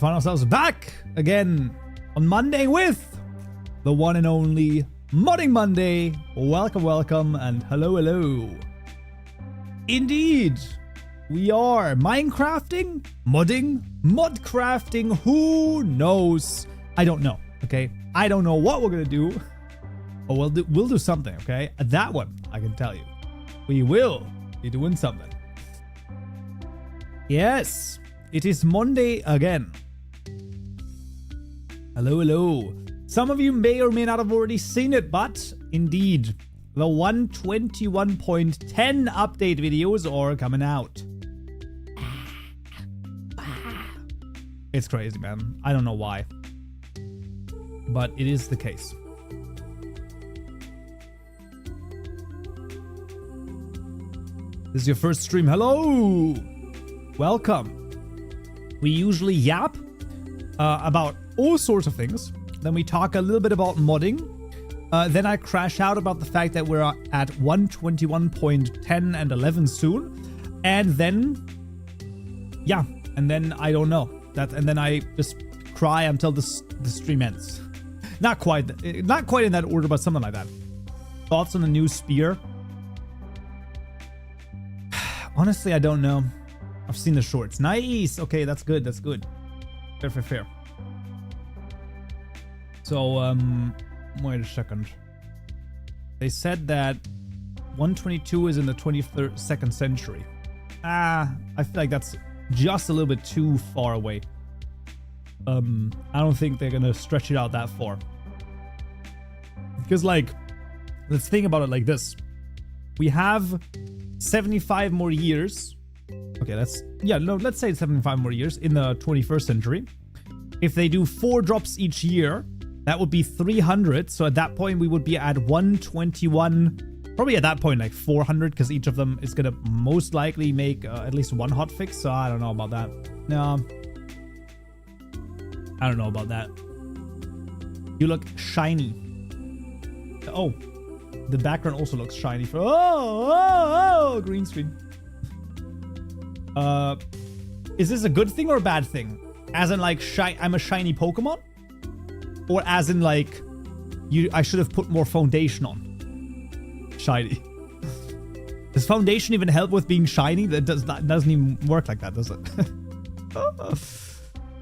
find ourselves back again on Monday with the one and only Modding Monday. Welcome, welcome, and hello, hello. Indeed, we are Minecrafting, modding, modcrafting, who knows? I don't know, okay? I don't know what we're gonna do, but we'll do something, okay? That one, I can tell you. We will be doing something. Yes, it is Monday again. Hello, hello. Some of you may or may not have already seen it, but indeed, the 121.10 update videos are coming out. It's crazy, man. I don't know why, but it is the case. This is your first stream. Hello! Welcome. We usually yap about all sorts of things. Then we talk a little bit about modding. Then I crash out about the fact that we're at 121.10 and 11 soon. And then, yeah, and then I don't know. And then I just cry until the stream ends. Not quite in that order, but something like that. Thoughts on the new spear? Honestly, I don't know. I've seen the shorts. Nice. Okay, that's good. That's good. Fair. So, wait a second. They said that 122 is in the 22nd century. I feel like that's just a little bit too far away. I don't think they're gonna stretch it out that far. Because, like, let's think about it like this. We have 75 more years. Okay, let's say 75 more years in the 21st century. If they do 4 drops each year, that would be 300. So at that point, we would be at 121. Probably at that point, like 400, because each of them is going to most likely make at least one hotfix. So I don't know about that. No. I don't know about that. You look shiny. Oh. The background also looks shiny. Oh, green screen. Is this a good thing or a bad thing? As in, like, I'm a shiny Pokemon? Or as in, like, I should have put more foundation on? Shiny. Does foundation even help with being shiny? That doesn't even work like that, does it?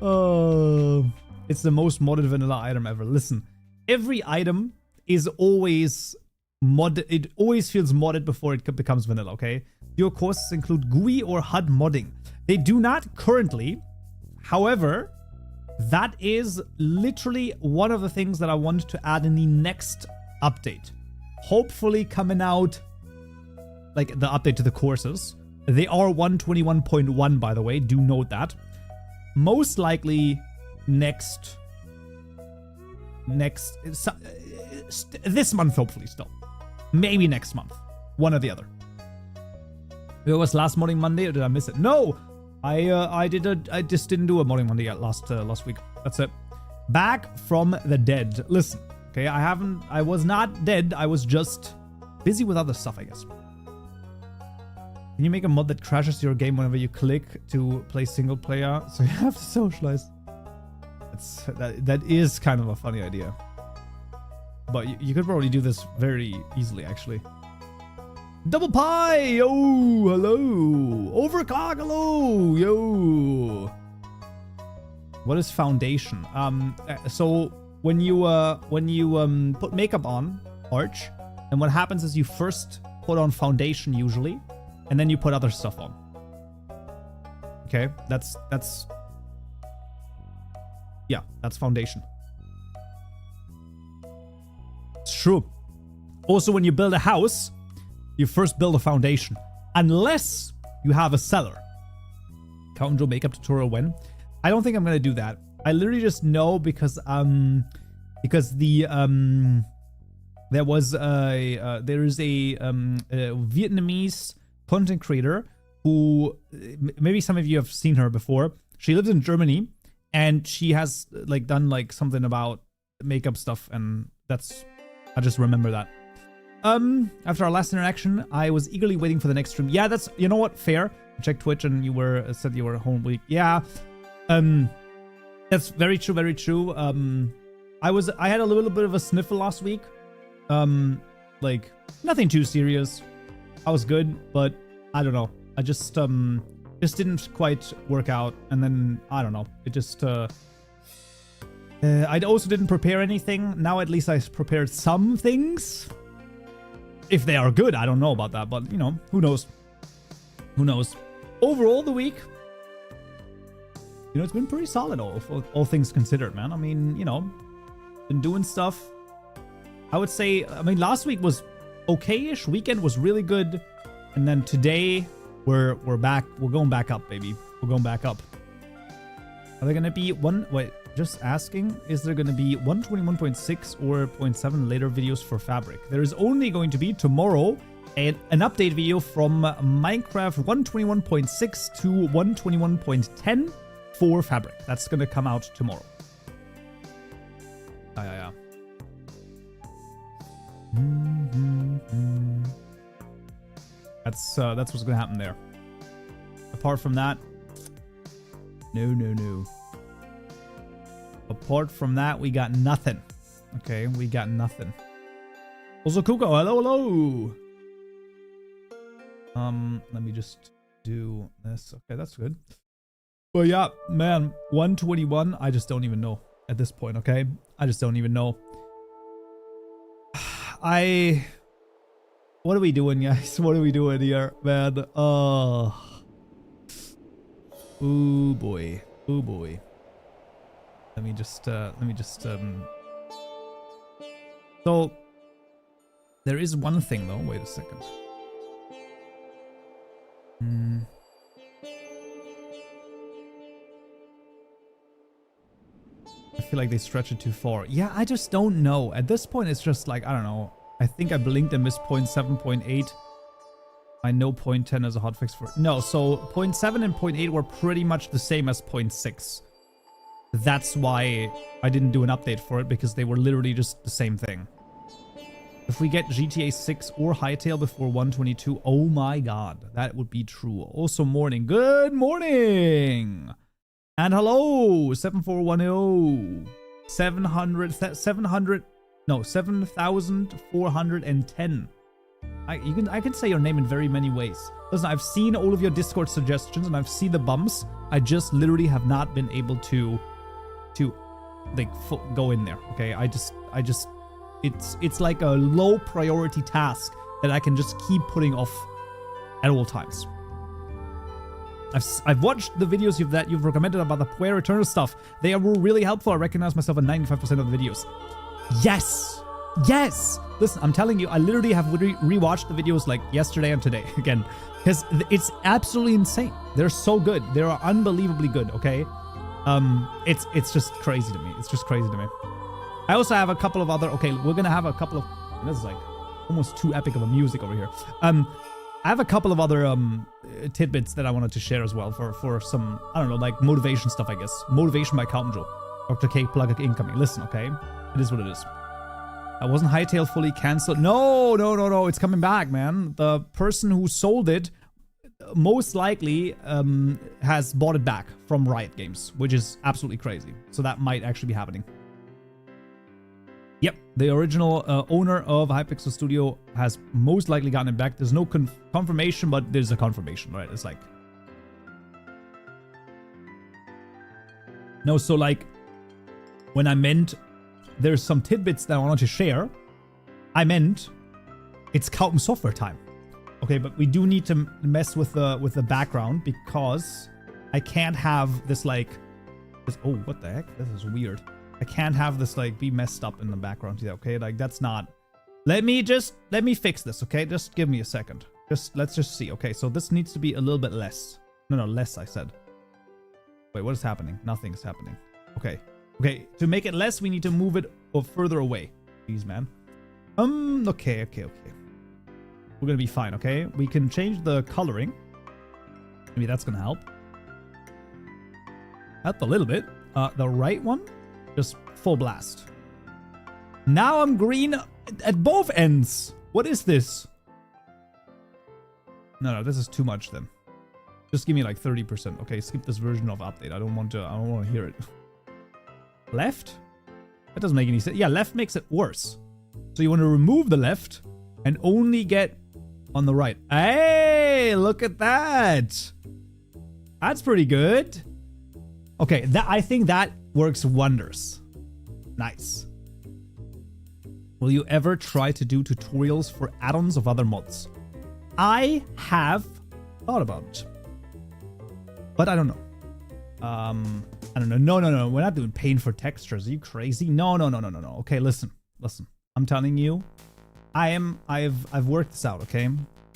Oh, it's the most modded vanilla item ever. Listen, every item is always modded. It always feels modded before it becomes vanilla, okay? Your courses include GUI or HUD modding. They do not currently. However, that is literally one of the things that I want to add in the next update. Hopefully coming out, like the update to the courses. They are 121.1, by the way. Do note that. Most likely this month, hopefully still. Maybe next month. One or the other. It was last Modding Monday, or did I miss it? No! I just didn't do a Modding Monday yet last week. That's it. Back from the dead. Listen, okay, I was not dead. I was just busy with other stuff, I guess. Can you make a mod that crashes your game whenever you click to play single player? So you have to socialize. That is kind of a funny idea. But you could probably do this very easily, actually. Double pie! Yo! Hello! Overcock! Hello! Yo! What is foundation? So when you put makeup on, Arch, and what happens is you first put on foundation usually, and then you put other stuff on. Okay? That's foundation. It's true. Also, when you build a house, you first build a foundation. Unless you have a cellar. Count Joe makeup tutorial when? I don't think I'm gonna do that. I literally just know because there is a Vietnamese content creator who maybe some of you have seen her before. She lives in Germany and she has like done like something about makeup stuff, and I just remember that. After our last interaction, I was eagerly waiting for the next stream. Yeah, you know what? Fair. Check Twitch and you said you were home week. Yeah. That's very true, very true. I had a little bit of a sniffle last week. Like nothing too serious. I was good, but I don't know. I just didn't quite work out, and then I don't know. It just I also didn't prepare anything. Now at least I prepared some things. If they are good, I don't know about that, but you know, who knows? Who knows? Overall, the week, you know, it's been pretty solid, all things considered, man. I mean, you know, been doing stuff. I would say, I mean, last week was okay-ish. Weekend was really good, and then today we're back. We're going back up, baby. We're going back up. Are there gonna be one? Wait, just asking. Is there gonna be 121.6 or 0.7 later videos for Fabric? There is only going to be tomorrow an update video from Minecraft 121.6 to 121.10 for Fabric. That's gonna come out tomorrow. Yeah. That's what's gonna happen there. Apart from that, no. Apart from that, we got nothing. Okay, we got nothing. Also, Kuko, hello. Let me just do this. Okay, that's good. But yeah, man, 121. I just don't even know at this point. Okay, I just don't even know. What are we doing, guys? What are we doing here, man? Oh, boy. Let me just so there is one thing though. Wait a second. I feel like they stretch it too far. Yeah, I just don't know. At this point, it's just like, I don't know. I think I blinked and missed 0.7, 0.8. I know 0.10 is a hotfix for... No, so 0.7 and 0.8 were pretty much the same as 0.6. That's why I didn't do an update for it, because they were literally just the same thing. If we get GTA 6 or Hytale before 122, oh my god, that would be true. Also morning. Good morning! And hello, 7410. 7,410. I can say your name in very many ways. Listen, I've seen all of your Discord suggestions and I've seen the bumps. I just literally have not been able to like go in there. Okay, it's like a low priority task that I can just keep putting off at all times. I've watched the videos that you've recommended about the Puer Eternal stuff. They are really helpful. I recognize myself in 95% of the videos. Yes! Listen, I'm telling you, I literally have rewatched the videos like yesterday and today again, because it's absolutely insane. They're so good. They are unbelievably good, okay? It's just crazy to me. It's just crazy to me. I also have a couple of other... Okay, we're gonna have a couple of... This is like almost too epic of a music over here. I have a couple of other tidbits that I wanted to share as well for some, I don't know, like motivation stuff, I guess. Motivation by Countjo. Dr. K plug incoming. Listen, okay? It is what it is. I wasn't Hytale fully cancelled. No. It's coming back, man. The person who sold it most likely has bought it back from Riot Games, which is absolutely crazy. So that might actually be happening. Yep, the original owner of Hypixel Studio has most likely gotten it back. There's no confirmation, but there's a confirmation, right? It's like... No, so like, when I meant there's some tidbits that I wanted to share, I meant it's Kaupen software time. Okay, but we do need to mess with the background, because I can't have this like... Oh, what the heck? This is weird. I can't have this like be messed up in the background here, okay? Like that's not... Let me fix this, okay? Just give me a second. Let's just see. Okay, so this needs to be a little bit less. No, less I said. Wait, what is happening? Nothing is happening. Okay, to make it less, we need to move it further away. Please, man. Okay. We're gonna be fine, okay? We can change the coloring. Maybe that's gonna help. Help a little bit. The right one? Just full blast. Now I'm green at both ends. What is this? No, this is too much then. Just give me like 30%. Okay, skip this version of update. I don't want to hear it. Left? That doesn't make any sense. Yeah, left makes it worse. So you want to remove the left and only get on the right. Hey, look at that. That's pretty good. Okay, I think that works wonders. Nice. Will you ever try to do tutorials for add-ons of other mods? I have thought about it, but I don't know. I don't know. No. We're not doing paint for textures. Are you crazy? No. Okay, listen. I'm telling you, I've worked this out. Okay,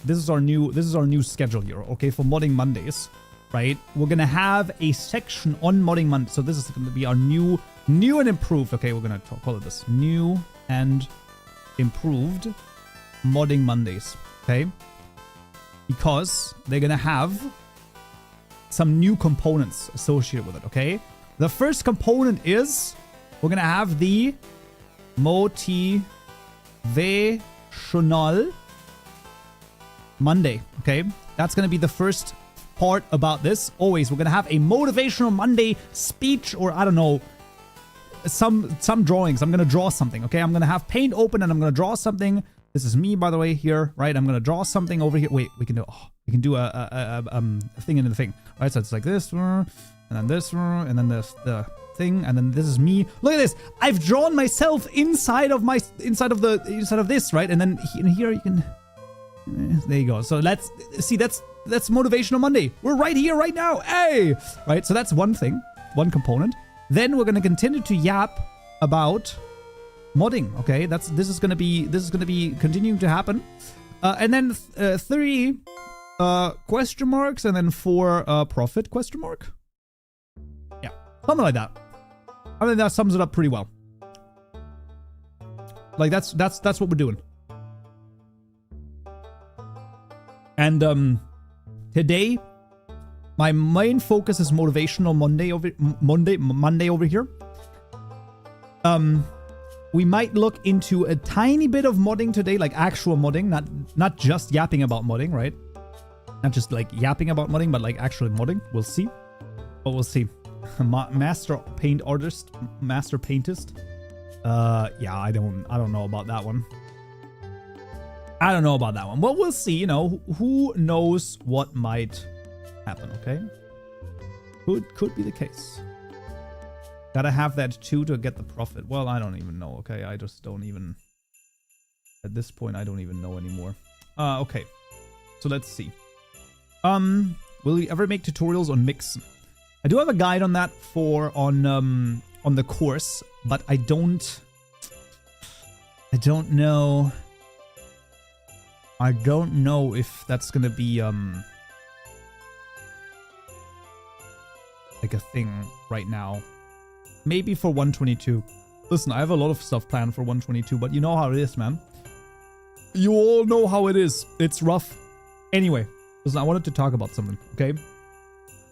this is our new schedule here. Okay, for modding Mondays, right? We're gonna have a section on modding Monday. So this is gonna be our new and improved. Okay, we're gonna call it this new and improved modding Mondays. Okay, because they're gonna have some new components associated with it. Okay, the first component is we're gonna have the motivational Monday. Okay, that's gonna be the first part about this. Always, we're gonna have a motivational Monday speech, or I don't know, some drawings. I'm gonna draw something. Okay, I'm gonna have paint open and I'm gonna draw something. This is me, by the way, here, right? I'm gonna draw something over here. Wait, we can do a thing into the thing, right? So it's like this, and then this, and then the thing, and then this is me. Look at this. I've drawn myself inside of this, right? And then here you can. There you go. So let's see. That's motivational Monday. We're right here, right now. Hey, right. So that's one thing, one component. Then we're gonna continue to yap about modding. Okay, this is gonna be continuing to happen. And then 3 question marks, and then 4 profit question mark. Yeah, something like that. I think that sums it up pretty well. Like that's what we're doing. And today, my main focus is motivational Monday over here. We might look into a tiny bit of modding today, like actual modding, not just yapping about modding, right? Not just like yapping about modding, but like actually modding. We'll see. But we'll see. Master paint artist, master paintist. Yeah, I don't know about that one. I don't know about that one. Well, we'll see. You know, who knows what might happen? Okay, could be the case. Gotta have that too to get the profit. Well, I don't even know. Okay, I just don't even. At this point, I don't even know anymore. Okay, so let's see. Will you ever make tutorials on mixing? I do have a guide on that on the course, but I don't know. I don't know if that's gonna be like a thing right now. Maybe for 122. Listen, I have a lot of stuff planned for 122, but you know how it is, man. You all know how it is. It's rough. Anyway, listen, I wanted to talk about something, okay?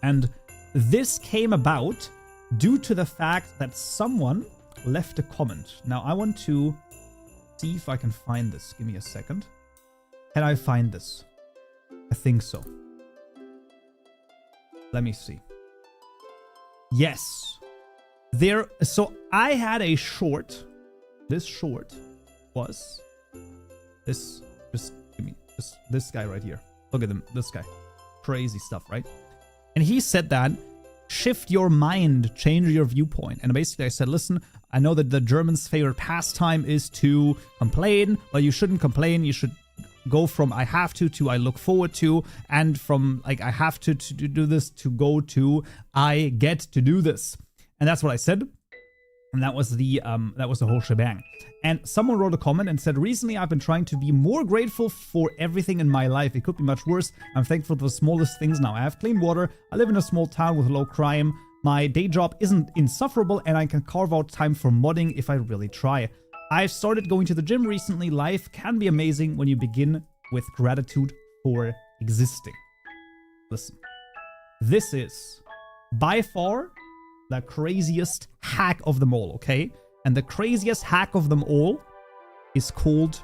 And this came about due to the fact that someone left a comment. Now, I want to see if I can find this. Give me a second. Can I find this? I think so. Let me see. Yes. So I had a short. This short was this. Just give me this guy right here. Look at him. This guy. Crazy stuff, right? And he said that shift your mind, change your viewpoint. And basically I said, listen, I know that the Germans' favorite pastime is to complain, but you shouldn't complain. You should go from I have to I look forward to, and from like I have to do this to go to I get to do this. And that's what I said. And that was the whole shebang. And someone wrote a comment and said, recently I've been trying to be more grateful for everything in my life. It could be much worse. I'm thankful for the smallest things now. I have clean water. I live in a small town with low crime. My day job isn't insufferable, and I can carve out time for modding if I really try. I've started going to the gym recently. Life can be amazing when you begin with gratitude for existing. Listen, this is by far the craziest hack of them all, okay? And the craziest hack of them all is called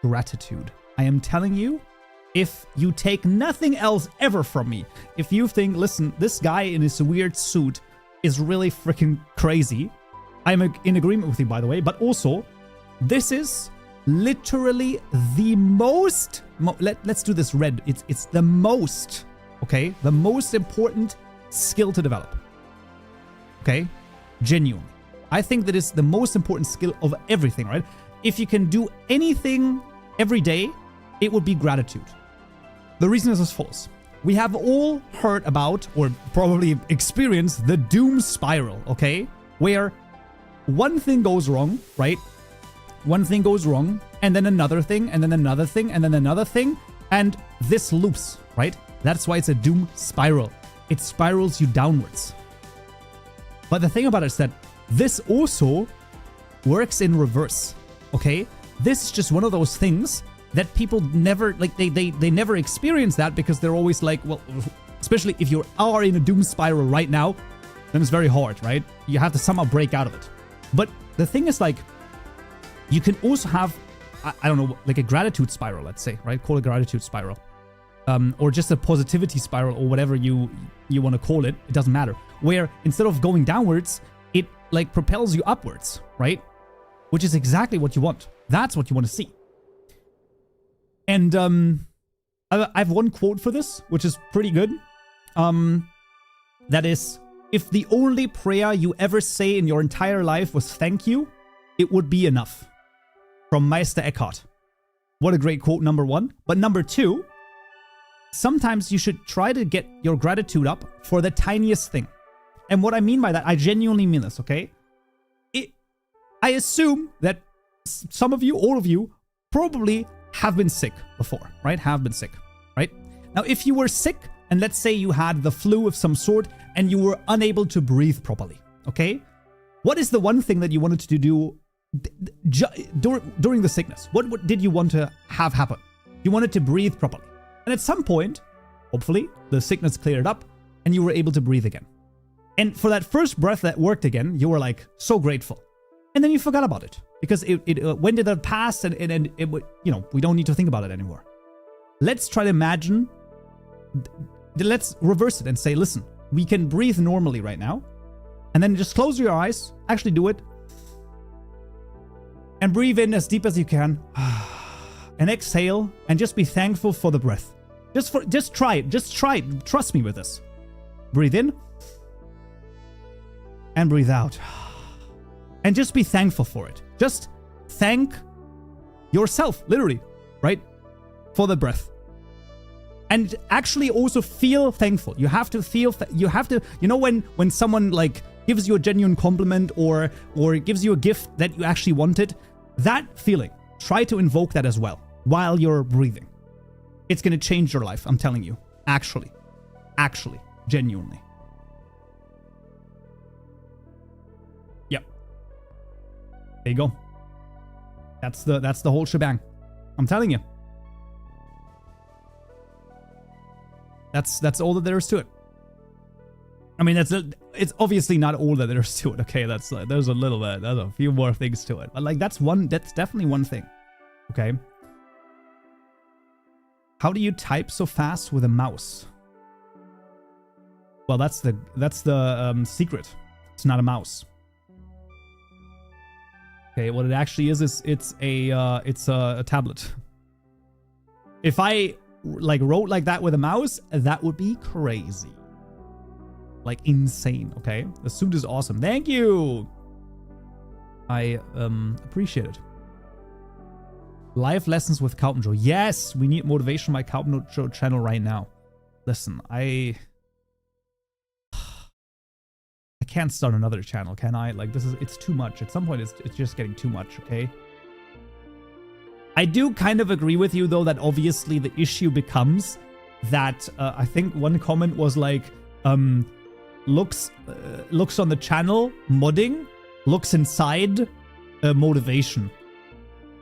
gratitude. I am telling you, if you take nothing else ever from me, if you think, listen, this guy in his weird suit is really freaking crazy, I'm in agreement with you, by the way, but also, this is literally the most, let's do this red. It's the most, okay? The most important skill to develop. Okay? Genuinely. I think that is the most important skill of everything, right? If you can do anything every day, it would be gratitude. The reason is as follows. We have all heard about, or probably experienced, the doom spiral, okay? Where one thing goes wrong, right? One thing goes wrong, and then another thing, and then another thing, and then another thing, and this loops, right? That's why it's a doom spiral. It spirals you downwards. But the thing about it is that this also works in reverse, okay? This is just one of those things that people never, like, they never experience that because they're always like, well, especially if you are in a doom spiral right now, then it's very hard, right? You have to somehow break out of it. But the thing is, like, you can also have, I don't know, like a gratitude spiral, let's say, right? Call it a gratitude spiral. Or just a positivity spiral, or whatever you want to call it. It doesn't matter. Where instead of going downwards, it like propels you upwards, right? Which is exactly what you want. That's what you want to see. And I have one quote for this, which is pretty good. That is, if the only prayer you ever say in your entire life was thank you, it would be enough. From Meister Eckhart. What a great quote, number one. But number two, sometimes you should try to get your gratitude up for the tiniest thing. And what I mean by that, I genuinely mean this, okay? I assume that some of you, all of you, probably have been sick before, right? Have been sick, right? Now, if you were sick, and let's say you had the flu of some sort, and you were unable to breathe properly, okay? What is the one thing that you wanted to do during the sickness? What did you want to have happen? You wanted to breathe properly. And at some point, hopefully, the sickness cleared up, and you were able to breathe again. And for that first breath that worked again, you were like so grateful. And then you forgot about it. Because when did that pass? And it would, you know, we don't need to think about it anymore. Let's try to imagine, let's reverse it and say, listen, we can breathe normally right now. And then just close your eyes, actually do it. And breathe in as deep as you can. And exhale, and just be thankful for the breath. Just try it. Just try it. Trust me with this. Breathe in. And breathe out. And just be thankful for it. Just thank yourself, literally, right? For the breath. And actually also feel thankful. You have to feel, you know, when someone like gives you a genuine compliment or gives you a gift that you actually wanted, that feeling, try to invoke that as well while you're breathing. It's going to change your life, I'm telling you. Actually, genuinely. Yep. There you go. That's the whole shebang. I'm telling you. That's all that there is to it. I mean, it's obviously not all that there is to it. Okay, there's a little bit, there's a few more things to it, but like that's definitely one thing. Okay. How do you type so fast with a mouse? Well, that's the secret. It's not a mouse. Okay, what it actually is it's a tablet. If I like wrote like that with a mouse, that would be crazy. Like insane, okay? The suit is awesome. Thank you! I appreciate it. Live lessons with Kaupenjo. Yes, we need motivation on my Kaupenjo channel right now. Listen, I can't start another channel, can I? Like it's too much. At some point it's just getting too much, okay? I do kind of agree with you though that obviously the issue becomes that I think one comment was like looks on the channel modding, looks inside motivation.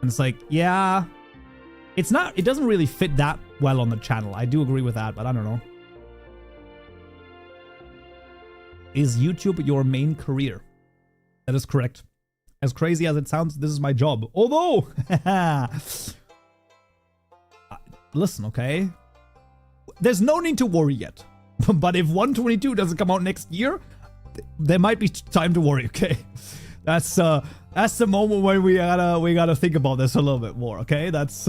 And it's like, yeah, it doesn't really fit that well on the channel. I do agree with that, but I don't know. Is YouTube your main career? That is correct. As crazy as it sounds, this is my job. Although, listen, okay? There's no need to worry yet. But if 122 doesn't come out next year, there might be time to worry, okay? That's the moment when we gotta think about this a little bit more, okay? That's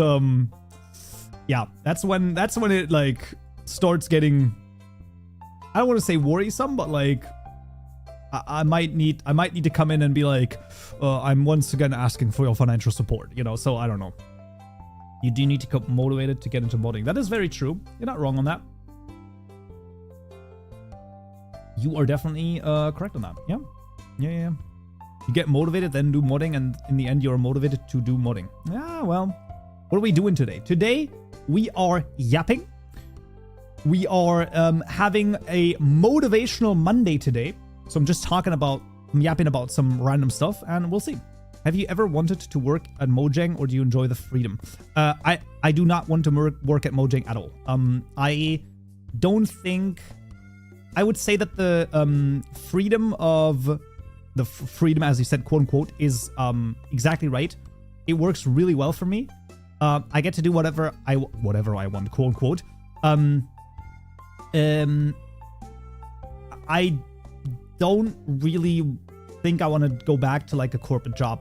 yeah, that's when it like starts getting, I don't want to say worrisome, but like I might need to come in and be like, I'm once again asking for your financial support, you know? So I don't know. You do need to get motivated to get into modding. That is very true. You're not wrong on that. You are definitely correct on that. Yeah. Yeah. You get motivated, then do modding, and in the end, you're motivated to do modding. Yeah, well, what are we doing today? Today, we are yapping. We are having a motivational Monday today. So I'm just I'm yapping about some random stuff, and we'll see. Have you ever wanted to work at Mojang, or do you enjoy the freedom? I do not want to work at Mojang at all. I don't think... I would say that the freedom, as you said, quote unquote, is exactly right. It works really well for me. I get to do whatever I want, quote unquote. I don't really think I want to go back to like a corporate job.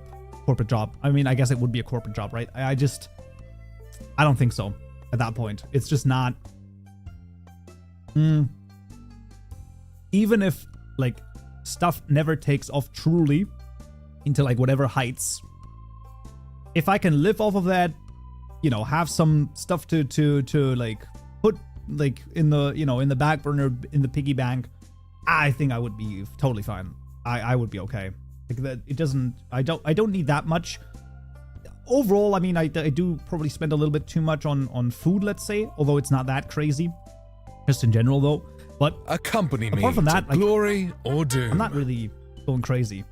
I mean, I guess it would be a corporate job, right? I don't think so at that point. It's just not. Even if like stuff never takes off truly into like whatever heights, if I can live off of that, you know, have some stuff to like put like in the back burner, in the piggy bank, I think I would be totally fine. I would be okay. Like that, it doesn't. I don't need that much. Overall, I mean, I do probably spend a little bit too much on food, let's say, although it's not that crazy. Just in general, though. But accompany me apart from that, like, glory or doom. I'm not really going crazy.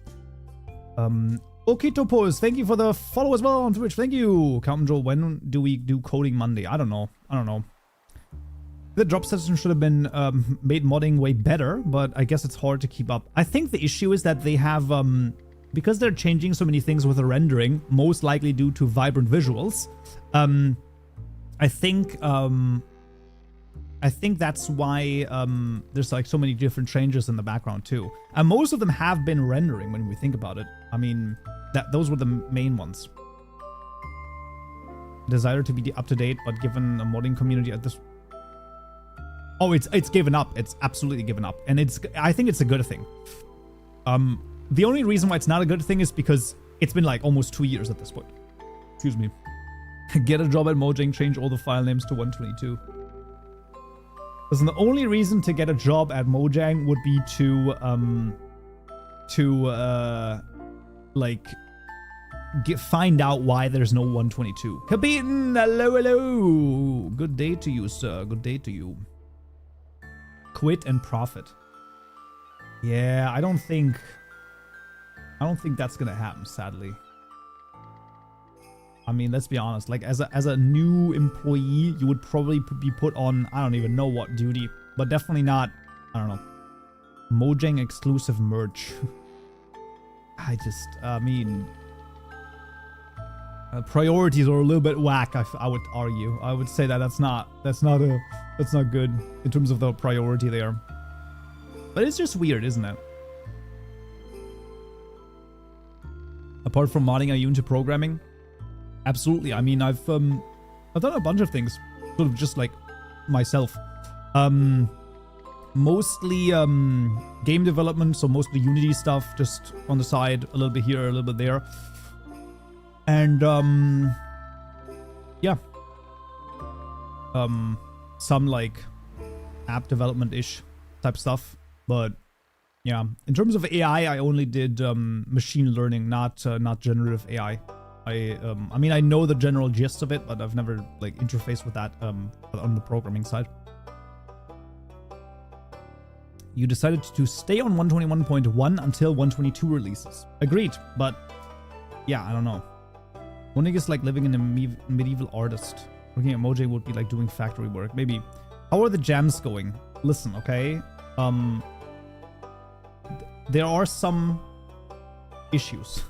Okitopos, thank you for the follow as well on Twitch. Thank you. Count Joel, when do we do Coding Monday? I don't know. The drop session should have been made modding way better, but I guess it's hard to keep up. I think the issue is that they have, because they're changing so many things with the rendering, most likely due to vibrant visuals. I think that's why there's like so many different changes in the background too. And most of them have been rendering when we think about it. I mean, those were the main ones. Desire to be up to date, but given a modding community at this... Oh, it's given up. It's absolutely given up. And I think it's a good thing. The only reason why it's not a good thing is because it's been like almost 2 years at this point. Excuse me. Get a job at Mojang, change all the file names to 122. Listen, the only reason to get a job at Mojang would be find out why there's no 122. Kabitan, hello. Good day to you, sir. Good day to you. Quit and profit. Yeah, I don't think that's gonna happen, sadly. I mean, let's be honest, like as a new employee, you would probably be put on, I don't even know what duty, but definitely not, I don't know, Mojang exclusive merch. I mean, priorities are a little bit whack, I would argue. I would say that that's not good in terms of the priority there. But it's just weird, isn't it? Apart from modding, are you into programming? Absolutely. I mean, I've done a bunch of things, sort of just like myself. Mostly game development, so mostly Unity stuff, just on the side, a little bit here, a little bit there. And yeah. Some like app development-ish type stuff. But yeah, in terms of AI, I only did machine learning, not generative AI. I mean, I know the general gist of it, but I've never like interfaced with that on the programming side. You decided to stay on 121.1 until 122 releases. Agreed, but yeah, I don't know. Modding is like living in a medieval artist. Working at Mojang would be like doing factory work. Maybe. How are the jams going? Listen, okay. There are some issues.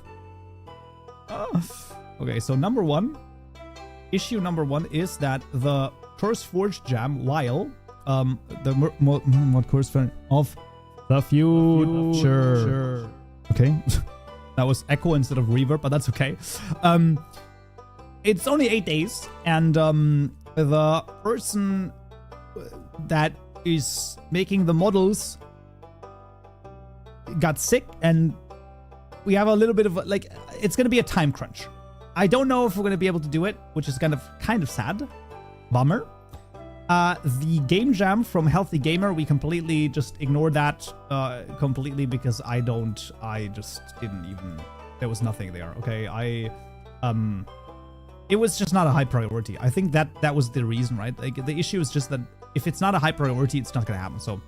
Okay, so issue number one is that the CurseForge jam, while the mod course of the future. Okay. That was echo instead of reverb, but that's okay. It's only 8 days, and the person that is making the models got sick, and we have a little bit of like, it's gonna be a time crunch. I don't know if we're gonna be able to do it, which is kind of sad. Bummer. The game jam from Healthy Gamer, we completely just ignored that completely because I just didn't even, there was nothing there. Okay, it was just not a high priority. I think that was the reason, right? Like, the issue is just that if it's not a high priority, it's not gonna happen. So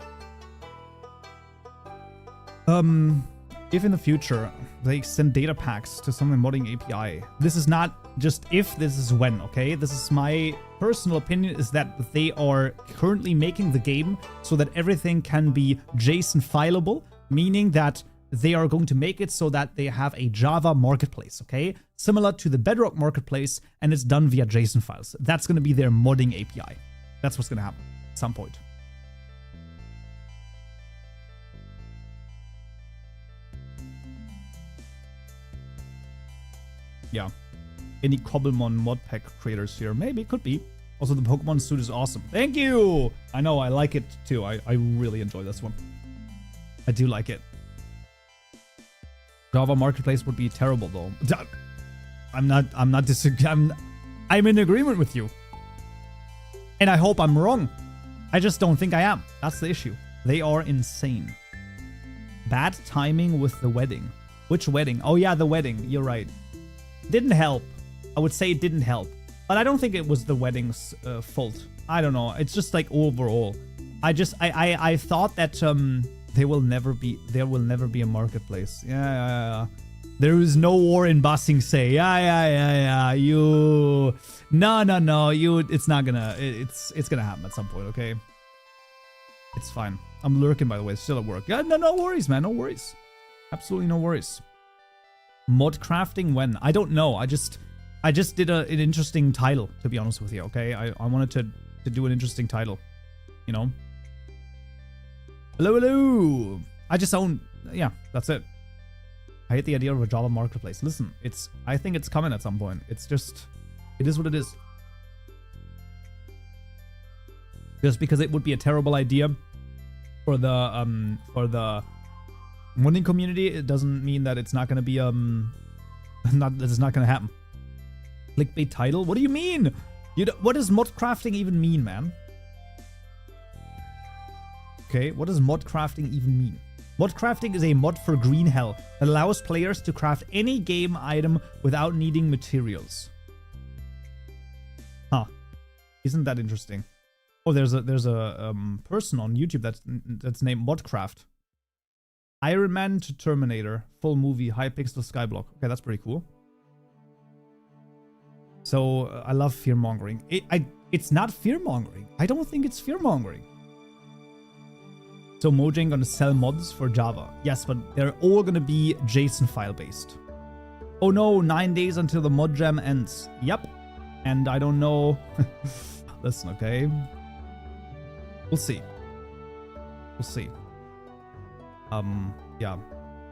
if in the future they send data packs to some modding API, this is not just if, this is when, okay? This is my personal opinion, is that they are currently making the game so that everything can be JSON fileable, meaning that they are going to make it so that they have a Java marketplace, okay? Similar to the Bedrock marketplace, and it's done via JSON files. That's going to be their modding API. That's what's going to happen at some point. Yeah. Any Cobblemon mod pack creators here? Maybe, could be. Also, the Pokemon suit is awesome. Thank you! I know, I like it too. I really enjoy this one. I do like it. Java Marketplace would be terrible though. I'm in agreement with you. And I hope I'm wrong. I just don't think I am. That's the issue. They are insane. Bad timing with the wedding. Which wedding? Oh yeah, the wedding. You're right. Didn't help. I would say it didn't help. But I don't think it was the wedding's fault. I don't know. It's just like overall. I thought that there will never be a marketplace. Yeah. There is no war in Ba Sing Se. Yeah. You. No. It's not gonna. It's gonna happen at some point. Okay. It's fine. I'm lurking, by the way. Still at work. Yeah, no worries, man. No worries. Absolutely no worries. Modcrafting when? I don't know. I just did an interesting title, to be honest with you. Okay. I wanted to do an interesting title. You know. Hello. I just own. Yeah, that's it. I hate the idea of a Java marketplace. Listen, I think it's coming at some point. It's just, it is what it is. Just because it would be a terrible idea for the modding community, it doesn't mean that it's not going to be that it's not going to happen. Clickbait title? What do you mean? What does modcrafting even mean, man? Okay, what does modcrafting even mean? Modcrafting is a mod for Green Hell that allows players to craft any game item without needing materials. Huh. Isn't that interesting? Oh, there's a person on YouTube that's named Modcraft. Iron Man to Terminator, full movie, high pixel skyblock. Okay, that's pretty cool. So I love fear mongering. It's not fear mongering. I don't think it's fear mongering. So Mojang gonna sell mods for Java. Yes, but they're all gonna be JSON file based. Oh no, 9 days until the mod jam ends. Yep. And I don't know. Listen, okay. We'll see. We'll see. Yeah.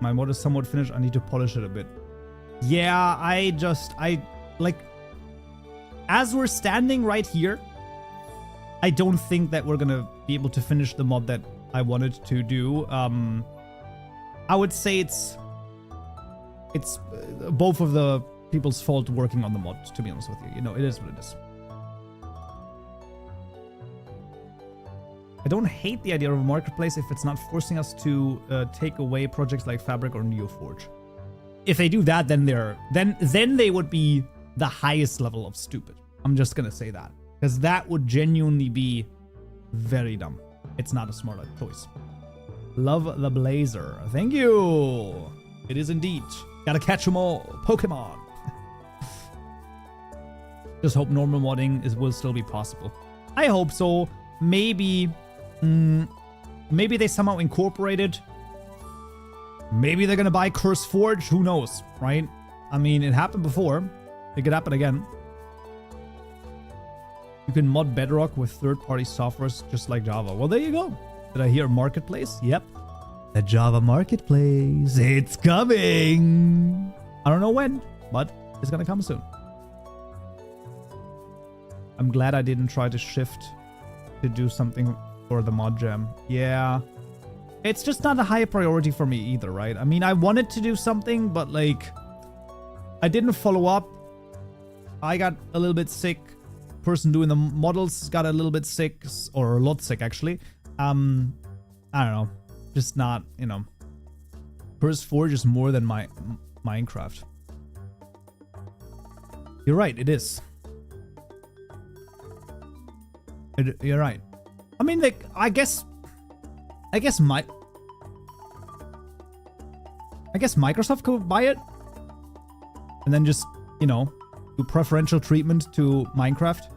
My mod is somewhat finished. I need to polish it a bit. Yeah, like, as we're standing right here, I don't think that we're gonna be able to finish the mod that I wanted to do. I would say it's both of the people's fault working on the mod, to be honest with you. You know, it is what it is. I don't hate the idea of a marketplace if it's not forcing us to take away projects like Fabric or NeoForge. If they do that, then they would be the highest level of stupid. I'm just gonna say that, because that would genuinely be very dumb. It's not a smart choice. Love the blazer. Thank you. It is indeed. Gotta catch them all. Pokemon. Just hope normal modding will still be possible. I hope so. Maybe they somehow incorporate it. Maybe they're gonna buy Curse Forge. Who knows, right? I mean, it happened before. It could happen again. You can mod Bedrock with third-party softwares just like Java. Well, there you go. Did I hear marketplace? Yep. The Java Marketplace. It's coming. I don't know when, but it's gonna come soon. I'm glad I didn't try to shift to do something for the mod jam. Yeah. It's just not a high priority for me either, right? I mean, I wanted to do something, but like, I didn't follow up. I got a little bit sick. Person doing the models got a little bit sick, or a lot sick actually. I don't know. Just not, you know. Curse Forge is more than my Minecraft. You're right, it is. You're right. I mean, like, I guess Microsoft could buy it and then just, you know, do preferential treatment to Minecraft.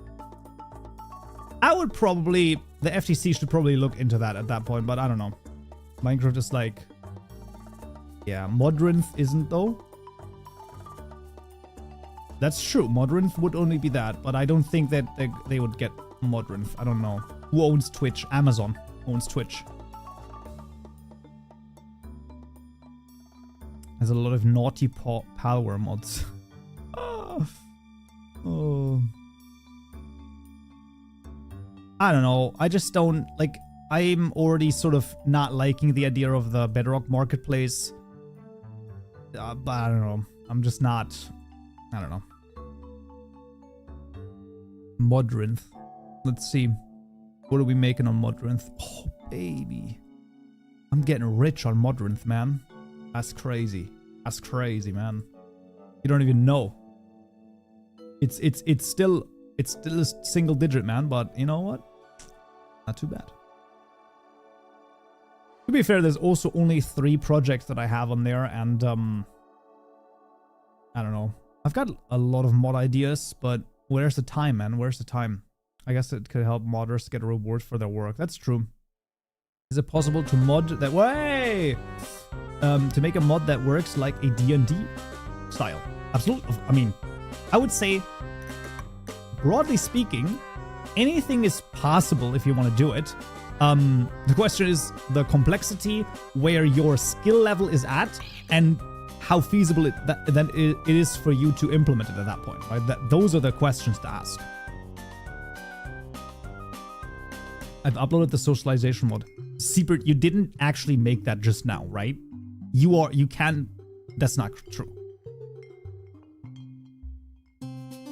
I would probably, the FTC should probably look into that at that point, but I don't know. Minecraft is like, yeah, Modrinth isn't though. That's true. Modrinth would only be that, but I don't think that they would get Modrinth. I don't know. Who owns Twitch? Amazon owns Twitch. There's a lot of naughty power mods. Oh. I don't know. I just don't like. I'm already sort of not liking the idea of the Bedrock Marketplace. But I don't know. I'm just not. I don't know. Modrinth. Let's see. What are we making on Modrinth? Oh, baby. I'm getting rich on Modrinth, man. That's crazy. That's crazy, man. You don't even know. It's still a single digit, man, but you know what? Not too bad. To be fair, there's also only 3 projects that I have on there, and I don't know. I've got a lot of mod ideas, but where's the time, man? Where's the time? I guess it could help modders get a reward for their work. That's true. Is it possible to mod that way? To make a mod that works like a D&D style? Absolutely. I mean, I would say, broadly speaking, anything is possible if you want to do it. The question is the complexity, where your skill level is at, and how feasible it is for you to implement it at that point, right? Those are the questions to ask. I've uploaded the socialization mod. Seabird, you didn't actually make that just now, right? You can. That's not true.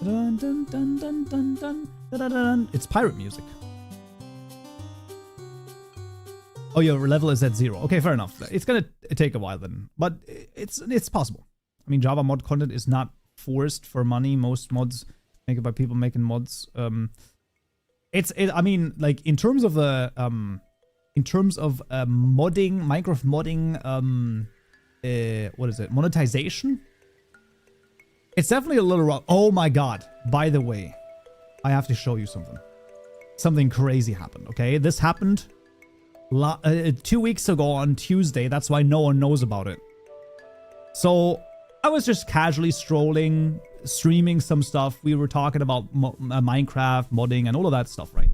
Dun, dun, dun, dun, dun, dun, dun, dun, dun. It's pirate music. Oh, your level is at 0. Okay, fair enough. It's gonna take a while then, but it's possible. I mean, Java mod content is not forced for money. Most mods make it by people making mods. I mean, like in terms of modding, Minecraft modding, what is it? Monetization. It's definitely a little rough. Oh my god! By the way, I have to show you something. Something crazy happened. Okay, this happened 2 weeks ago on Tuesday. That's why no one knows about it. So I was just casually strolling, streaming some stuff. We were talking about Minecraft modding and all of that stuff, right?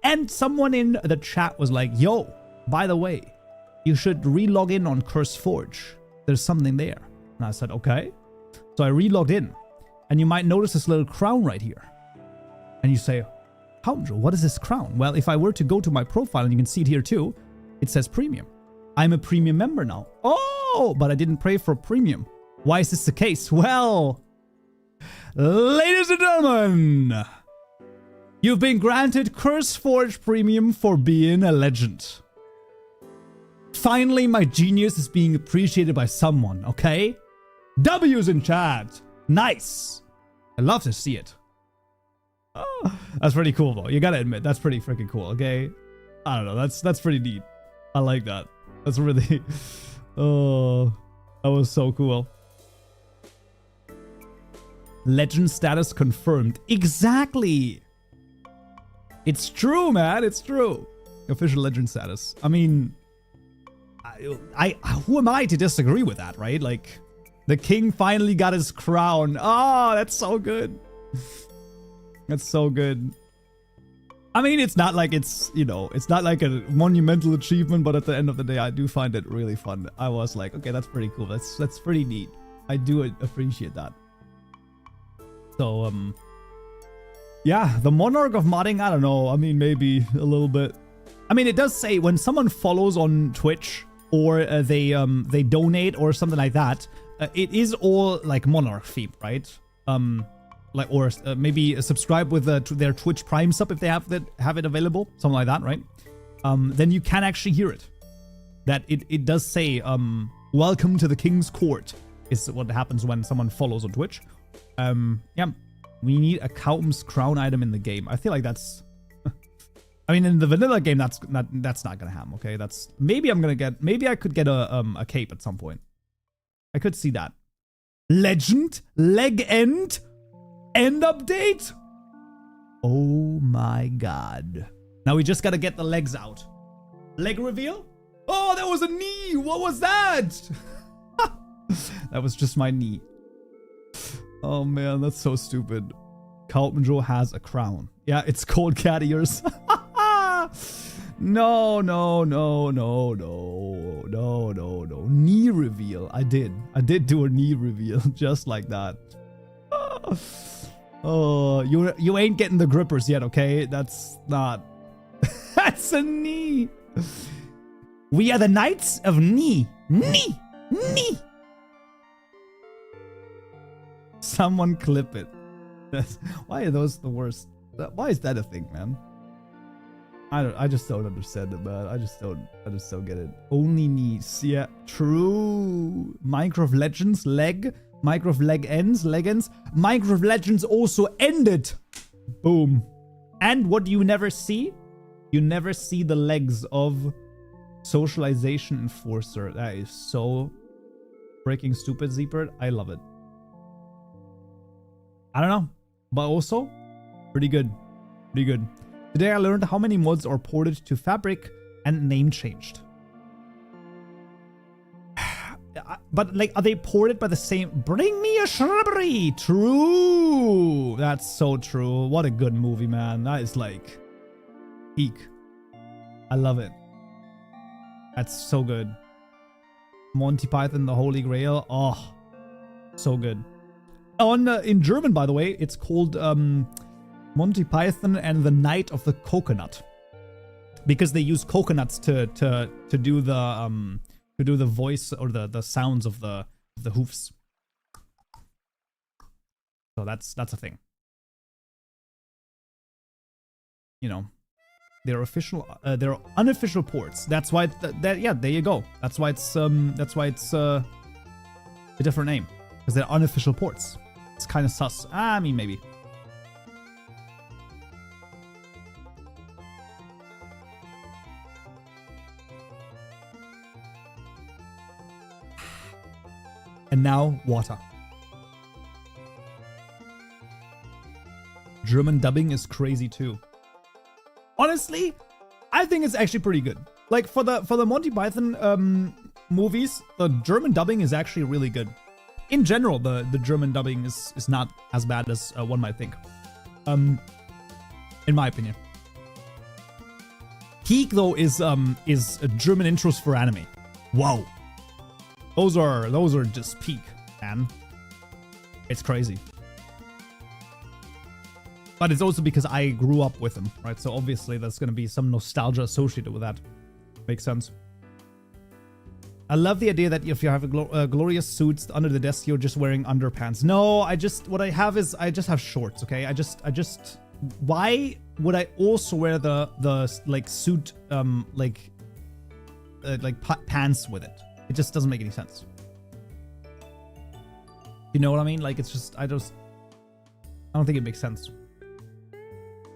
And someone in the chat was like, "Yo, by the way, you should re-log in on Curse Forge. There's something there." And I said, "Okay." So I re-logged in, and you might notice this little crown right here. And you say, "Houndro, what is this crown?" Well, if I were to go to my profile, and you can see it here too, it says premium. I'm a premium member now. Oh, but I didn't pay for premium. Why is this the case? Well, ladies and gentlemen, you've been granted Curse Forge Premium for being a legend. Finally, my genius is being appreciated by someone, okay? W's in chat. Nice. I love to see it. Oh, that's pretty cool, though. You gotta admit, that's pretty freaking cool, okay? I don't know. That's pretty neat. I like that. That's really... Oh, that was so cool. Legend status confirmed. Exactly. It's true, man. It's true. Official legend status. I mean, who am I to disagree with that, right? Like, the king finally got his crown. Oh, that's so good. That's so good. I mean, it's not like it's, you know, it's not like a monumental achievement, but at the end of the day, I do find it really fun. I was like, okay, that's pretty cool. That's pretty neat. I do appreciate that. So, yeah, the monarch of modding, I don't know. I mean, maybe a little bit. I mean, it does say when someone follows on Twitch or they donate or something like that, it is all like monarch themed, right? Like, or maybe subscribe with their Twitch Prime sub if they have it available, something like that, right? Then you can actually hear it. That it does say, welcome to the King's Court is what happens when someone follows on Twitch. Yeah, we need a Cowton's crown item in the game. I feel like that's, I mean, in the vanilla game, that's not gonna happen. Okay, that's maybe I could get a cape at some point. I could see that. Legend, leg end update. Oh my god! Now we just gotta get the legs out. Leg reveal. Oh, that was a knee. What was that? That was just my knee. Oh man, that's so stupid. Cowton has a crown. Yeah, it's called cat ears. No. Knee reveal. I did do a knee reveal just like that. Oh, you ain't getting the grippers yet, okay? That's not. That's a knee. We are the Knights of Knee. Knee. Someone clip it. Why are those the worst? Why is that a thing, man? I just don't understand it, man. I just don't get it. Only knees. Yeah, true. Minecraft Legends leg. Minecraft leg ends. Minecraft Legends also ended. Boom. And what do you never see? You never see the legs of Socialization Enforcer. That is so freaking stupid, Zeepert. I love it. I don't know, but also pretty good. Today I learned how many mods are ported to Fabric and name changed. But like, are they ported by the same? Bring me a shrubbery. True. That's so true. What a good movie, man. That is like peak. I love it. That's so good. Monty Python, the Holy Grail. Oh, so good. In German, by the way, it's called Monty Python and the Night of the Coconut, because they use coconuts to do the voice or the sounds of the hoofs. So that's a thing. You know, they're official, they're unofficial ports. That's why yeah, there you go. That's why it's a different name, because they're unofficial ports. It's kind of sus. I mean, maybe. And now, water. German dubbing is crazy too. Honestly, I think it's actually pretty good. Like for the Monty Python movies, the German dubbing is actually really good. In general, the German dubbing is not as bad as one might think. In my opinion. Peak though is German intros for anime. Wow. Those are just peak, man. It's crazy. But it's also because I grew up with them, right? So obviously there's gonna be some nostalgia associated with that. Makes sense. I love the idea that if you have a glorious suits under the desk, you're just wearing underpants. No, what I have is I just have shorts. Okay, I just. Why would I also wear the like suit like pants with it? It just doesn't make any sense. You know what I mean? Like, it's just, I don't think it makes sense.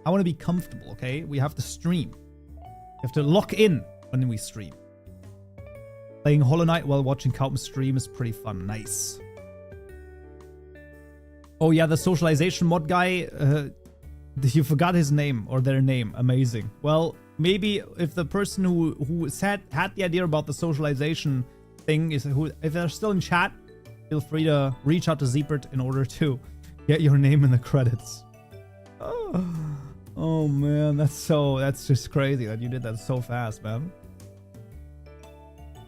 I want to be comfortable, okay? We have to stream. We have to lock in when we stream. Playing Hollow Knight while watching Cowton stream is pretty fun. Nice. Oh yeah, the socialization mod guy, you forgot his name or their name. Amazing. Well, maybe if the person who had the idea about the socialization thing if they're still in chat, feel free to reach out to Zeepert in order to get your name in the credits. Oh man, that's just crazy that you did that so fast, man.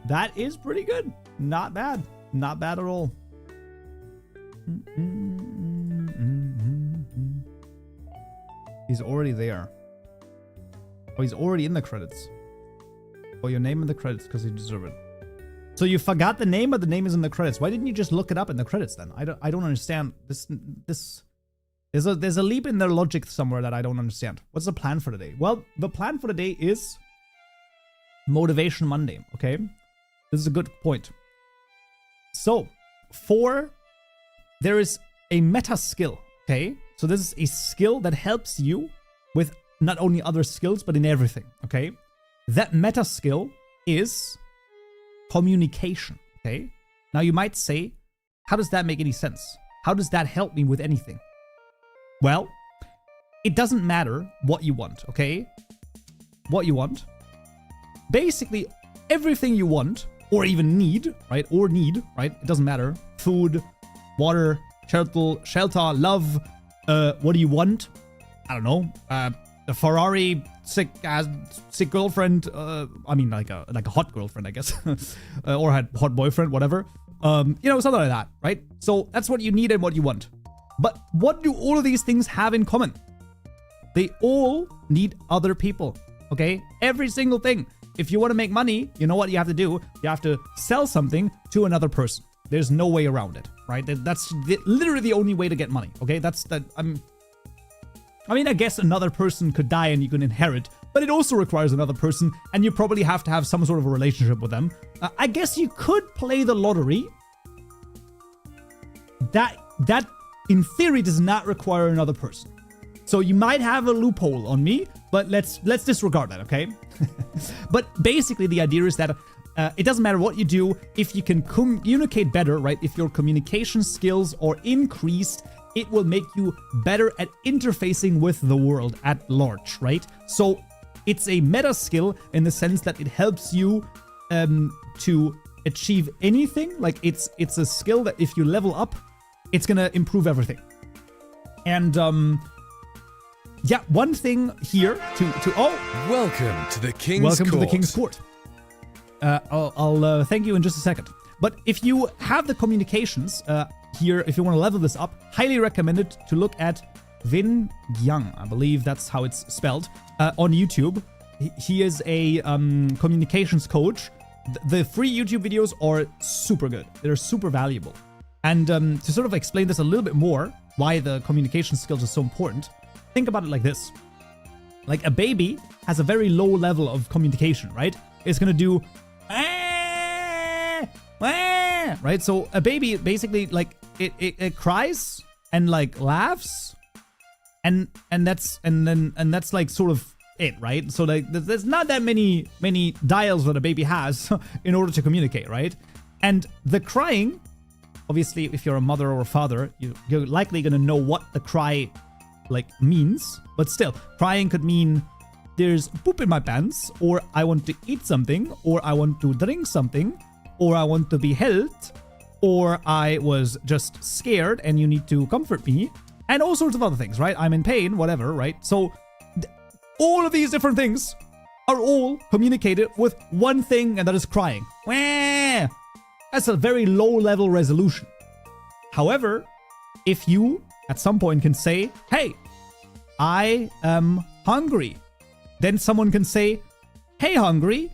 That is pretty good. Not bad. Not bad at all. He's already there. Oh, he's already in the credits. Oh, your name in the credits because you deserve it. So you forgot the name, but the name is in the credits. Why didn't you just look it up in the credits then? I don't understand this. There's a leap in their logic somewhere that I don't understand. What's the plan for the day? Well, the plan for the day is Motivation Monday, okay? This is a good point. So, there is a meta skill, okay? So this is a skill that helps you with not only other skills, but in everything, okay? That meta skill is communication, okay? Now you might say, how does that make any sense? How does that help me with anything? Well, it doesn't matter what you want, okay? What you want. Basically, everything you want, or even need, right? Or need, right? It doesn't matter. Food, water, shelter, love. What do you want? I don't know. A Ferrari, sick girlfriend. I mean, like a hot girlfriend, I guess, or a hot boyfriend, whatever. You know, something like that, right? So that's what you need and what you want. But what do all of these things have in common? They all need other people. Okay, every single thing. If you want to make money, you know what you have to do? You have to sell something to another person. There's no way around it, right? That's literally the only way to get money. Okay, I mean, I guess another person could die and you can inherit, but it also requires another person, and you probably have to have some sort of a relationship with them. I guess you could play the lottery. That in theory does not require another person. So you might have a loophole on me, but let's disregard that, okay? But basically the idea is that it doesn't matter what you do, if you can communicate better, right? If your communication skills are increased, it will make you better at interfacing with the world at large, right? So it's a meta skill in the sense that it helps you to achieve anything. Like it's a skill that if you level up, it's gonna improve everything. And yeah, one thing here welcome to the King's Welcome Court. to the King's Court. I'll thank you in just a second. But if you have the communications here, if you want to level this up, highly recommended to look at Vin Yang. I believe that's how it's spelled on YouTube. He is a communications coach. The free YouTube videos are super good. They're super valuable. And to sort of explain this a little bit more, why the communication skills are so important, think about it like this. Like a baby has a very low level of communication, right? It's going to do right? So a baby basically like it cries and like laughs and that's like sort of it, right? So like there's not that many dials that a baby has in order to communicate, right? And the crying, obviously if you're a mother or a father, you're likely going to know what the cry like means, but still crying could mean there's poop in my pants, or I want to eat something, or I want to drink something, or I want to be held, or I was just scared and you need to comfort me, and all sorts of other things, right? I'm in pain, whatever, right? So all of these different things are all communicated with one thing, and that is crying. That's a very low level resolution. However, if you at some point can say, hey, I am hungry, then someone can say, hey, hungry,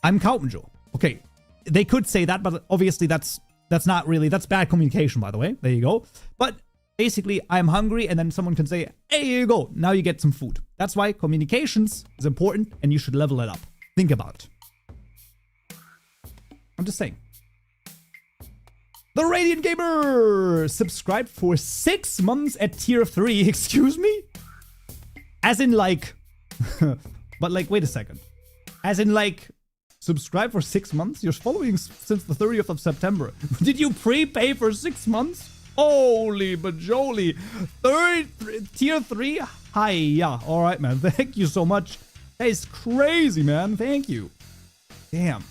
I'm Kaupenjo. Okay, they could say that, but obviously that's not really, that's bad communication, by the way. There you go. But basically, I'm hungry, and then someone can say, hey, here you go. Now you get some food. That's why communications is important, and you should level it up. Think about it. I'm just saying. The Radiant Gamer subscribed for 6 months at tier 3. Excuse me? As in like... but like, wait a second. As in like... Subscribe for 6 months? You're following since the 30th of September. Did you prepay for 6 months? Holy bajoli. Tier 3? Hi, yeah. Alright, man. Thank you so much. That is crazy, man. Thank you. Damn.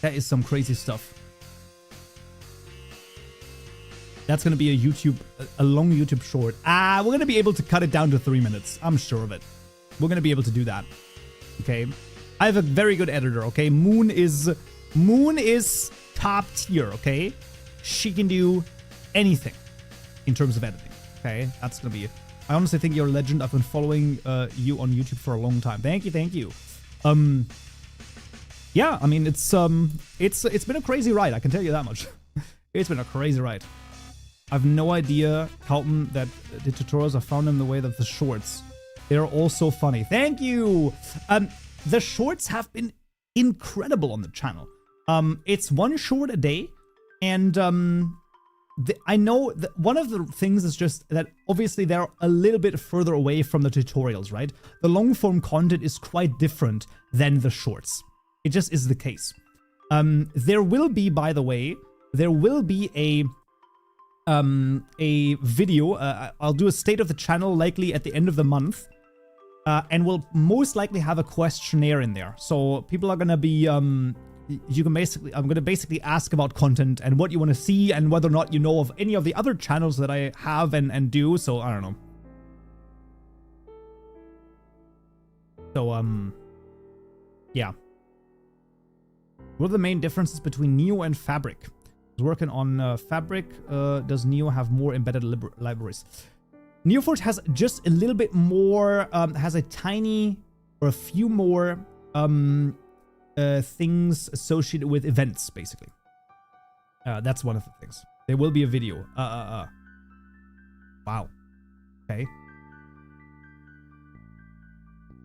That is some crazy stuff. That's gonna be a long YouTube short. We're gonna be able to cut it down to 3 minutes. I'm sure of it. We're gonna be able to do that. Okay. I have a very good editor, okay? Moon is top tier, okay? She can do anything in terms of editing. Okay, that's gonna be it. I honestly think you're a legend. I've been following you on YouTube for a long time. Thank you. Yeah, I mean it's been a crazy ride, I can tell you that much. It's been a crazy ride. I've no idea, Carlton, that the tutorials I found in the way that the shorts, they're all so funny. Thank you. The shorts have been incredible on the channel. It's one short a day, and I know that one of the things is just that obviously they're a little bit further away from the tutorials, right? The long form content is quite different than the shorts. It just is the case. There will be, by the way, there will be a video. I'll do a state of the channel likely at the end of the month, and we'll most likely have a questionnaire in there. So people are gonna be I'm gonna basically ask about content and what you want to see and whether or not you know of any of the other channels that I have and do. So I don't know. So yeah. What are the main differences between Neo and Fabric? I was working on Fabric. Does Neo have more embedded libraries? NeoForge has just a little bit more, has a tiny or a few more things associated with events, basically. That's one of the things. There will be a video. Wow. Okay.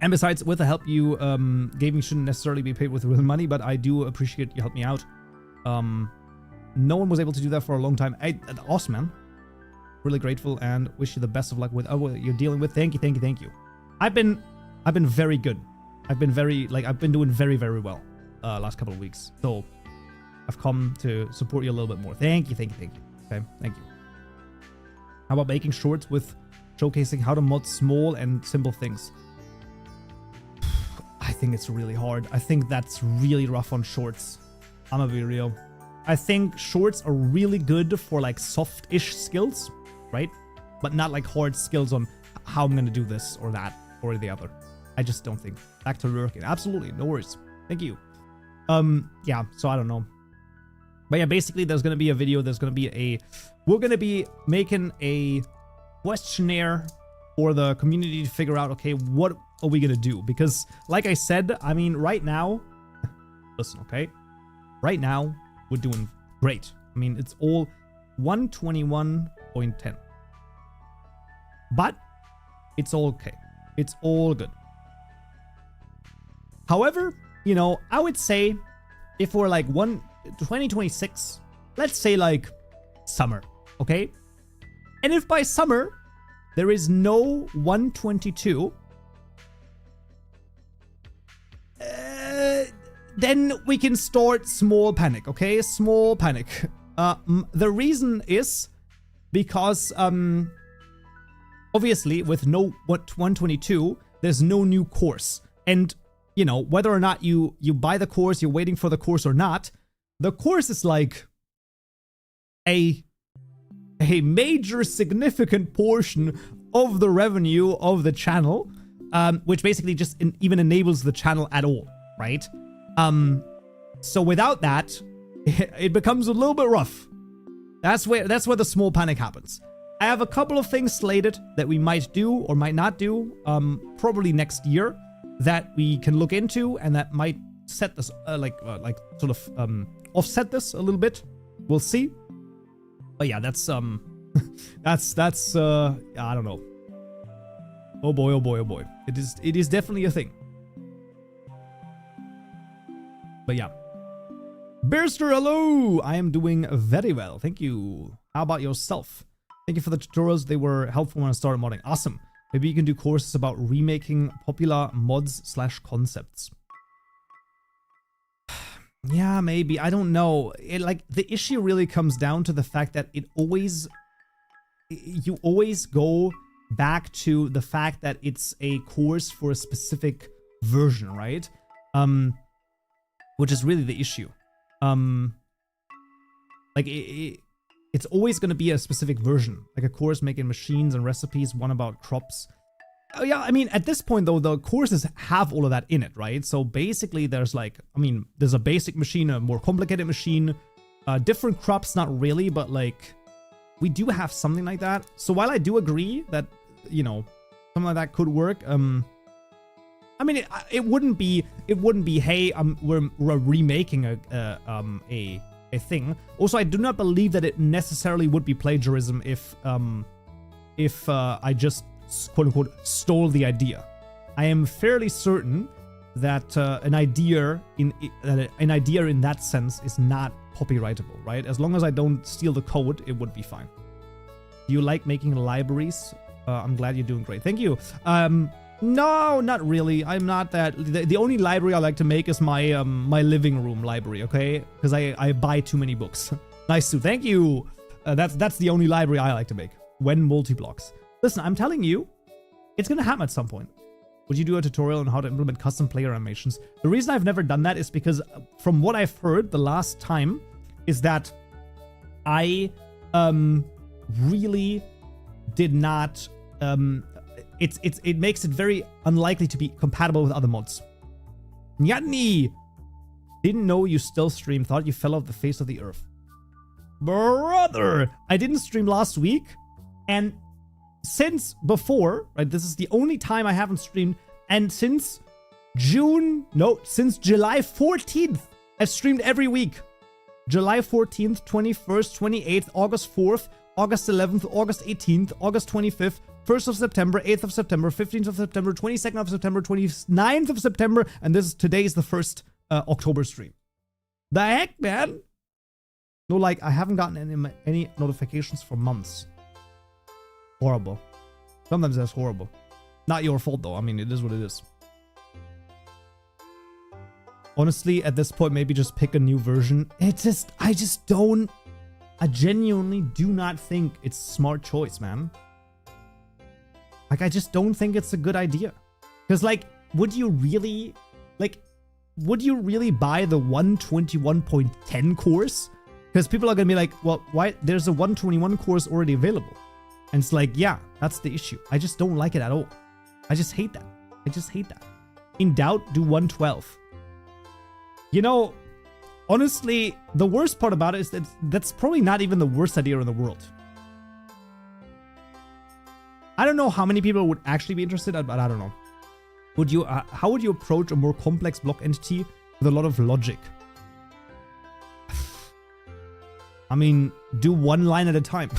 And besides, with the help you gave me shouldn't necessarily be paid with real money, but I do appreciate you helped me out. No one was able to do that for a long time. Awesome, man. Really grateful and wish you the best of luck with what you're dealing with. Thank you. I've been very good. I've been doing very, very well last couple of weeks. So I've come to support you a little bit more. Thank you. Okay, thank you. How about making shorts with showcasing how to mod small and simple things? I think it's really hard. I think that's really rough on shorts. I'm gonna be real. I think shorts are really good for like soft-ish skills, right? But not like hard skills on how I'm gonna do this or that or the other. I just don't think. Back to working. Absolutely, no worries. Thank you. Yeah, so I don't know. But yeah, basically there's gonna be a video, we're gonna be making a questionnaire for the community to figure out, okay, what are we gonna do? Because like I said, I mean, right now, listen, okay? Right now, we're doing great. I mean, it's all 121.10. But it's all okay. It's all good. However, you know, I would say if we're like 2026, let's say like summer, okay? And if by summer there is no 122, then we can start small panic, okay? Small panic. The reason is because obviously with no 122, there's no new course. And you know, whether or not you buy the course, you're waiting for the course or not, the course is like a major significant portion of the revenue of the channel, which basically just even enables the channel at all, right? So without that, it becomes a little bit rough. That's where the small panic happens. I have a couple of things slated that we might do or might not do, probably next year, that we can look into and that might set this offset this a little bit. We'll see. But yeah, that's I don't know. Oh boy. It is definitely a thing. But yeah. Bearster, hello! I am doing very well. Thank you. How about yourself? Thank you for the tutorials. They were helpful when I started modding. Awesome. Maybe you can do courses about remaking popular mods/concepts. Yeah, maybe. I don't know. The issue really comes down to the fact that you always go back to the fact that it's a course for a specific version, right? Which is really the issue. it's always going to be a specific version, like a course making machines and recipes, one about crops. Oh yeah, I mean, at this point though, the courses have all of that in it, right? So basically there's like, I mean, there's a basic machine, a more complicated machine, different crops, not really, but like we do have something like that. So while I do agree that, you know, something like that could work, I mean, it wouldn't be, hey, we're remaking a thing. Also, I do not believe that it necessarily would be plagiarism if I just quote unquote stole the idea. I am fairly certain that an idea in that sense is not copyrightable, right? As long as I don't steal the code, it would be fine. Do you like making libraries? I'm glad you're doing great. Thank you. No, not really. I'm not that. The only library I like to make is my my living room library, okay? Because I buy too many books. Nice to. Thank you. That's the only library I like to make. When multi-blocks. Listen, I'm telling you, it's gonna happen at some point. Would you do a tutorial on how to implement custom player animations? The reason I've never done that is because from what I've heard the last time is that I really did not it makes it very unlikely to be compatible with other mods. Nyatni! Didn't know you still stream, thought you fell off the face of the earth. Brother! I didn't stream last week, and since before, right, this is the only time I haven't streamed, and since July 14th, I've streamed every week. July 14th, 21st, 28th, August 4th, August 11th, August 18th, August 25th, 1st of September, 8th of September, 15th of September, 22nd of September, 29th of September, and today is the first October stream. The heck, man? No, like, I haven't gotten any notifications for months. Horrible. Sometimes that's horrible. Not your fault, though. I mean, it is what it is. Honestly, at this point, maybe just pick a new version. I genuinely do not think it's a smart choice, man. Like, I just don't think it's a good idea. Because, like, would you really buy the 121.10 course? Because people are going to be like, well, why? There's a 121 course already available. And it's like, yeah, that's the issue. I just don't like it at all. I just hate that. In doubt, do 112. You know, honestly, the worst part about it is that that's probably not even the worst idea in the world. I don't know how many people would actually be interested, but I don't know. How would you approach a more complex block entity with a lot of logic? I mean, do one line at a time.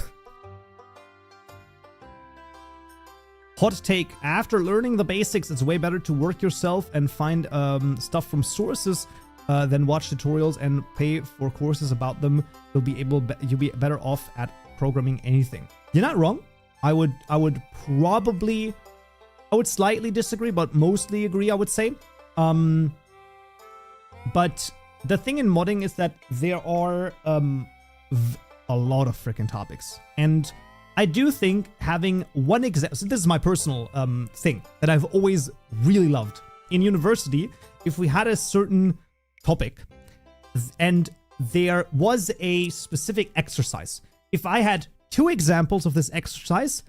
Hot take, after learning the basics, it's way better to work yourself and find stuff from sources than watch tutorials and pay for courses about them. You'll be better off at programming anything. You're not wrong. I would slightly disagree, but mostly agree, I would say. But the thing in modding is that there are a lot of freaking topics. And I do think having one example, so this is my personal thing that I've always really loved. In university, if we had a certain topic and there was a specific exercise, if I had 2 examples of this exercise,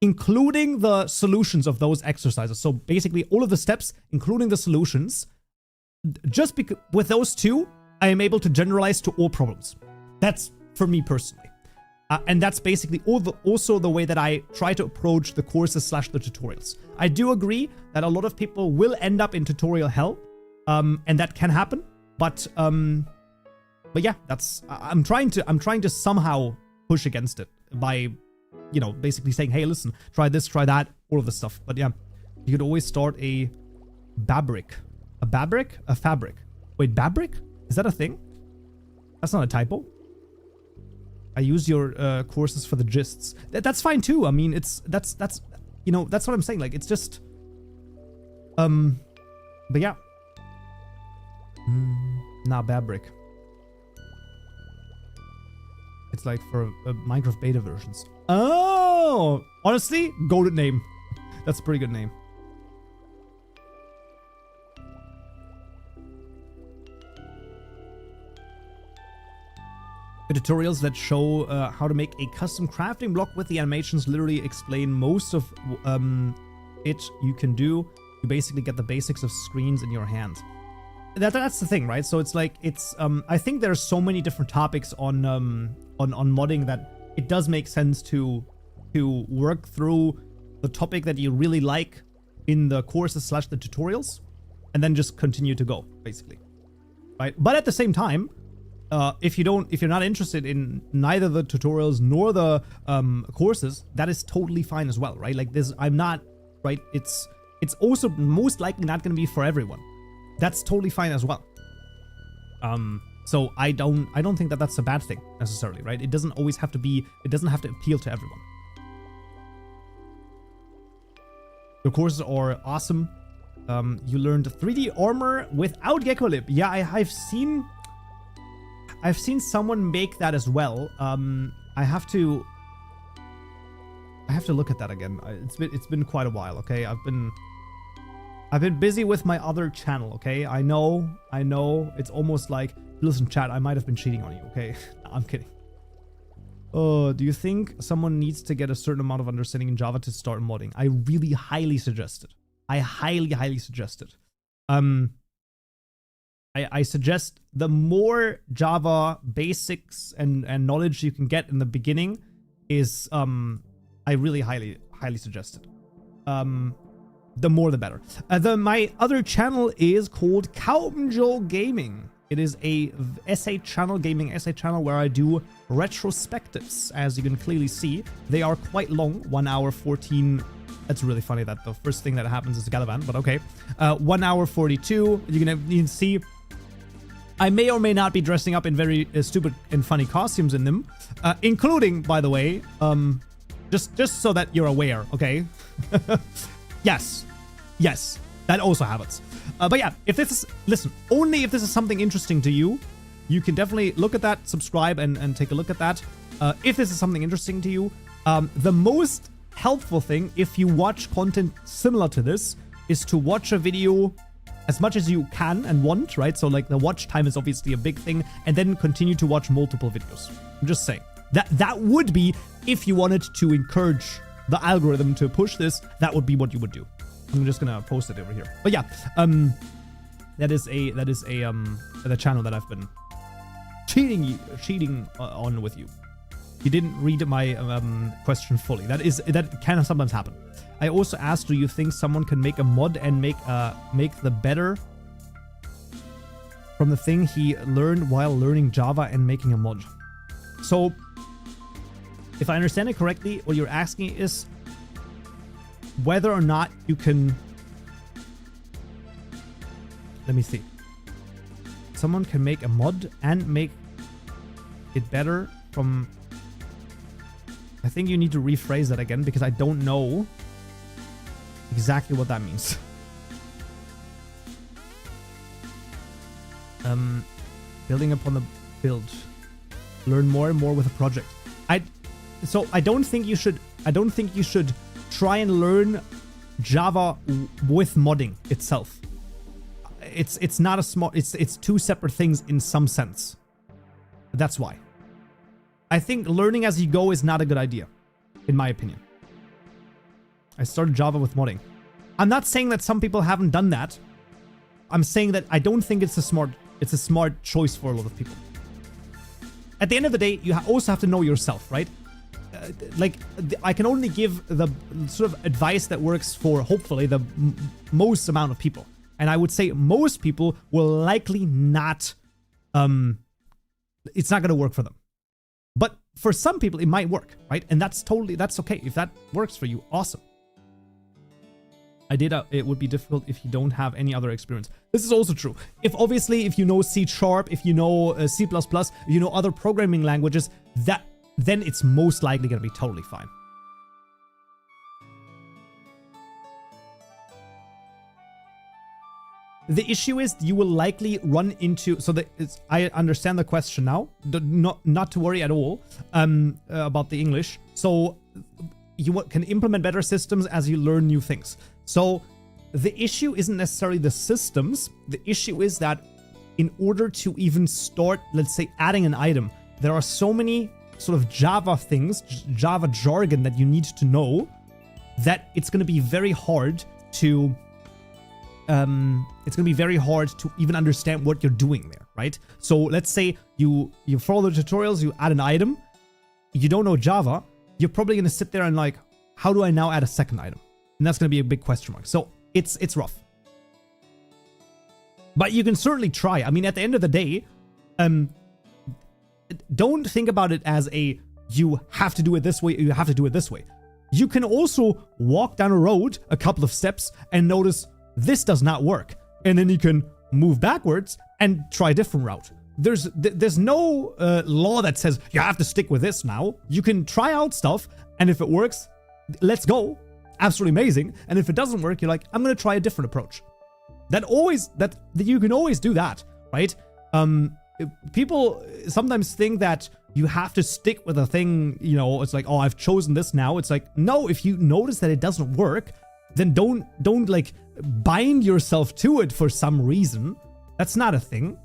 including the solutions of those exercises, so basically all of the steps, including the solutions, just because with those 2, I am able to generalize to all problems. That's for me personally. And that's basically also the way that I try to approach the courses / the tutorials. I do agree that a lot of people will end up in tutorial hell, and that can happen. But yeah, I'm trying to somehow push against it by, you know, basically saying, hey, listen, try this, try that, all of this stuff. But yeah, you could always start a fabric. Wait, fabric? Is that a thing? That's not a typo. I use your courses for the gists. That's fine too. I mean, that's you know, that's what I'm saying. Like, it's just but yeah. Nah, fabric. It's like for Minecraft beta versions. Oh, honestly, golden name. That's a pretty good name. The tutorials that show how to make a custom crafting block with the animations literally explain most of it you can do. You basically get the basics of screens in your hand. That's the thing, right? So it's like, it's I think there's so many different topics on modding that it does make sense to work through the topic that you really like in the courses / the tutorials, and then just continue to go, basically, right? But at the same time, if you're not interested in neither the tutorials nor the courses, that is totally fine as well, right? Like this, I'm not, right? It's also most likely not going to be for everyone. That's totally fine as well. So I don't think that that's a bad thing necessarily, right? It doesn't always have to be, it doesn't have to appeal to everyone. The courses are awesome. You learned 3D armor without gecko lip. Yeah, I've seen someone make that as well. I have to look at that again. It's been quite a while. Okay, I've been busy with my other channel. Okay, I know. It's almost like, listen, chat, I might have been cheating on you. Okay, no, I'm kidding. Do you think someone needs to get a certain amount of understanding in Java to start modding? I really highly suggest it. I highly suggest it. I suggest the more Java basics and knowledge you can get in the beginning is, I really highly suggest it. The more the better. My other channel is called Kaubenjo Gaming. It is a gaming essay channel where I do retrospectives. As you can clearly see, they are quite long, 1 hour 14. That's really funny that the first thing that happens is Galavan, but okay. 1 hour 42. You can see I may or may not be dressing up in very stupid and funny costumes in them, including, by the way, just so that you're aware, okay? Yes, that also happens. But yeah, listen, only if this is something interesting to you, you can definitely look at that, subscribe, and take a look at that. If this is something interesting to you, the most helpful thing, if you watch content similar to this, is to watch a video as much as you can and want, right? So like the watch time is obviously a big thing, and then continue to watch multiple videos. I'm just saying. That would be, if you wanted to encourage the algorithm to push this, that would be what you would do. I'm just gonna post it over here. But yeah, that is the channel that I've been cheating on with you. You didn't read my question fully. That can sometimes happen. I also asked, do you think someone can make a mod and make the better from the thing he learned while learning Java and making a mod? So, if I understand it correctly, what you're asking is whether or not you can... Let me see. Someone can make a mod and make it better from... I think you need to rephrase that again, because I don't know exactly what that means. Building upon the build. Learn more and more with a project. So I don't think you should try and learn Java with modding itself. It's not a smart, it's two separate things in some sense. That's why. I think learning as you go is not a good idea, in my opinion. I started Java with modding. I'm not saying that some people haven't done that. I'm saying that I don't think it's a smart choice for a lot of people. At the end of the day, you also have to know yourself, right? I can only give the sort of advice that works for, hopefully, the most amount of people. And I would say most people will likely not, it's not going to work for them. But for some people, it might work, right? And that's okay. If that works for you, awesome. It would be difficult if you don't have any other experience. This is also true. If you know C#, if you know C++, if you know other programming languages, then it's most likely going to be totally fine. The issue is you will likely run into... I understand the question now. Not to worry at all about the English. So you can implement better systems as you learn new things. So the issue isn't necessarily the systems. The issue is that in order to even start, let's say, adding an item, there are so many sort of Java things, Java jargon that you need to know, that it's going to be very hard to even understand what you're doing there, right? So let's say you follow the tutorials, you add an item, you don't know Java, you're probably going to sit there and like, how do I now add a second item? And that's going to be a big question mark. So it's rough. But you can certainly try. I mean, at the end of the day, don't think about it as you have to do it this way, you have to do it this way. You can also walk down a road a couple of steps and notice this does not work. And then you can move backwards and try a different route. There's no law that says you have to stick with this now. You can try out stuff, and if it works, let's go. Absolutely amazing. And if it doesn't work, you're like, I'm going to try a different approach. That you can always do that, right? People sometimes think that you have to stick with a thing, you know, it's like, oh, I've chosen this now. It's like, no, if you notice that it doesn't work, then don't like bind yourself to it for some reason. That's not a thing,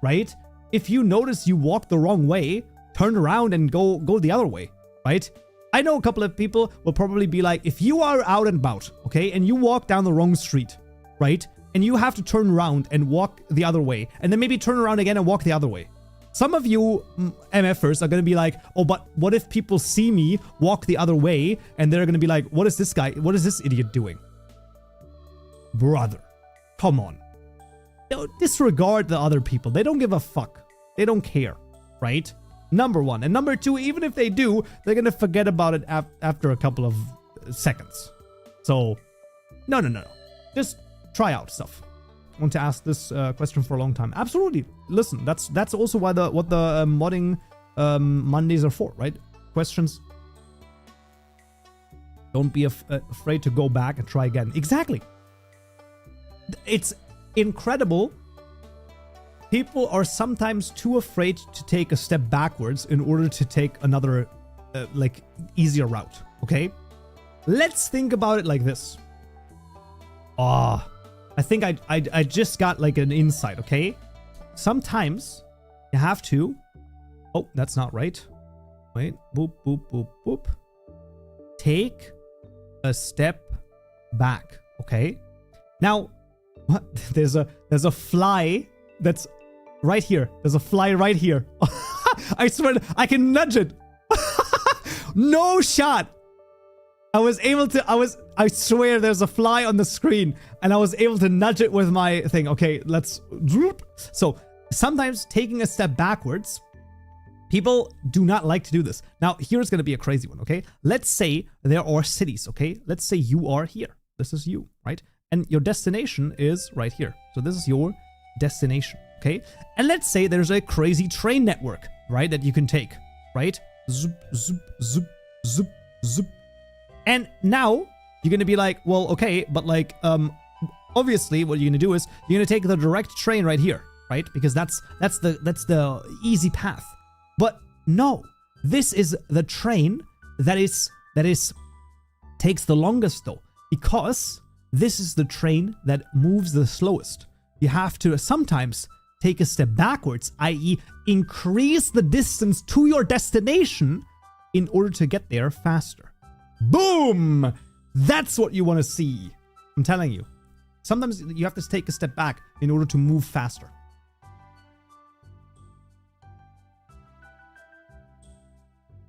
right? If you notice you walk the wrong way, turn around and go the other way, right? I know a couple of people will probably be like, if you are out and about, okay, and you walk down the wrong street, right? And you have to turn around and walk the other way, and then maybe turn around again and walk the other way. Some of you MFers are going to be like, oh, but what if people see me walk the other way and they're going to be like, what is this idiot doing? Brother, come on. Disregard the other people. They don't give a fuck. They don't care, right? Number one. And number two, even if they do, they're going to forget about it after a couple of seconds. So, no. Just try out stuff. I want to ask this question for a long time. Absolutely. Listen, that's also what the modding Mondays are for, right? Questions. Don't be afraid to go back and try again. Exactly. It's incredible. People are sometimes too afraid to take a step backwards in order to take another, like, easier route. Okay? Let's think about it like this. I think I just got like an insight, okay? Sometimes you have to... Oh, that's not right. Wait. Boop, boop, boop, boop. Take a step back, okay? Now, what? There's a fly that's right here. There's a fly right here. I swear, I can nudge it. No shot. I swear there's a fly on the screen and I was able to nudge it with my thing. Okay, let's... So, sometimes taking a step backwards, people do not like to do this. Now, here's going to be a crazy one, okay? Let's say there are cities, okay? Let's say you are here. This is you, right? And your destination is right here. So this is your destination, okay? And let's say there's a crazy train network, right? That you can take, right? Zoop, zoop, zoop, zoop, zoop. And now you're going to be like, well, okay, but like, obviously what you're going to do is you're going to take the direct train right here, right? Because that's the easy path. But no, this is the train that takes the longest though, because this is the train that moves the slowest. You have to sometimes take a step backwards, i.e. increase the distance to your destination in order to get there faster. Boom! That's what you want to see. I'm telling you. Sometimes you have to take a step back in order to move faster.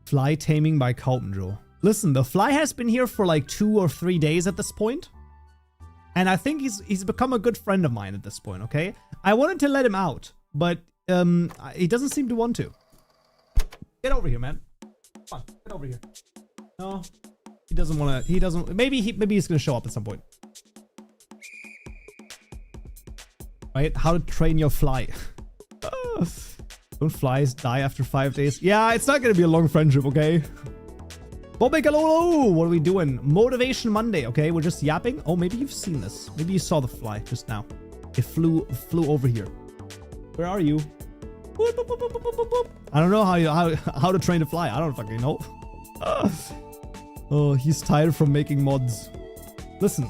Fly taming by Kaupenjo. Listen, the fly has been here for like 2 or 3 days at this point. And I think he's become a good friend of mine at this point, okay? I wanted to let him out, but he doesn't seem to want to. Get over here, man. Come on, get over here. No. He doesn't want to. He doesn't. Maybe he's gonna show up at some point. Right? How to train your fly. Don't flies die after 5 days? Yeah, it's not gonna be a long friendship, okay? Bobikalolo, what are we doing? Motivation Monday, okay? We're just yapping. Oh, maybe you've seen this. Maybe you saw the fly just now. It flew over here. Where are you? Boop, boop, boop, boop, boop, boop. I don't know how to train a fly. I don't fucking know. Oh, he's tired from making mods. Listen,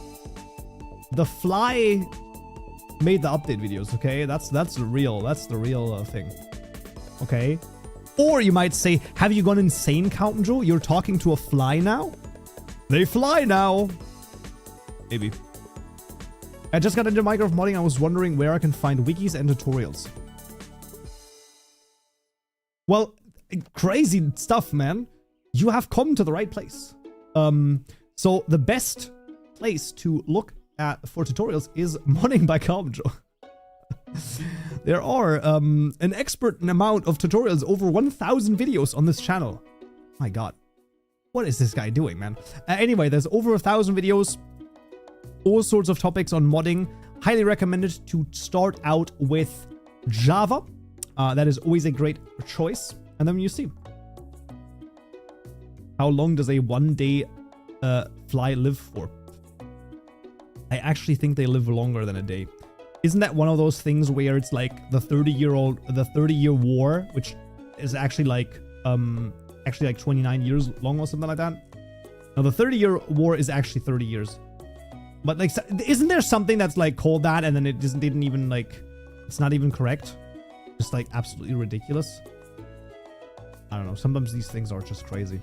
the fly made the update videos, okay? That's the real thing. Okay? Or you might say, have you gone insane, Countjo? You're talking to a fly now? They fly now. Maybe. I just got into Minecraft modding. I was wondering where I can find wikis and tutorials. Well, crazy stuff, man. You have come to the right place. So the best place to look at for tutorials is Modding by Countjo. There are an expert amount of tutorials, over 1,000 videos on this channel. My god. What is this guy doing, man? Anyway, there's over 1,000 videos. All sorts of topics on modding. Highly recommended to start out with Java. That is always a great choice. And then you see. How long does a one-day fly live for? I actually think they live longer than a day. Isn't that one of those things where it's like the 30-year war, which is actually like 29 years long or something like that? No, the 30-year war is actually 30 years. But like, isn't there something that's like called that and then it didn't even like, it's not even correct? Just like absolutely ridiculous. I don't know. Sometimes these things are just crazy.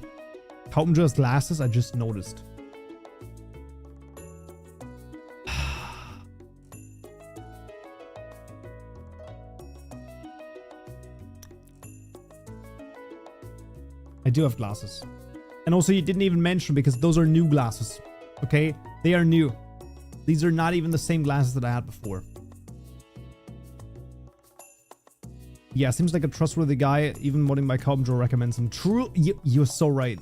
Countjo's glasses, I just noticed. I do have glasses. And also you didn't even mention because those are new glasses. Okay? They are new. These are not even the same glasses that I had before. Yeah, seems like a trustworthy guy. Even Modding by Countjo recommends him. True. You're so right.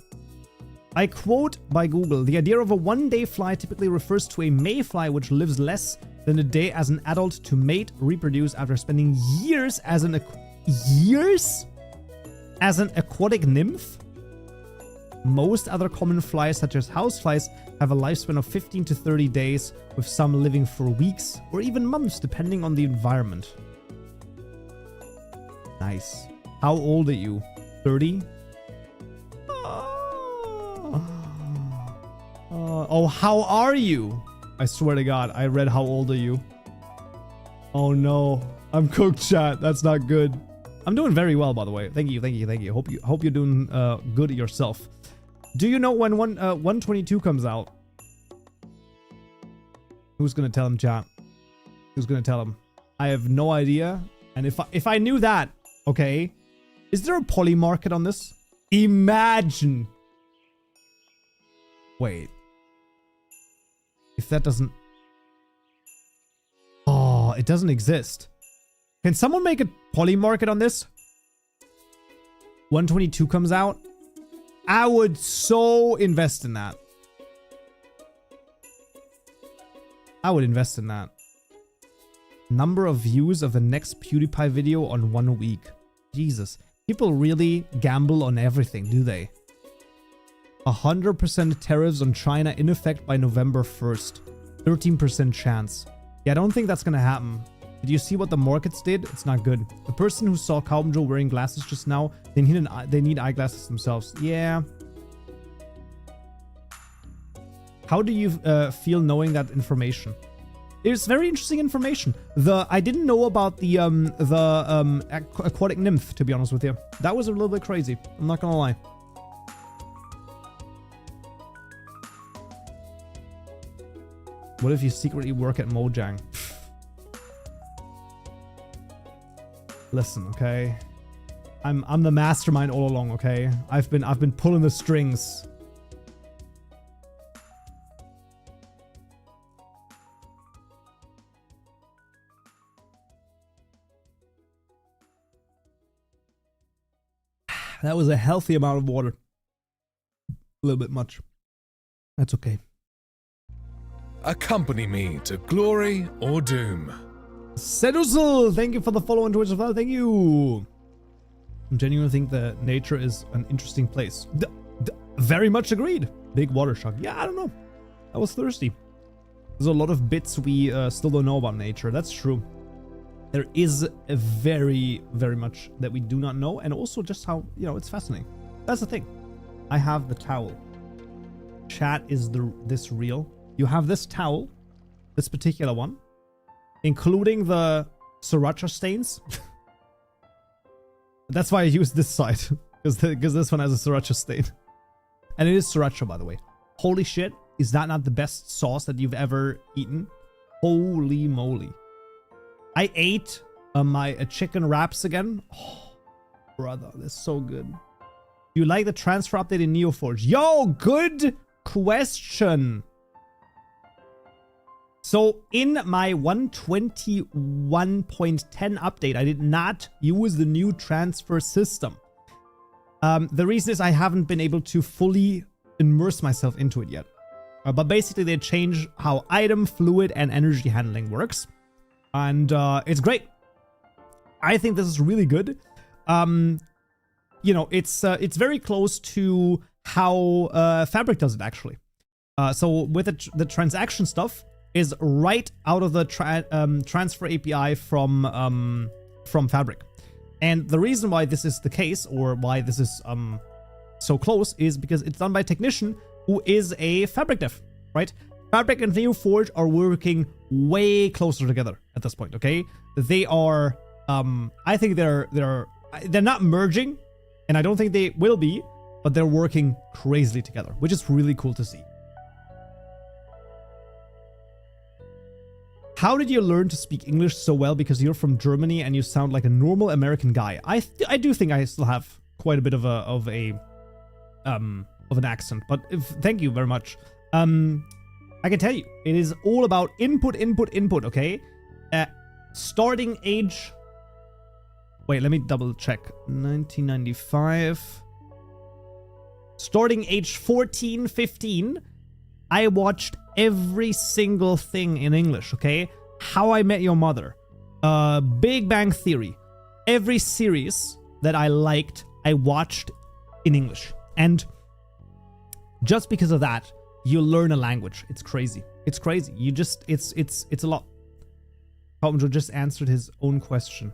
I quote by Google, the idea of a one-day fly typically refers to a mayfly which lives less than a day as an adult to mate, reproduce after spending years as an aquatic nymph. Most other common flies, such as houseflies, have a lifespan of 15 to 30 days, with some living for weeks or even months, depending on the environment. Nice. How old are you? 30? Oh, how are you? I swear to God, I read how old are you. Oh no, I'm cooked, chat. That's not good. I'm doing very well, by the way. Thank you, thank you, thank you. Hope you're doing good yourself. Do you know when 122 comes out? Who's gonna tell him, chat? Who's gonna tell him? I have no idea. And if I knew that, okay, is there a poly market on this? Imagine. Wait. If that doesn't... Oh, it doesn't exist. Can someone make a poly market on this? 122 comes out. I would so invest in that. I would invest in that. Number of views of the next PewDiePie video on 1 week. Jesus. People really gamble on everything, do they? 100% tariffs on China in effect by November 1st. 13% chance. Yeah, I don't think that's gonna happen. Did you see what the markets did? It's not good. The person who saw Countjo wearing glasses just now, they need eyeglasses themselves. Yeah. How do you feel knowing that information? It's very interesting information. I didn't know about the aquatic nymph, to be honest with you. That was a little bit crazy. I'm not gonna lie. What if you secretly work at Mojang? Listen, okay? I'm the mastermind all along, okay? I've been pulling the strings. That was a healthy amount of water. A little bit much. That's okay. Accompany me to glory or doom. Seduzel, thank you for the follow on Twitch as well. Thank you. I genuinely think that nature is an interesting place. Very much agreed. Big water shark. Yeah, I don't know. I was thirsty. There's a lot of bits we still don't know about nature. That's true. There is a very, very much that we do not know. And also just how, you know, it's fascinating. That's the thing. I have the towel. Chat, is this real? You have this towel. This particular one. Including the sriracha stains. That's why I use this site, because this one has a sriracha stain. And it is sriracha, by the way. Holy shit, is that not the best sauce that you've ever eaten? Holy moly. I ate my chicken wraps again. Oh, brother, that's so good. Do you like the transfer update in NeoForge? Yo, good question. So in my 121.10 update, I did not use the new transfer system. The reason is I haven't been able to fully immerse myself into it yet. But basically they changed how item, fluid, and energy handling works. And it's great. I think this is really good. You know, it's very close to how Fabric does it, actually. So with the transaction stuff is right out of the transfer API from Fabric. And the reason why this is the case, or why this is so close, is because it's done by a technician who is a Fabric dev, right? Fabric and NeoForge are working way closer together at this point, okay? They are, I think they're not merging, and I don't think they will be, but they're working crazily together, which is really cool to see. How did you learn to speak English so well? Because you're from Germany and you sound like a normal American guy. I do think I still have quite a bit of an accent, but thank you very much. I can tell you, it is all about input, okay? Starting age... Wait, let me double check. 1995. Starting age 14, 15, I watched every single thing in English, okay? How I Met Your Mother, Big Bang Theory, every series that I liked, I watched in English. And just because of that, you learn a language. It's crazy. It's crazy. You just, it's a lot. Palmjo just answered his own question.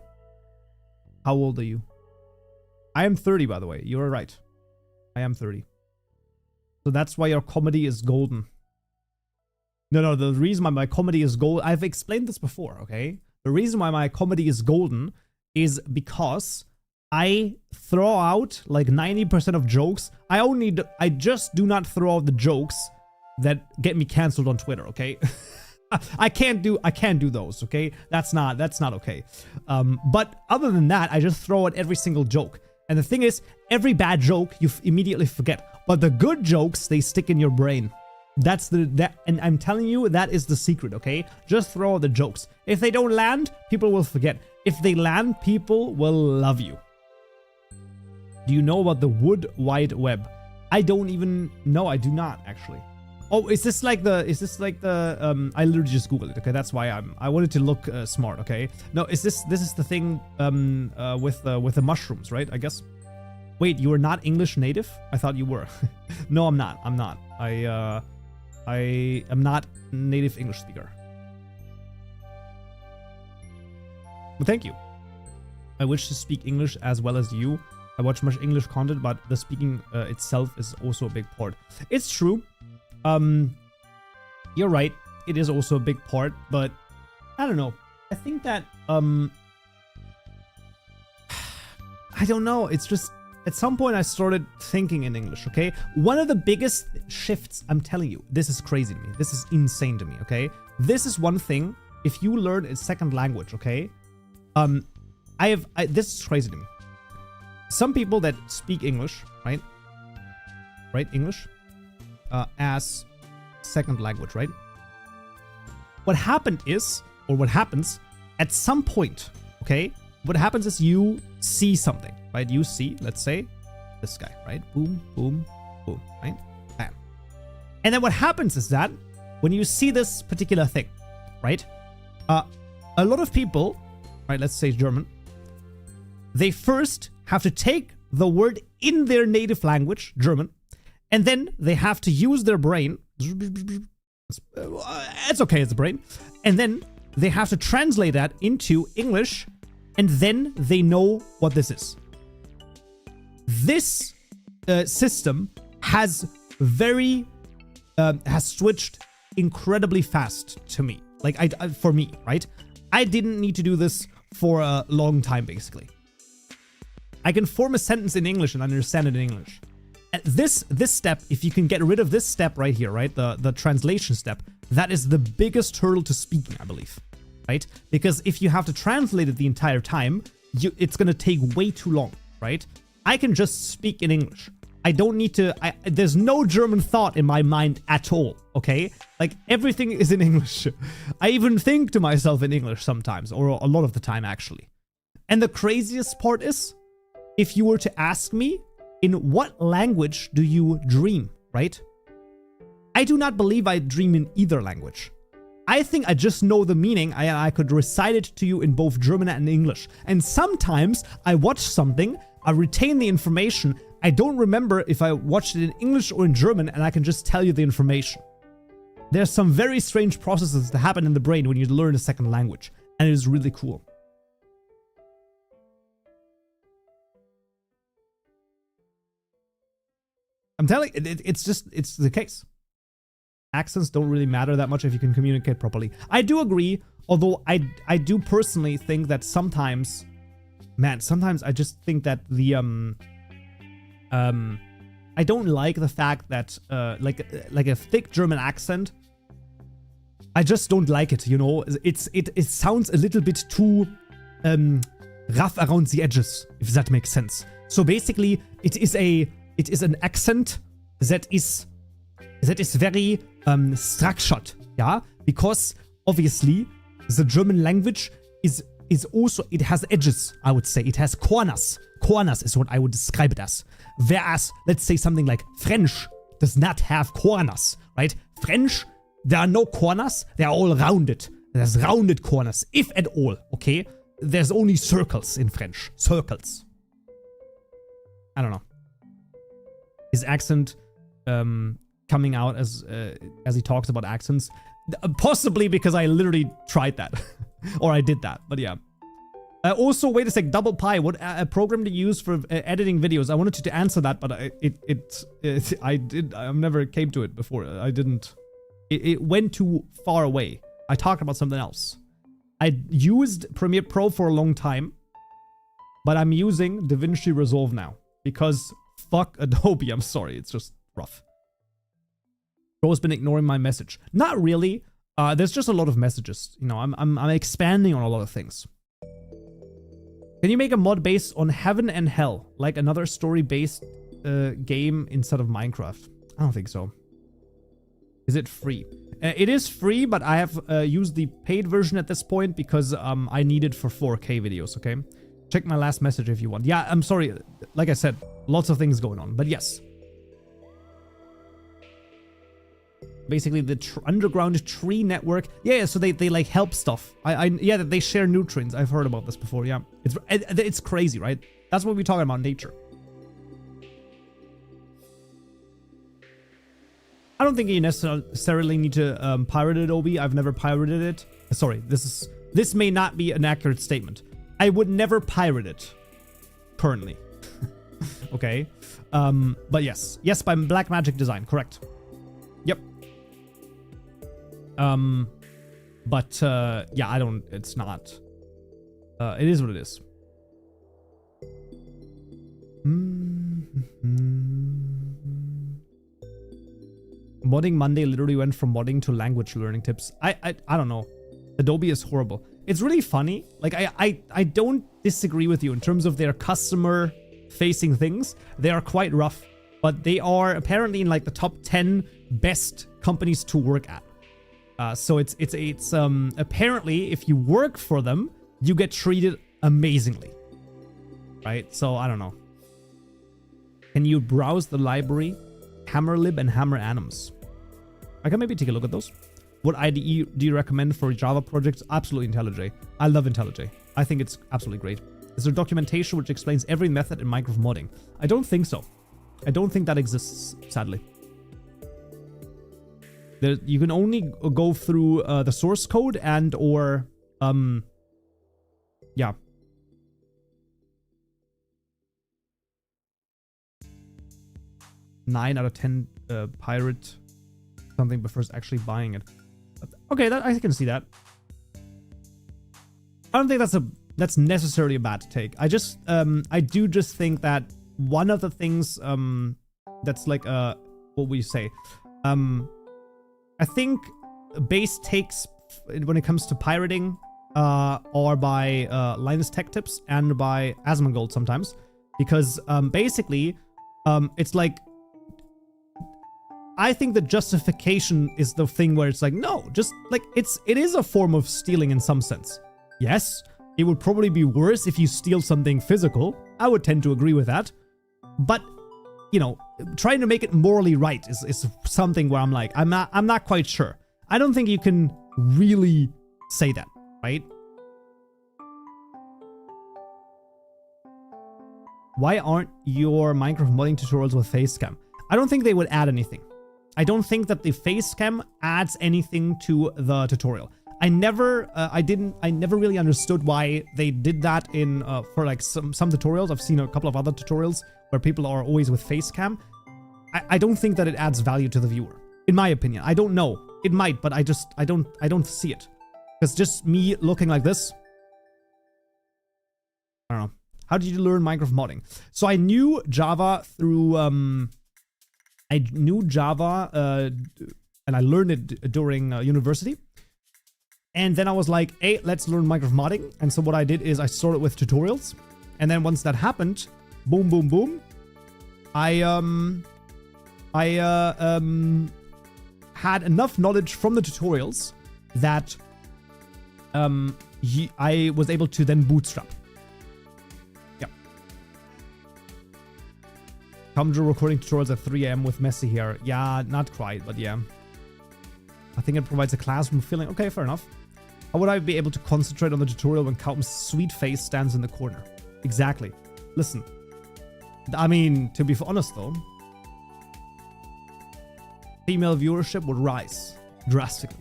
How old are you? I am 30, by the way. You're right. I am 30. So that's why your comedy is golden. No, the reason why my comedy is gold, I've explained this before, okay? The reason why my comedy is golden is because I throw out like 90% of jokes. I just do not throw out the jokes that get me canceled on Twitter, okay? I can't do those, okay? That's not okay. But other than that, I just throw out every single joke. And the thing is, every bad joke you immediately forget, but the good jokes, they stick in your brain. And I'm telling you, that is the secret, okay? Just throw out the jokes. If they don't land, people will forget. If they land, people will love you. Do you know about the Wood Wide Web? I don't even know. I do not, actually. Oh, is this like the I literally just Googled it, okay? That's why I wanted to look smart, okay? No, this is the thing with the mushrooms, right? I guess. Wait, you are not English native? I thought you were. No, I'm not. I am not native English speaker. Well, thank you. I wish to speak English as well as you. I watch much English content, but the speaking itself is also a big part. It's true. You're right. It is also a big part, but I don't know. I think that I don't know. It's just at some point I started thinking in English, okay? One of the biggest shifts, I'm telling you, this is crazy to me. This is insane to me, okay? This is one thing. If you learn a second language, okay? This is crazy to me. Some people that speak English, right? English as second language, right? What happened is, or what happens at some point, okay? What happens is you see something, right? You see, let's say, this guy, right? Boom, boom, boom, right? Bam. And then what happens is that when you see this particular thing, right? A lot of people, right? Let's say German. They first have to take the word in their native language, German, and then they have to use their brain. It's okay, it's a brain. And then they have to translate that into English, and then they know what this is. This system has switched incredibly fast to me. Like for me, right? I didn't need to do this for a long time, basically. I can form a sentence in English and understand it in English. At this step, if you can get rid of this step right here, right, the translation step, that is the biggest hurdle to speaking, I believe, right? Because if you have to translate it the entire time, it's gonna take way too long, right? I can just speak in English. I don't need to, there's no German thought in my mind at all, okay? Like, everything is in English. I even think to myself in English sometimes, or a lot of the time, actually. And the craziest part is, if you were to ask me, in what language do you dream, right? I do not believe I dream in either language. I think I just know the meaning, and I could recite it to you in both German and English. And sometimes I watch something, I retain the information, I don't remember if I watched it in English or in German, and I can just tell you the information. There's some very strange processes that happen in the brain when you learn a second language, and it is really cool. I'm telling you, it's the case. Accents don't really matter that much if you can communicate properly. I do agree, although I do personally think that sometimes, man, sometimes I just think that the I don't like the fact that like a thick German accent. I just don't like it, you know. It sounds a little bit too rough around the edges, if that makes sense. So basically, it is an accent that is very structured, yeah, because obviously the German language is also, it has edges, I would say. It has corners. Corners is what I would describe it as. Whereas, let's say something like French does not have corners, right? French, there are no corners. They are all rounded. There's rounded corners, if at all, okay? There's only circles in French. Circles. I don't know. His accent coming out as he talks about accents. Possibly because I literally tried that. Or I did that, but yeah. Also, wait a sec, Double Pi, what a program to use for editing videos? I wanted you to answer that, but I never came to it before. I didn't. It went too far away. I talked about something else. I used Premiere Pro for a long time, but I'm using DaVinci Resolve now because fuck Adobe. I'm sorry, it's just rough. Bro's been ignoring my message. Not really. There's just a lot of messages. You know, I'm expanding on a lot of things. Can you make a mod based on Heaven and Hell, like another story-based game instead of Minecraft? I don't think so. Is it free? It is free, but I have used the paid version at this point because I need it for 4K videos, okay? Check my last message if you want. Yeah, I'm sorry. Like I said, lots of things going on, but yes. Basically, the underground tree network. Yeah, so they like help stuff. Yeah, they share nutrients. I've heard about this before. Yeah, it's crazy, right? That's what we're talking about, nature. I don't think you necessarily need to pirate Adobe. I've never pirated it. Sorry, this may not be an accurate statement. I would never pirate it currently. Okay, but yes, by Blackmagic Design, correct. Yep. But yeah, I don't, it's not, it is what it is. Modding Monday literally went from modding to language learning tips. I don't know. Adobe is horrible. It's really funny. Like, I don't disagree with you in terms of their customer facing things. They are quite rough, but they are apparently in like the top 10 best companies to work at. So it's apparently if you work for them, you get treated amazingly, right? So I don't know. Can you browse the library, Hammerlib and HammerAnims? I can maybe take a look at those. What IDE do you recommend for Java projects? Absolutely IntelliJ. I love IntelliJ. I think it's absolutely great. Is there documentation which explains every method in Minecraft modding? I don't think so. I don't think that exists, sadly. You can only go through the source code and or yeah. Nine out of 10 pirate something before actually buying it. Okay, that I can see that. I don't think that's a that's necessarily a bad take. I do just think that one of the things that's like what would you say? I think base takes when it comes to pirating are by Linus Tech Tips and by Asmongold sometimes, because basically it's like, I think the justification is the thing where it's like, no, just like it is a form of stealing in some sense. Yes, it would probably be worse if you steal something physical. I would tend to agree with that. But, you know, trying to make it morally right is something where I'm like, I'm not quite sure. I don't think you can really say that, right? Why aren't your Minecraft modding tutorials with facecam? I don't think they would add anything. I don't think that the facecam adds anything to the tutorial. I never really understood why they did that in for like some tutorials. I've seen a couple of other tutorials where people are always with facecam. I don't think that it adds value to the viewer, in my opinion. I don't know. It might, but I don't see it. Because just me looking like this, I don't know. How did you learn Minecraft modding? So I knew Java through and I learned it during university. And then I was like, hey, let's learn Minecraft modding. And so what I did is I started with tutorials. And then once that happened, boom, boom, boom, I had enough knowledge from the tutorials that I was able to then bootstrap. Yeah. Come to recording tutorials at 3 a.m. with Messi here. Yeah, not quite, but yeah. I think it provides a classroom feeling. Okay, fair enough. How would I be able to concentrate on the tutorial when Cowton's sweet face stands in the corner? Exactly. Listen. I mean, to be honest though, female viewership would rise drastically.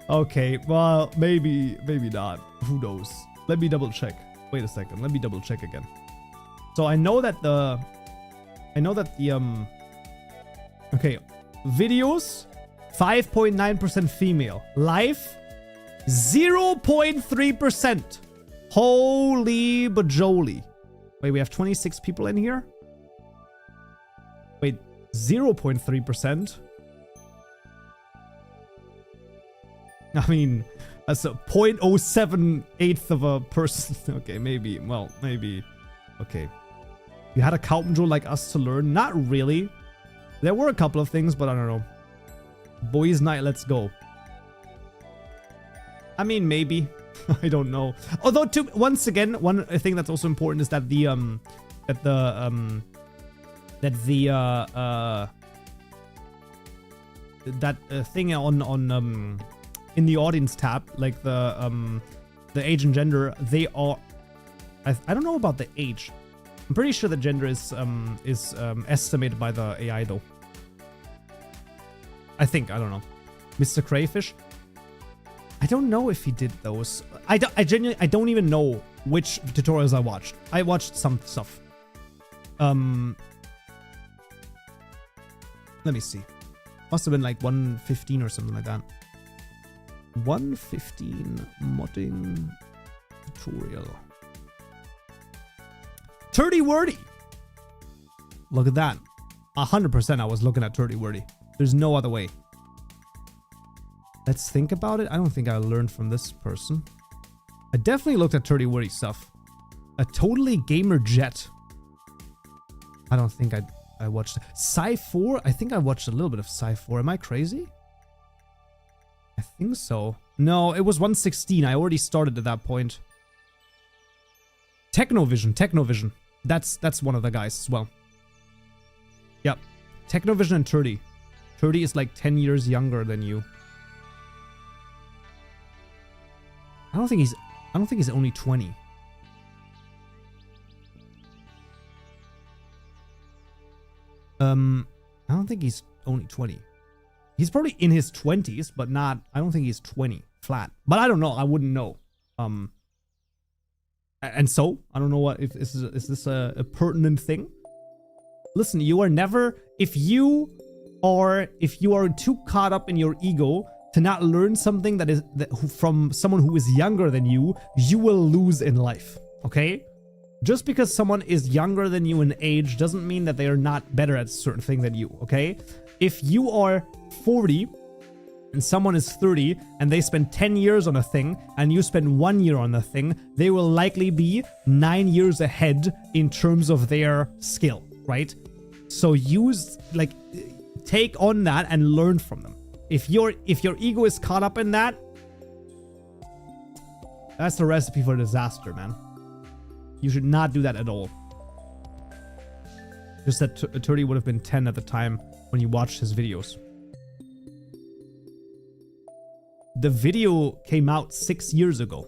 Okay, well, maybe not. Who knows? Let me double check. Wait a second. Let me double check again. So I know that the okay, videos 5.9% female. Live 0.3%. Holy bajoli. Wait, we have 26 people in here? Wait, 0.3%? I mean, that's a 0.078th of a person. Okay, maybe. Well, maybe. Okay. You had a Cowton like us to learn? Not really. There were a couple of things, but I don't know. Boys' night, let's go. I mean, maybe. I don't know. Although, once again, one thing that's also important is that thing on in the audience tab, like the age and gender, they are. I don't know about the age. I'm pretty sure the gender is estimated by the AI though. I think, I don't know. Mr. Crayfish. I don't know if he did those. I genuinely, I don't even know which tutorials I watched. I watched some stuff. Let me see. Must have been like 115 or something like that. 115 modding tutorial. 30 wordy. Look at that. 100% I was looking at 30 wordy. There's no other way. Let's think about it. I don't think I learned from this person. I definitely looked at 30 wordy stuff. A totally gamer jet. I don't think I watched Sci 4. I think I watched a little bit of Sci 4. Am I crazy? I think so. No, it was 116. I already started at that point. Technovision. That's one of the guys as well. Yep. Technovision and 30. 30 is like 10 years younger than you. I don't think he's only 20. I don't think he's only 20. He's probably in his 20s, but not, I don't think he's 20 flat. But I don't know. I wouldn't know. And so, I don't know what, if this is this a pertinent thing? Listen, you are never, if you are too caught up in your ego to not learn something from someone who is younger than you, you will lose in life, okay? Just because someone is younger than you in age doesn't mean that they are not better at a certain thing than you, okay? If you are 40 and someone is 30 and they spend 10 years on a thing and you spend 1 year on the thing, they will likely be 9 years ahead in terms of their skill, right? So take on that and learn from them. If your ego is caught up in that, that's the recipe for disaster, man. You should not do that at all. Just that 30 would have been 10 at the time when you watched his videos. The video came out 6 years ago.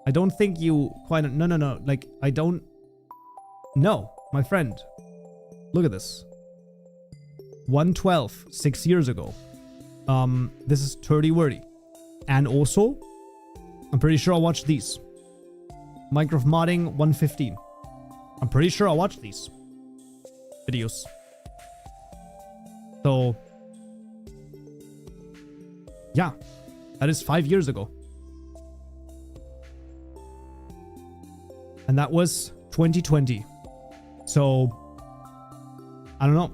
I don't think you quite... No. Like, I don't... No, my friend. Look at this. 112, 6 years ago. This is 30 wordy. And also, I'm pretty sure I watched these. Minecraft Modding 115. I'm pretty sure I watched these videos. So, yeah, that is 5 years ago. And that was 2020. So, I don't know.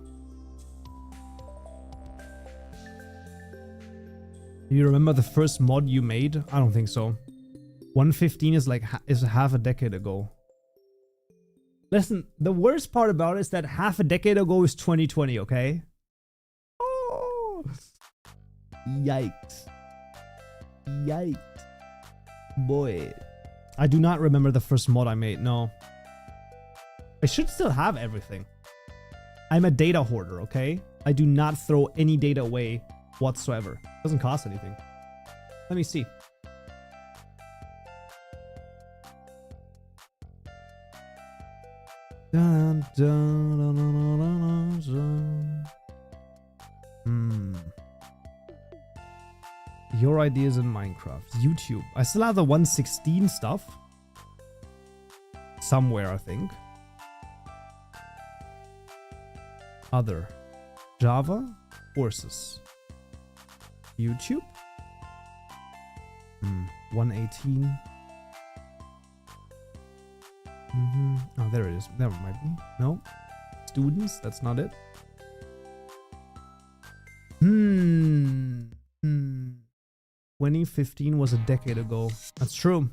Do you remember the first mod you made? I don't think so. 115 is half a decade ago. Listen, the worst part about it is that half a decade ago is 2020, okay? Oh, yikes. Yikes. Boy. I do not remember the first mod I made, no. I should still have everything. I'm a data hoarder, okay? I do not throw any data away whatsoever. It doesn't cost anything. Let me see. Dun, dun, dun, dun, dun, dun, dun. Your ideas in Minecraft. YouTube. I still have the 116 stuff. Somewhere, I think. Other. Java. Courses. YouTube. 118. Oh, there it is. That might be. No. Students. That's not it. 2015 was a decade ago. That's true.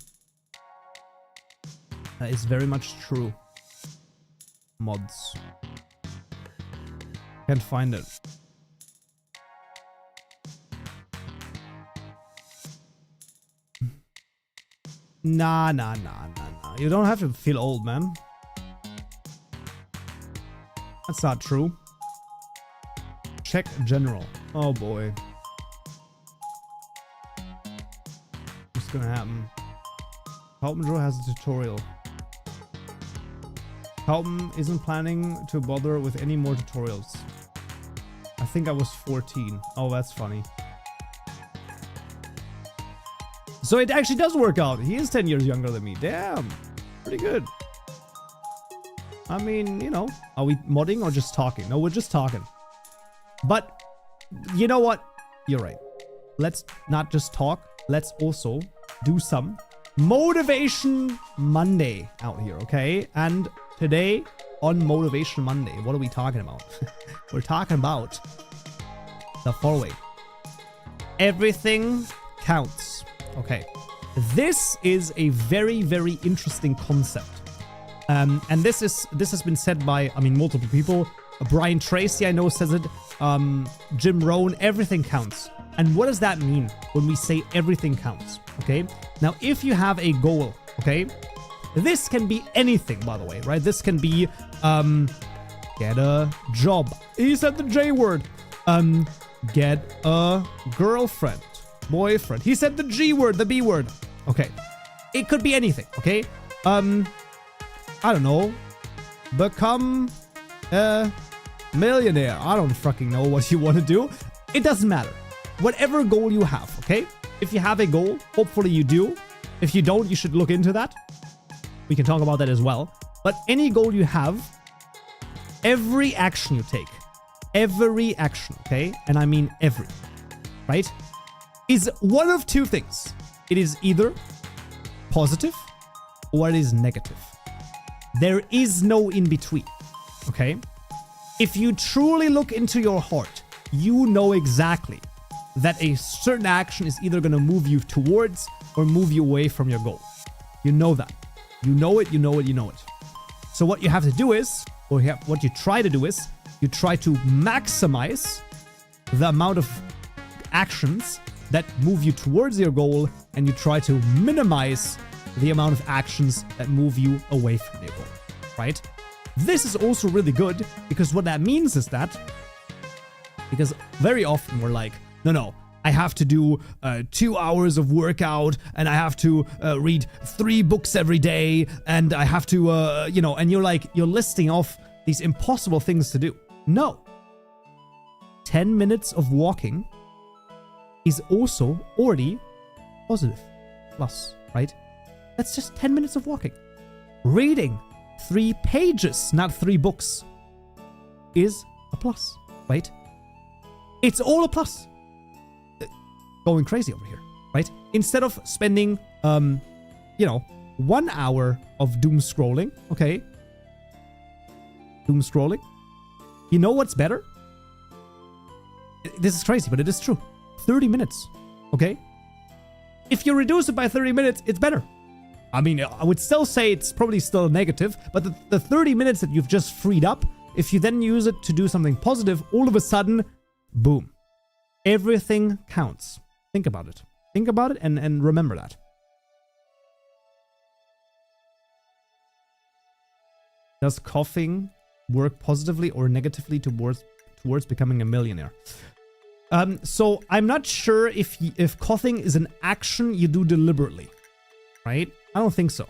That is very much true. Mods. Can't find it. Nah. You don't have to feel old, man. That's not true. Check general. Oh boy. What's gonna happen? Hauptmann has a tutorial. Hauptmann isn't planning to bother with any more tutorials. I think I was 14. Oh, that's funny. So it actually does work out. He is 10 years younger than me. Damn. Pretty good. I mean, you know, are we modding or just talking? No, we're just talking. But you know what? You're right. Let's not just talk. Let's also do some Motivation Monday out here, okay? And today on Motivation Monday, what are we talking about? We're talking about the following. Everything counts. Okay. This is a very, very interesting concept. And this has been said by, I mean, multiple people. Brian Tracy, I know, says it. Jim Rohn, everything counts. And what does that mean when we say everything counts? Okay. Now, if you have a goal, okay, this can be anything, by the way, right? This can be, get a job. He said the J word. Get a girlfriend, boyfriend. He said the G word, the B word. Okay. It could be anything, okay? I don't know. Become a millionaire. I don't fucking know what you want to do. It doesn't matter. Whatever goal you have, okay? If you have a goal, hopefully you do. If you don't, you should look into that. We can talk about that as well. But any goal you have, every action you take, every action, okay? And I mean every, right? Is one of two things. It is either positive or it is negative. There is no in between, okay? If you truly look into your heart, you know exactly that a certain action is either going to move you towards or move you away from your goal. You know that. You know it, you know it, you know it. So what you have to do is, or what you try to do is, you try to maximize the amount of actions that move you towards your goal, and you try to minimize the amount of actions that move you away from your goal, right? This is also really good because what that means is that, because very often we're like, no, I have to do 2 hours of workout, and I have to read 3 books every day, and I have to, and you're listing off these impossible things to do. No. 10 minutes of walking is also already positive plus, right? That's just 10 minutes of walking. Reading 3 pages, not 3 books, is a plus, right? It's all a plus. Going crazy over here, right? Instead of spending, 1 hour of doom scrolling, okay? Doom scrolling. You know what's better? This is crazy, but it is true. 30 minutes, okay? If you reduce it by 30 minutes, it's better. I mean, I would still say it's probably still negative, but the 30 minutes that you've just freed up, if you then use it to do something positive, all of a sudden, boom. Everything counts. Think about it. Think about it and remember that. Does coughing work positively or negatively towards becoming a millionaire? So I'm not sure if coughing is an action you do deliberately, right? I don't think so.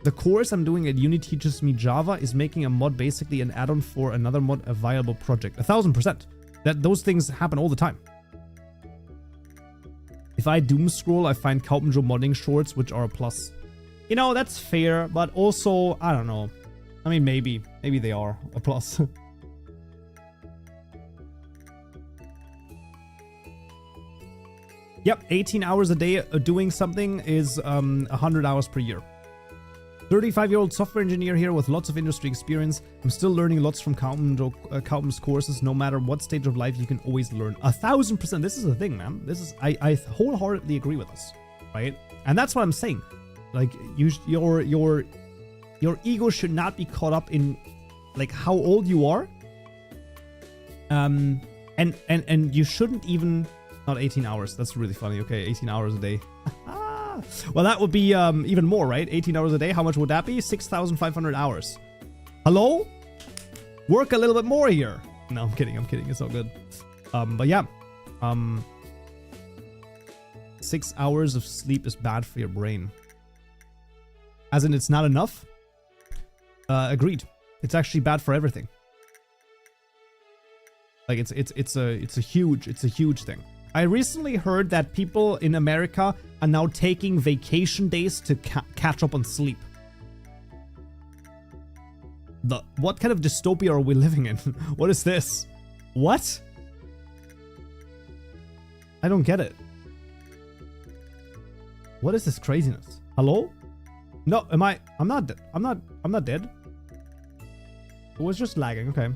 The course I'm doing at uni teaches me Java is making a mod basically an add-on for another mod, a viable project. 1000%. Those things happen all the time. If I doom scroll, I find Kaupenjo modding shorts, which are a plus. You know, that's fair, but also, I don't know. I mean, maybe they are a plus. Yep, 18 hours a day doing something is 100 hours per year. 35-year-old software engineer here with lots of industry experience. I'm still learning lots from Kaupen's courses. No matter what stage of life, you can always learn. 1000%. This is the thing, man. I wholeheartedly agree with this, right? And that's what I'm saying. Like, your ego should not be caught up in like how old you are. And you shouldn't even. Not 18 hours. That's really funny. Okay, 18 hours a day. Well, that would be even more, right? 18 hours a day. How much would that be? 6,500 hours. Hello? Work a little bit more here. No, I'm kidding. It's all good. But yeah. 6 hours of sleep is bad for your brain. As in, it's not enough? Agreed. It's actually bad for everything. Like, it's a huge thing. I recently heard that people in America are now taking vacation days to catch up on sleep. What kind of dystopia are we living in? What is this? What? I don't get it. What is this craziness? Hello? No, I'm not dead. It was just lagging, okay.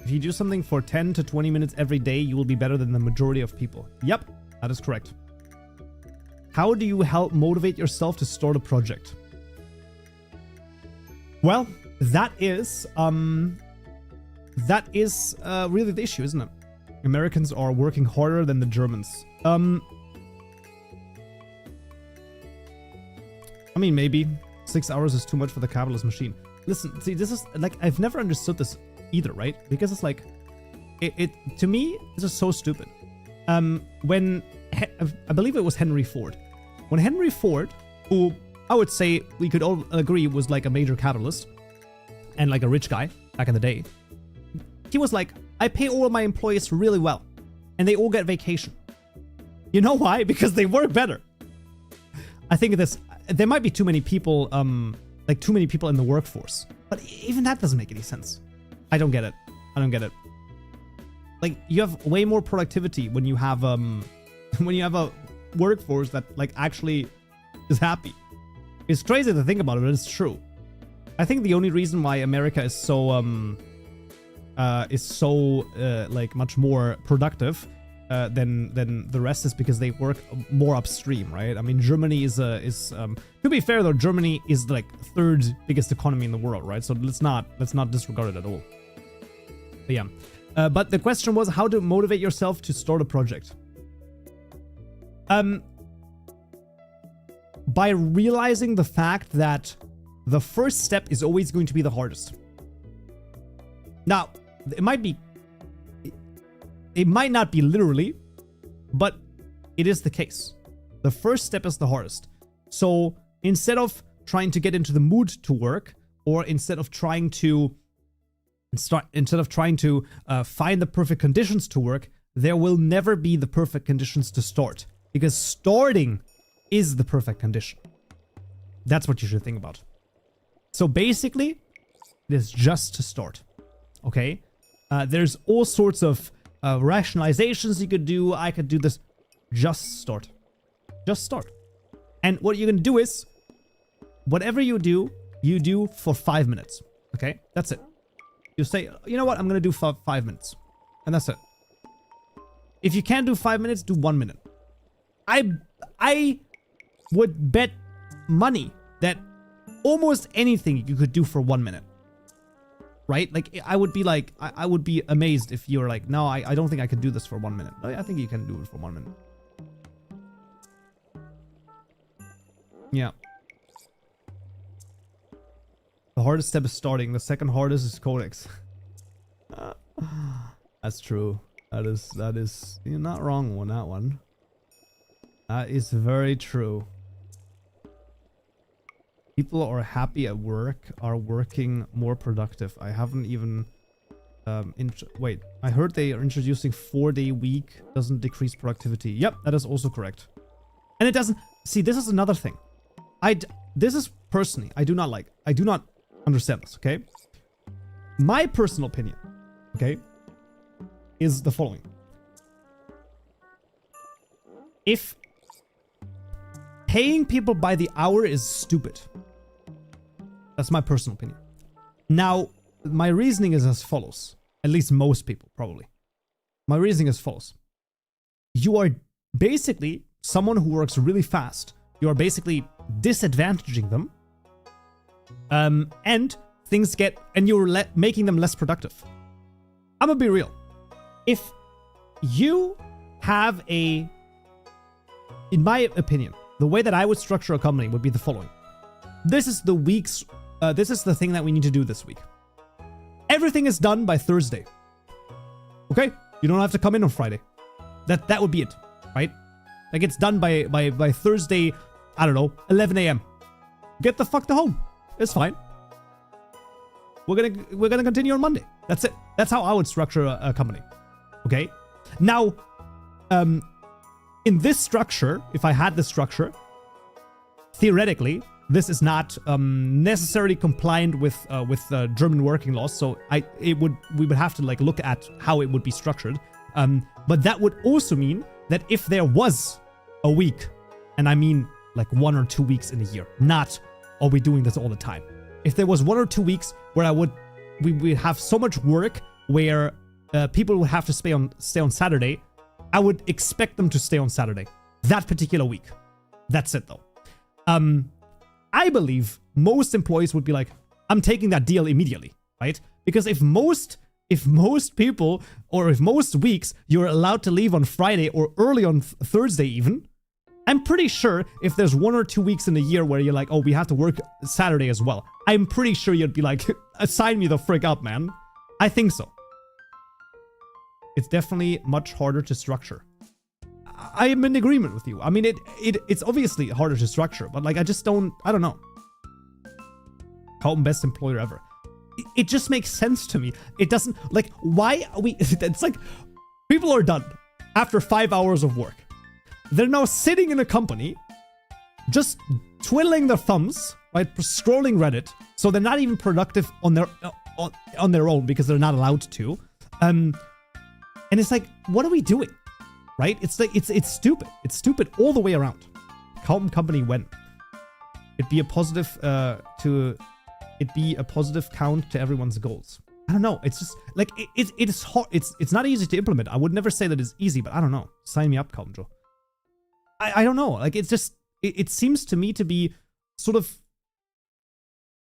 If you do something for 10 to 20 minutes every day, you will be better than the majority of people. Yep, that is correct. How do you help motivate yourself to start a project? Well, that is really the issue, isn't it? Americans are working harder than the Germans. I mean, maybe 6 hours is too much for the capitalist machine. Listen, see, this is like, I've never understood this either, right? Because it's like, it to me, this is so stupid. When I believe it was Henry Ford. When Henry Ford, who I would say we could all agree was like a major capitalist and like a rich guy back in the day, he was like, I pay all of my employees really well and they all get vacation. You know why? Because they work better. I think this, there might be too many people, like too many people in the workforce. But even that doesn't make any sense. I don't get it. I don't get it. Like, you have way more productivity when you have when you have a workforce that like actually is happy. It's crazy to think about it, but it's true. I think the only reason why America is so like much more productive than the rest is because they work more upstream, right? I mean, Germany is to be fair though, Germany is like third biggest economy in the world, right? So let's not disregard it at all. But yeah, but the question was how to motivate yourself to start a project. By realizing the fact that the first step is always going to be the hardest. Now, it might not be literally, but it is the case. The first step is the hardest. So instead of trying to get into the mood to work, or instead of trying to find the perfect conditions to work, there will never be the perfect conditions to start, because starting is the perfect condition. That's what you should think about. So basically, it is just to start. Okay? There's all sorts of rationalizations you could do. I could do this. Just start. Just start. And what you're going to do is, whatever you do for 5 minutes. Okay? That's it. You say, you know what? I'm going to do 5 minutes. And that's it. If you can't do 5 minutes, do 1 minute. I would bet money that almost anything you could do for 1 minute. Right? Like, I would be amazed if you're like, no, I don't think I can do this for 1 minute. I think you can do it for 1 minute. Yeah. The hardest step is starting. The second hardest is codex. That's true. That is, you're not wrong on that one. That is very true. People are happy at work, are working more productive. I haven't even... wait, I heard they are introducing 4-day week. Doesn't decrease productivity. Yep, that is also correct. And it doesn't... See, this is another thing. This is personally, I do not understand this, okay? My personal opinion, okay, is the following. If paying people by the hour is stupid, that's my personal opinion. Now, my reasoning is as follows. At least most people, probably. My reasoning is false. You are basically someone who works really fast. You are basically disadvantaging them. And things get... And you're making them less productive. I'm gonna be real. If you have a... In my opinion, the way that I would structure a company would be the following. This is the week's... this is the thing that we need to do this week. Everything is done by Thursday. Okay? You don't have to come in on Friday. That would be it, right? Like, it's done by Thursday, I don't know, 11 a.m. Get the fuck to home. It's fine. We're gonna continue on Monday. That's it. That's how I would structure a company. Okay? Now, in this structure, if I had this structure, theoretically, this is not necessarily compliant with German working laws. So we would have to like look at how it would be structured. But that would also mean that if there was a week, and I mean like 1 or 2 weeks in a year, not are we doing this all the time. If there was 1 or 2 weeks where we would have so much work where people would have to stay on Saturday, I would expect them to stay on Saturday that particular week. That's it though. I believe most employees would be like, I'm taking that deal immediately, right? Because if most people, or if most weeks you're allowed to leave on Friday or early on Thursday even, I'm pretty sure if there's 1 or 2 weeks in a year where you're like, oh, we have to work Saturday as well, I'm pretty sure you'd be like, sign me the frick up, man. I think so. It's definitely much harder to structure. I am in agreement with you. I mean, it's obviously harder to structure, but like, I don't know. Colton, best employer ever. It just makes sense to me. It doesn't, like, why are we, it's like, people are done after 5 hours of work. They're now sitting in a company, just twiddling their thumbs, right? Scrolling Reddit. So they're not even productive on their own because they're not allowed to. And it's like, what are we doing? Right? It's like, it's stupid. It's stupid all the way around. Company when? It'd be a positive count to everyone's goals. I don't know. It's just like it's hard. It's not easy to implement. I would never say that it's easy, but I don't know. Sign me up, Conjo. I don't know. Like it's just it seems to me to be sort of.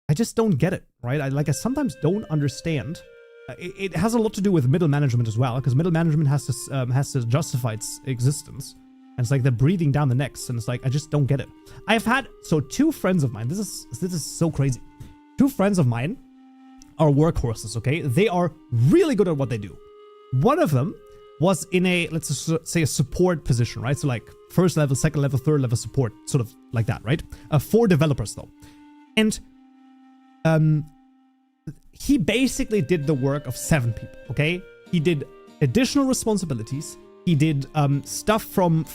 I just don't get it, right? I sometimes don't understand. It has a lot to do with middle management as well, because middle management has to justify its existence. And it's like they're breathing down the necks, and it's like I just don't get it. I've had two friends of mine. This is so crazy. 2 friends of mine are workhorses, okay? They are really good at what they do. One of them was in a, let's just say, a support position, right? So like first level, second level, third level support, sort of like that, right? 4 developers though. And he basically did the work of 7 people, okay? He did additional responsibilities. He did stuff from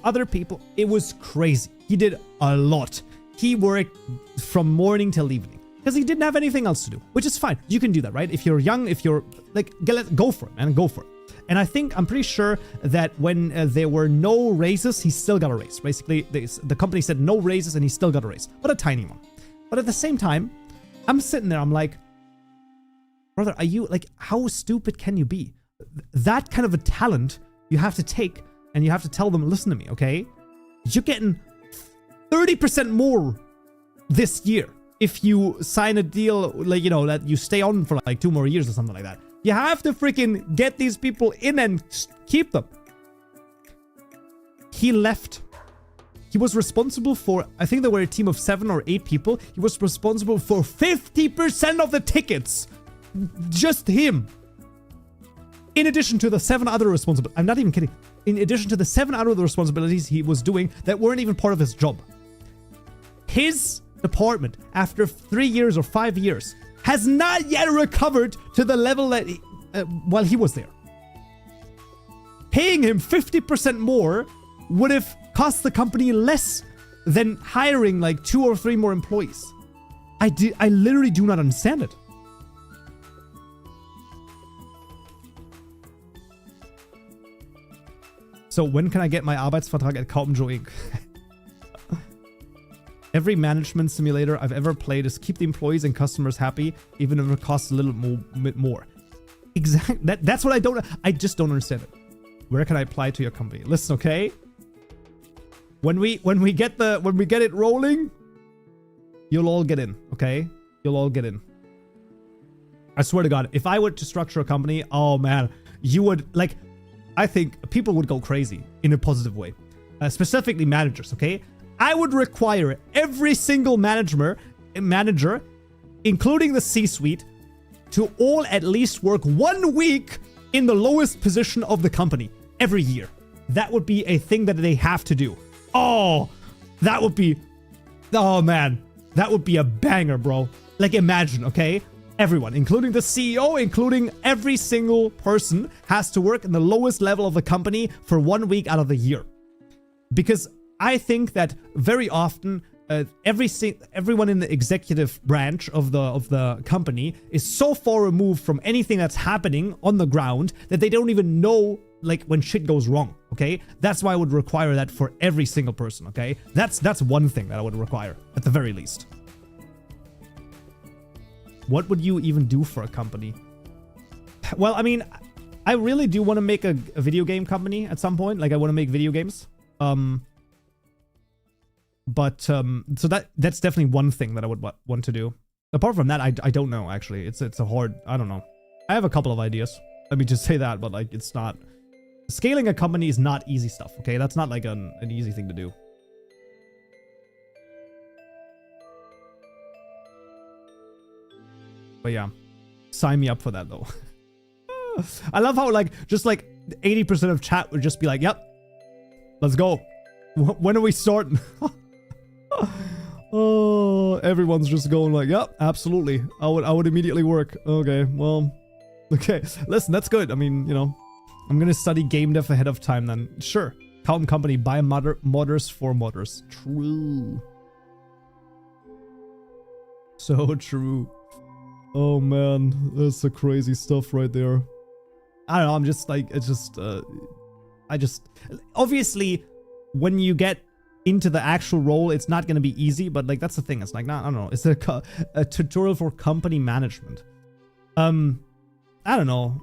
other people. It was crazy. He did a lot. He worked from morning till evening because he didn't have anything else to do, which is fine. You can do that, right? If you're young, if you're like, go for it, man, go for it. And I'm pretty sure that when there were no raises, he still got a raise. Basically, the company said no raises and he still got a raise, but a tiny one. But at the same time, I'm sitting there, I'm like, brother, are you like, how stupid can you be? That kind of a talent you have to take and you have to tell them, listen to me, okay? You're getting 30% more this year if you sign a deal, like, you know, that you stay on for like 2 more years or something like that. You have to freaking get these people in and keep them. He left. He was responsible for, I think there were a team of 7 or 8 people. He was responsible for 50% of the tickets. Just him. In addition to the 7 other responsibilities. I'm not even kidding. In addition to the 7 other responsibilities he was doing that weren't even part of his job. His department, after 3 years or 5 years, has not yet recovered to the level that while he was there. Paying him 50% more would have cost the company less than hiring like 2 or 3 more employees. I literally do not understand it. So when can I get my Arbeitsvertrag at Kaupenjo Inc.? Every management simulator I've ever played is keep the employees and customers happy, even if it costs a little bit more. Exactly. That's what I just don't understand it. Where can I apply to your company? Listen, okay? When we get it rolling, you'll all get in, okay? You'll all get in. I swear to God, if I were to structure a company, oh man, you would, like, I think people would go crazy in a positive way. Specifically managers, okay? I would require every single manager, including the C-suite, to all at least work 1 week in the lowest position of the company every year. That would be a thing that they have to do. Oh, that would be, oh man, that would be a banger, bro. Like imagine, okay? Everyone, including the CEO, including every single person, has to work in the lowest level of the company for 1 week out of the year. Because I think that very often everyone in the executive branch of the company is so far removed from anything that's happening on the ground that they don't even know like when shit goes wrong, okay? That's why I would require that for every single person, okay? That's one thing that I would require at the very least. What would you even do for a company? Well, I mean, I really do want to make a video game company at some point. Like I want to make video games. So that's definitely one thing that I would want to do. Apart from that, I don't know, actually. It's a hard, I don't know. I have a couple of ideas. Let me just say that, but like, it's not, scaling a company is not easy stuff, okay? That's not like an easy thing to do. But yeah, sign me up for that though. I love how like, just like 80% of chat would just be like, yep, let's go. When are we starting? Oh, everyone's just going like, yep, absolutely. I would immediately work. Okay, well, okay. Listen, that's good. I mean, you know, I'm going to study game dev ahead of time then. Sure. Company, buy modders for modders. True. So true. Oh man, that's the crazy stuff right there. I don't know, I'm just like, it's just, obviously, when you get into the actual role, it's not going to be easy, but like, that's the thing. It's like, I don't know, it's a tutorial for company management. I don't know,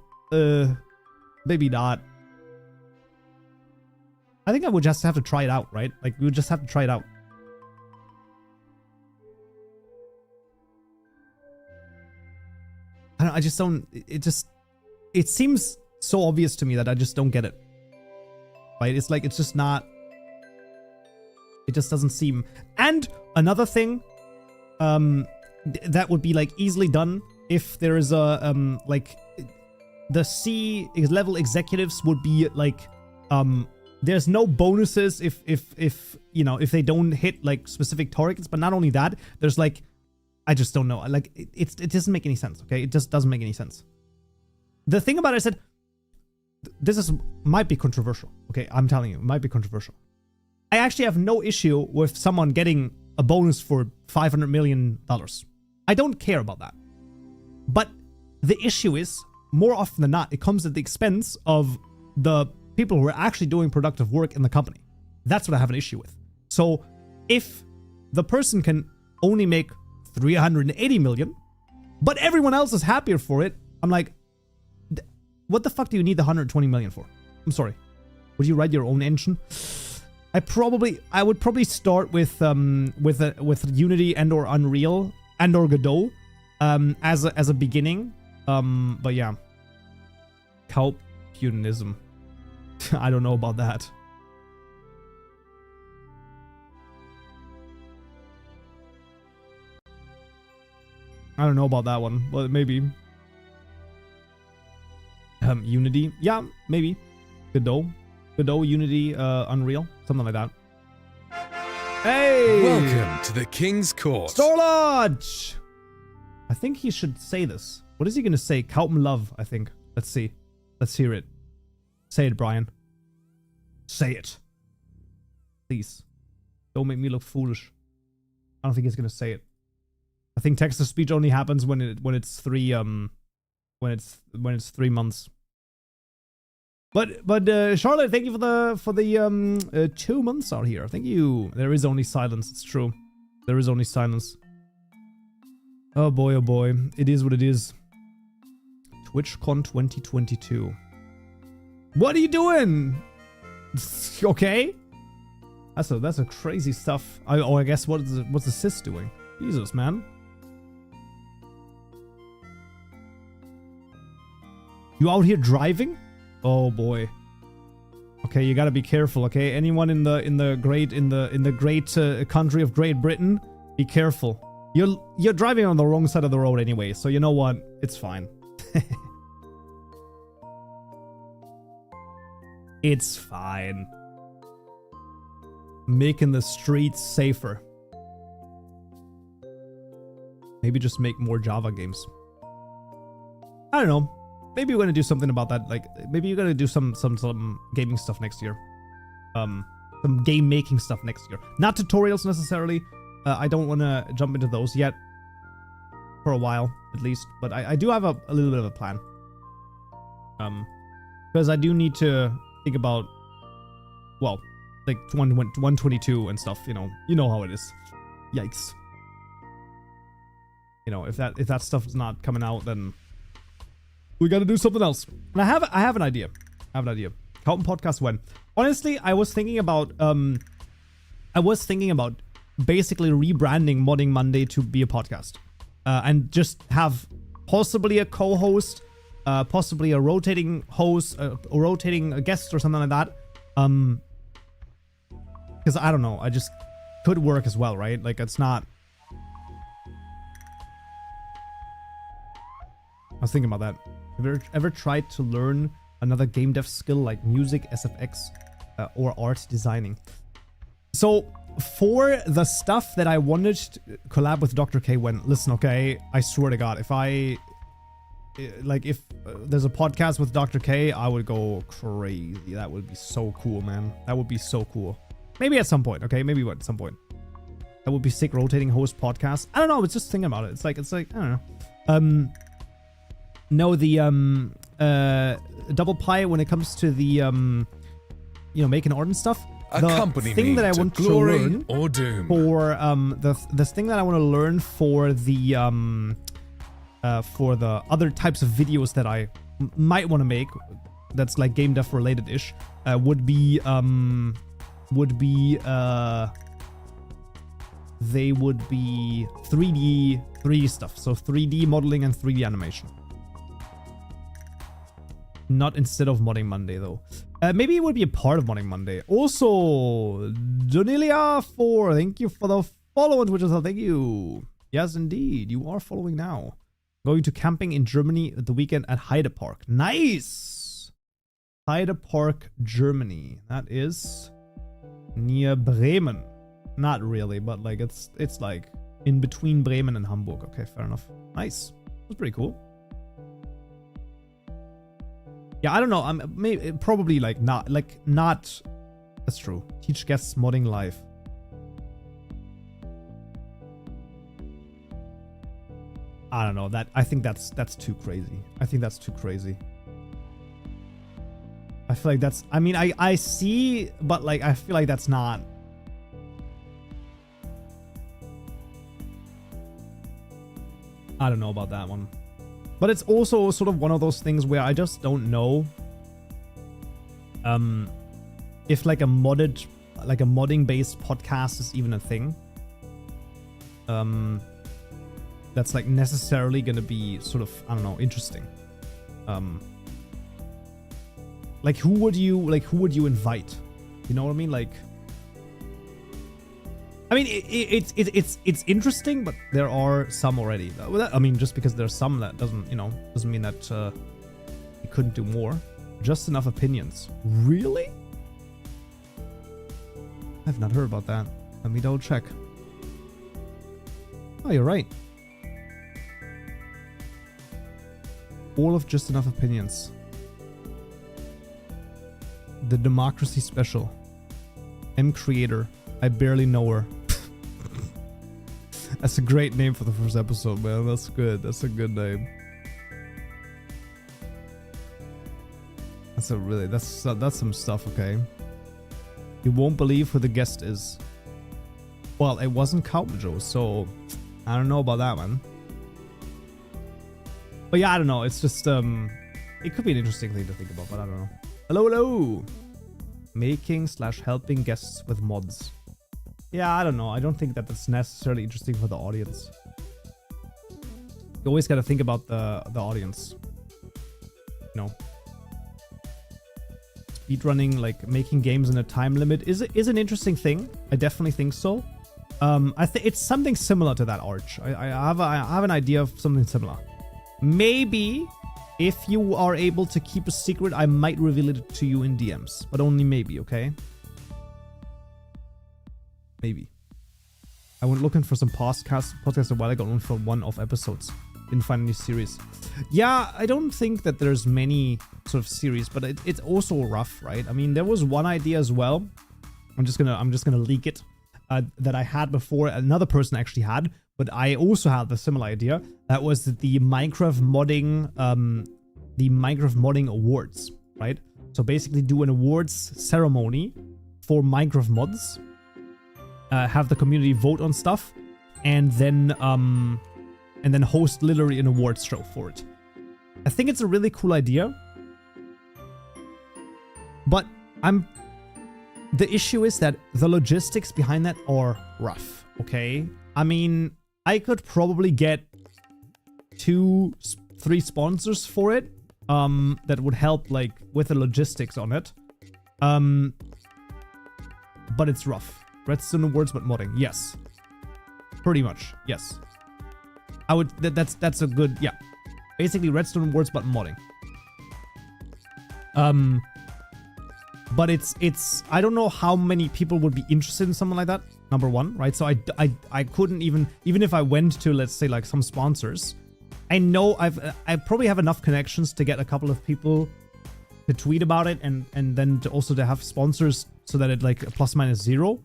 maybe not. I think I would just have to try it out, right? Like, we would just have to try it out. I just don't, it seems so obvious to me that I just don't get it. Right? It's like, it's just not, it just doesn't seem. And another thing, that would be like easily done if there is a, like, the C level executives would be like, there's no bonuses if you know, if they don't hit like specific targets, but not only that, there's like, I just don't know. Like, it doesn't make any sense, okay? It just doesn't make any sense. The thing about it, I said, this might be controversial, okay? I'm telling you, it might be controversial. I actually have no issue with someone getting a bonus for $500 million. I don't care about that. But the issue is, more often than not, it comes at the expense of the people who are actually doing productive work in the company. That's what I have an issue with. So if the person can only make 380 million, but everyone else is happier for it, I'm like, what the fuck do you need the 120 million for? I'm sorry. Would you write your own engine? I would probably start with Unity and or Unreal and or Godot as a beginning. But yeah, Kaup Punism. I don't know about that. I don't know about that one, but maybe. Unity, yeah, maybe. Godot, Unity, Unreal, something like that. Hey! Welcome to the King's Court. Star Lodge! I think he should say this. What is he gonna say? Kaupen love, I think. Let's see. Let's hear it. Say it, Brian. Say it. Please. Don't make me look foolish. I don't think he's gonna say it. I think text-to-speech only happens when it's 3 months. But Charlotte, thank you for the 2 months out here. Thank you. There is only silence. It's true. There is only silence. Oh boy, oh boy. It is what it is. TwitchCon 2022. What are you doing? Okay. That's a crazy stuff. I guess what's the sis doing? Jesus, man. You out here driving? Oh boy. Okay, you gotta be careful. Okay, anyone in the great country of Great Britain, be careful. You're driving on the wrong side of the road anyway, so you know what? It's fine. It's fine. Making the streets safer. Maybe just make more Java games. I don't know. Maybe we're gonna do something about that. Like, maybe you're gonna do some gaming stuff next year. Some game making stuff next year. Not tutorials necessarily. I don't want to jump into those yet. For a while, at least. But I do have a little bit of a plan. Because I do need to think about, well, like 122 and stuff. You know how it is. Yikes. You know, if that stuff's not coming out, then we gotta do something else. And I have an idea. Kaupen podcast when? Honestly, I was thinking about basically rebranding Modding Monday to be a podcast. And just have possibly a co-host, possibly a rotating host, or rotating guest or something like that. Because I don't know, I just could work as well, right? Like, it's not. I was thinking about that. Have you ever tried to learn another game dev skill like music, SFX, or art designing? So for the stuff that I wanted to collab with Dr. K listen, okay, I swear to God, if there's a podcast with Dr. K, I would go crazy. That would be so cool, man. That would be so cool. Maybe at some point, okay? Maybe at some point. That would be sick. Rotating host podcast. I don't know. I was just thinking about it. It's like I don't know. No, the double pie when it comes to the making art and stuff. Accompany thing me that I to want to glory learn or doom. for the thing that I want to learn for the other types of videos that I might want to make, that's like game dev related ish, would be they would be 3D stuff. So 3D modeling and 3D animation. Not instead of Modding Monday though. Maybe it would be a part of Modding Monday. Also, Donilia4, thank you for the follow on Twitter. Thank you. Yes, indeed. You are following now. Going to camping in Germany at the weekend at Heide Park. Nice. Heide Park, Germany. That is near Bremen. Not really, but like it's like in between Bremen and Hamburg. Okay, fair enough. Nice. That's pretty cool. Yeah, I don't know. I'm probably like not. That's true. Teach guests modding live. I don't know. I think that's too crazy. I think that's too crazy. I feel like that's. I mean, I see, but like I feel like that's not. I don't know about that one. But it's also sort of one of those things where I just don't know if like a modding based podcast is even a thing. That's like necessarily gonna be sort of, I don't know, interesting. Like who would you invite? You know what I mean? Like, I mean, it's interesting, but there are some already. I mean, just because there's some, that doesn't mean that you couldn't do more. Just enough opinions. Really? I've not heard about that. Let me double check. Oh, you're right. All of Just Enough Opinions. The Democracy Special. M Creator. I barely know her. That's a great name for the first episode, man. That's good. That's a good name. That's some stuff, okay? You won't believe who the guest is. Well, it wasn't Cowboy Joe, so I don't know about that one. But yeah, I don't know. It's just it could be an interesting thing to think about, but I don't know. Hello. Making/helping guests with mods. Yeah, I don't know. I don't think that that's necessarily interesting for the audience. You always got to think about the audience. You know, speedrunning, like making games in a time limit, is an interesting thing. I definitely think so. I think it's something similar to that, Arch. I have an idea of something similar. Maybe if you are able to keep a secret, I might reveal it to you in DMs, but only maybe. Okay. Maybe. I went looking for some podcasts a while ago, only for one-off episodes. Didn't find any series. Yeah, I don't think that there's many sort of series, but it's also rough, right? I mean, there was one idea as well. I'm just gonna leak it. That I had before. Another person actually had, but I also had the similar idea. That was the Minecraft modding awards, right? So basically, do an awards ceremony for Minecraft mods. Have the community vote on stuff, and then host literally an awards show for it. I think it's a really cool idea, but the issue is that the logistics behind that are rough. Okay, I mean, I could probably get 2-3 sponsors for it, that would help like with the logistics on it, but it's rough. Redstone awards, but modding. Yes. Pretty much. Yes. I would. That's a good. Yeah. Basically, Redstone awards, but modding. But it's. I don't know how many people would be interested in something like that. Number one, right? So I couldn't even if I went to, let's say, like some sponsors. I know I probably have enough connections to get a couple of people to tweet about it, and then to have sponsors so that it like plus minus zero.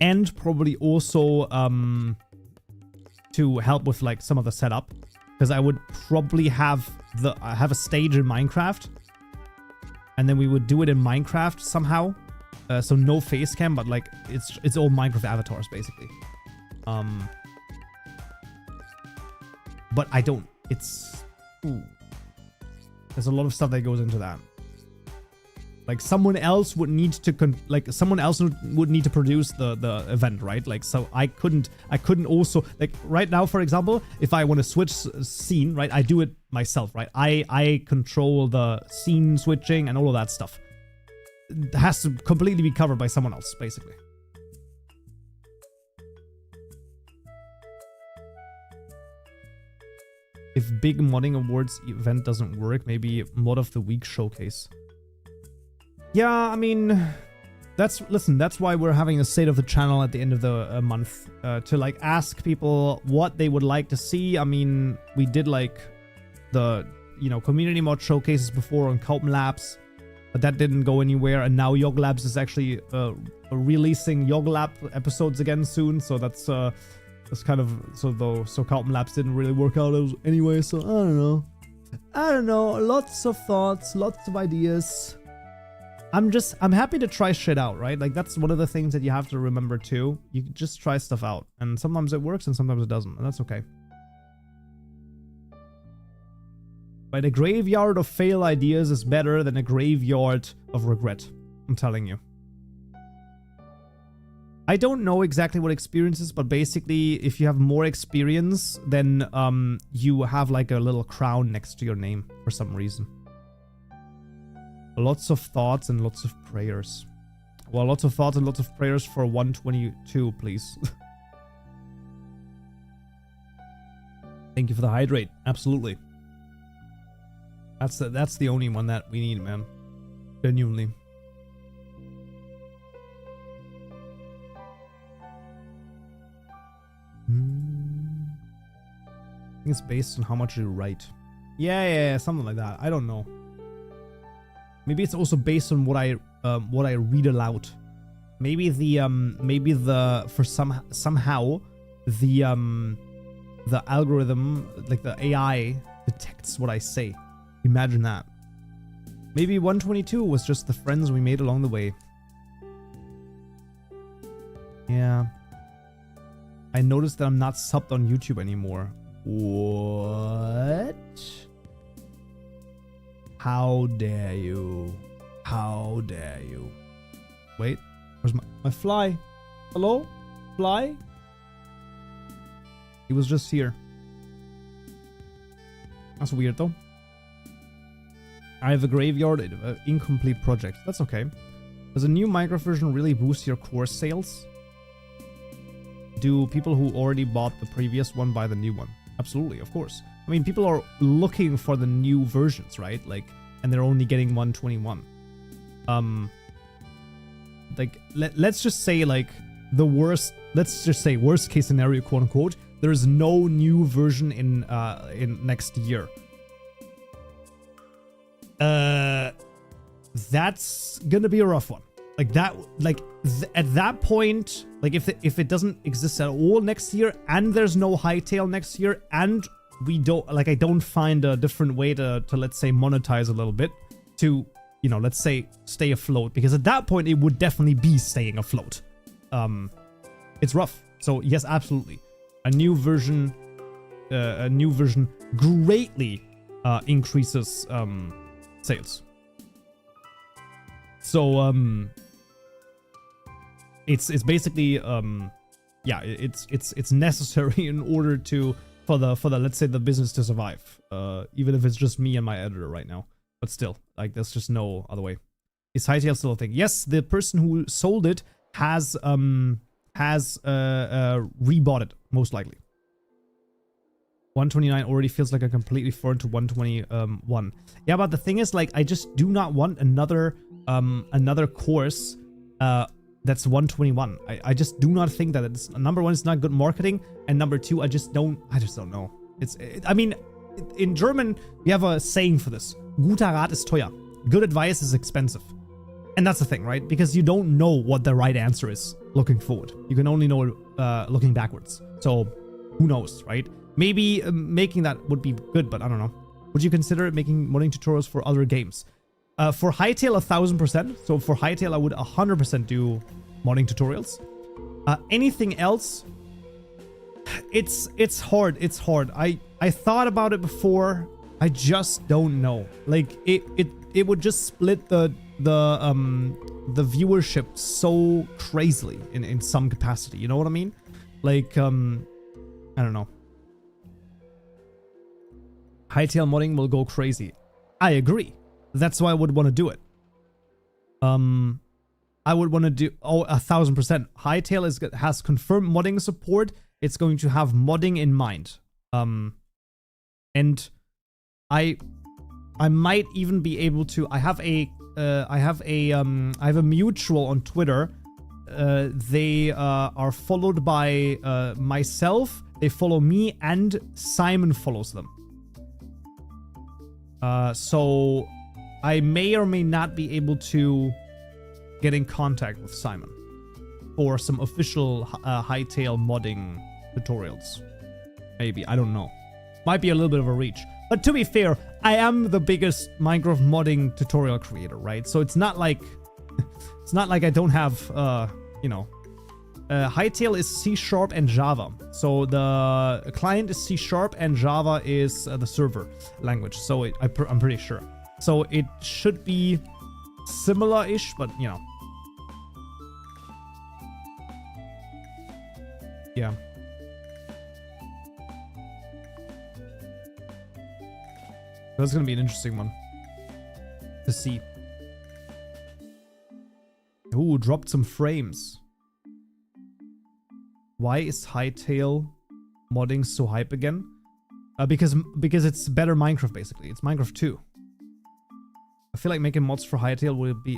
and probably also to help with like some of the setup, because I would probably have a stage in Minecraft, and then we would do it in Minecraft somehow. So no face cam, but like it's all Minecraft avatars basically. But I don't. It's there's a lot of stuff that goes into that. Like someone else would need to would need to produce the event, right? Like so I couldn't also, like right now for example, if I want to switch scene, right, I do it myself, right? I control the scene switching and all of that stuff. It has to completely be covered by someone else basically. If big modding awards event doesn't work, maybe mod of the week showcase. Yeah, I mean, that's why we're having a state of the channel at the end of the month, to like ask people what they would like to see. I mean, we did like the, community mod showcases before on Copen Labs, but that didn't go anywhere. And now Yog Labs is actually releasing Yog Lab episodes again soon. So that's kind of, so Copen Labs didn't really work out anyway. So I don't know. Lots of thoughts, lots of ideas. I'm happy to try shit out, right? Like that's one of the things that you have to remember too. You just try stuff out, and sometimes it works and sometimes it doesn't, and that's okay. But a graveyard of fail ideas is better than a graveyard of regret. I'm telling you. I don't know exactly what experience is, but basically if you have more experience, then you have like a little crown next to your name for some reason. Lots of thoughts and lots of prayers. Well, lots of thoughts and lots of prayers for 122, please. Thank you for the hydrate. Absolutely. That's the only one that we need, man. Genuinely. I think it's based on how much you write. Yeah, something like that. I don't know. Maybe it's also based on what I read aloud. Maybe somehow the algorithm, like the AI, detects what I say. Imagine that. Maybe 122 was just the friends we made along the way. Yeah. I noticed that I'm not subbed on YouTube anymore. What? How dare you? How dare you? Wait, where's my fly? Hello? Fly? He was just here. That's weird though. I have a graveyard, incomplete project. That's okay. Does a new Minecraft version really boost your course sales? Do people who already bought the previous one buy the new one? Absolutely, of course. I mean, people are looking for the new versions, right? Like, and they're only getting 121. Like, let's just say, like, the worst, let's just say worst case scenario, quote unquote, there's no new version in next year. That's gonna be a rough one. Like that, like at that point, like if it doesn't exist at all next year, and there's no hightail next year, and we don't, like, I don't find a different way to let's say monetize a little bit to, let's say stay afloat, because at that point it would definitely be staying afloat. It's rough. So yes, absolutely. A new version greatly increases sales. So it's basically yeah, it's necessary in order to for the let's say the business to survive, even if it's just me and my editor right now. But still, like, there's just no other way. Is hightail still a thing? Yes, the person who sold it has rebought it, most likely. 129 already feels like a completely foreign to 121. Yeah, but the thing is, like, I just do not want another course that's 121. I just do not think that it's, number one, it's not good marketing, and number two, I just don't know. I mean, in German we have a saying for this: Guter Rat ist teuer. Good advice is expensive. And that's the thing, right? Because you don't know what the right answer is looking forward. You can only know looking backwards. So who knows, right? Maybe making that would be good, but I don't know. Would you consider making modding tutorials for other games? For Hytale, 1000%. So for Hytale, I would 100% do modding tutorials. Anything else? It's hard. It's hard. I thought about it before. I just don't know. Like it would just split the viewership so crazily in some capacity. You know what I mean? Like I don't know. Hytale modding will go crazy. I agree. That's why I would want to do it. I would want to do 1000%. Hytale has confirmed modding support. It's going to have modding in mind. And I might even be able to. I have a mutual on Twitter. They are followed by myself. They follow me, and Simon follows them. So I may or may not be able to get in contact with Simon for some official Hytale modding tutorials. Maybe, I don't know. Might be a little bit of a reach. But to be fair, I am the biggest Minecraft modding tutorial creator, right? So it's not like I don't have you know, Hytale is C# and Java. So the client is C# and Java is the server language. So I'm pretty sure. So it should be similar-ish, but you know. Yeah. That's gonna be an interesting one to see. Ooh, dropped some frames. Why is Hytale modding so hype again? Because it's better Minecraft basically. It's Minecraft 2. I feel like making mods for Hytale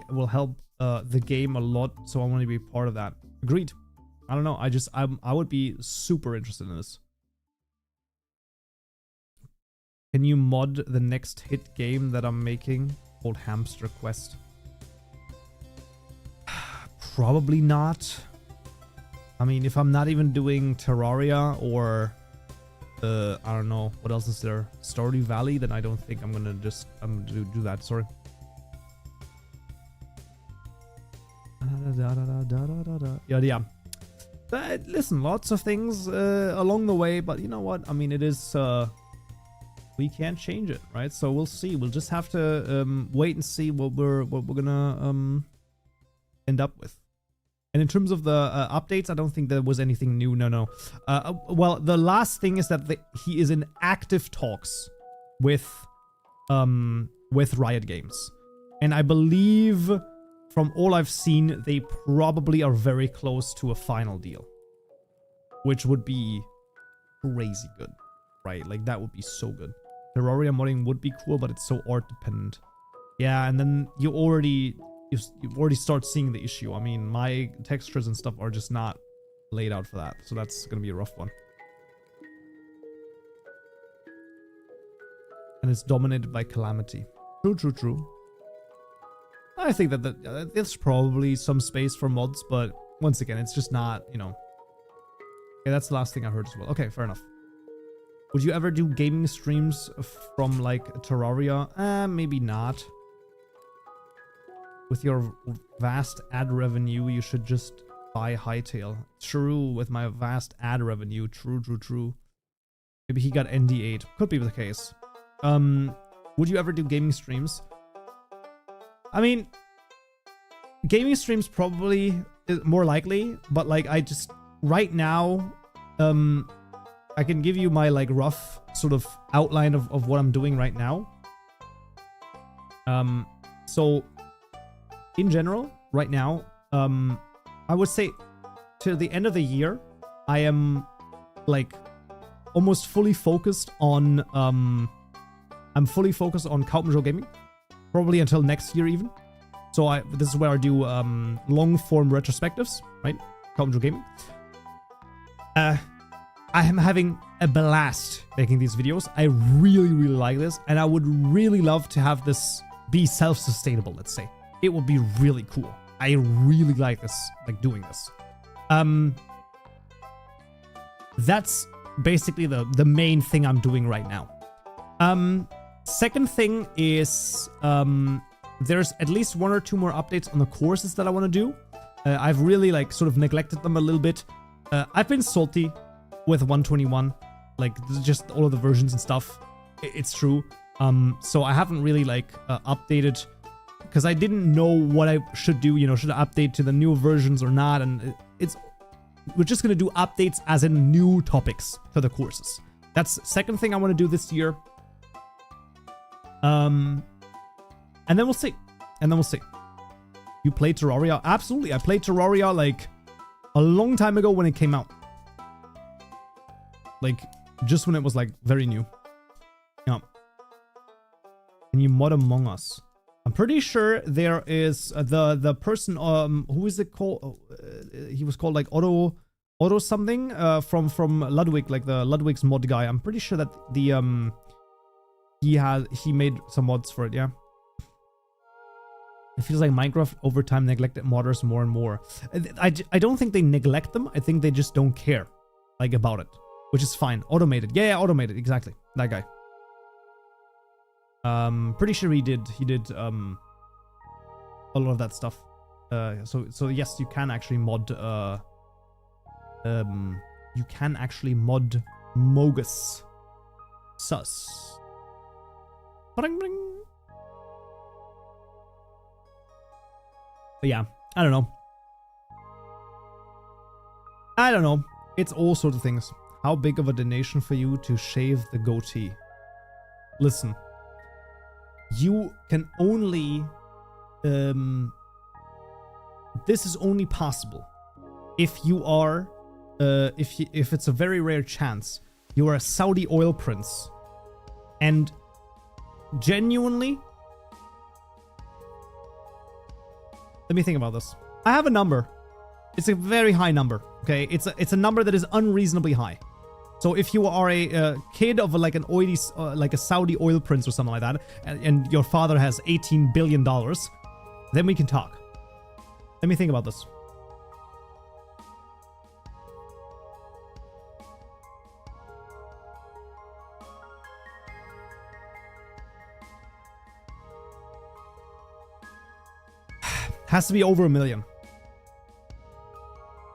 will help the game a lot, so I want to be part of that. Agreed. I don't know. I would be super interested in this. Can you mod the next hit game that I'm making called Hamster Quest? Probably not. I mean, if I'm not even doing Terraria or I don't know what else is there, Stardew Valley, then I don't think I'm gonna do that. Sorry. Yeah. But listen, lots of things along the way, but you know what? I mean, it is. We can't change it, right? So we'll see. We'll just have to wait and see what we're gonna end up with. And in terms of the updates, I don't think there was anything new. No. Well, the last thing is that he is in active talks with Riot Games, and I believe from all I've seen, they probably are very close to a final deal, which would be crazy good, right? Like that would be so good. Terraria modding would be cool, but it's so art dependent. Yeah, and then you already start seeing the issue. I mean, my textures and stuff are just not laid out for that, so that's gonna be a rough one. And it's dominated by Calamity. True. I think that there's probably some space for mods, but once again, it's just not, you know. Okay, that's the last thing I heard as well. Okay, fair enough. Would you ever do gaming streams from like Terraria? Maybe not. With your vast ad revenue, you should just buy Hytale. True, with my vast ad revenue. True. Maybe he got ND8. Could be the case. Would you ever do gaming streams? I mean, gaming streams probably is more likely, but like I just right now, I can give you my like rough sort of outline of what I'm doing right now. So in general, right now, I would say to the end of the year, I am like almost fully focused on I'm fully focused on Kaupenjo Gaming, probably until next year even. So this is where I do long form retrospectives, right? Kaupenjo Gaming. I am having a blast making these videos. I really like this, and I would really love to have this be self-sustainable, let's say. it would be really cool. I really like this, like doing this. That's basically the main thing I'm doing right now. Second thing is there's at least 1 or 2 more updates on the courses that I want to do. I've really like sort of neglected them a little bit. I've been salty with 121, like just all of the versions and stuff. It's true. So I haven't really like updated because I didn't know what I should do. You know, should I update to the newer versions or not? And we're just gonna do updates as in new topics for the courses. That's the second thing I want to do this year. And then we'll see. You played Terraria? Absolutely. I played Terraria like a long time ago when it came out. Like just when it was like very new. Yeah. Can you mod Among Us? I'm pretty sure there is the person who is it called? He was called like Otto something from Ludwig, like the Ludwig's mod guy. I'm pretty sure that the he made some mods for it. Yeah. It feels like Minecraft over time neglected modders more and more. I don't think they neglect them. I think they just don't care like about it, which is fine. Automated. Yeah, automated. Exactly. That guy. Pretty sure he did a lot of that stuff. So yes, you can actually mod Mogus. Sus. Bring, bring. But yeah, I don't know. It's all sorts of things. How big of a donation for you to shave the goatee? Listen. You can only this is only possible if you are if it's a very rare chance you are a Saudi oil prince and genuinely, let me think about this. I have a number. It's a very high number. Okay, it's a number that is unreasonably high. So if you are a kid of like an oily, like a Saudi oil prince or something like that, and your father has $18 billion, then we can talk. Let me think about this. Has to be over $1 million.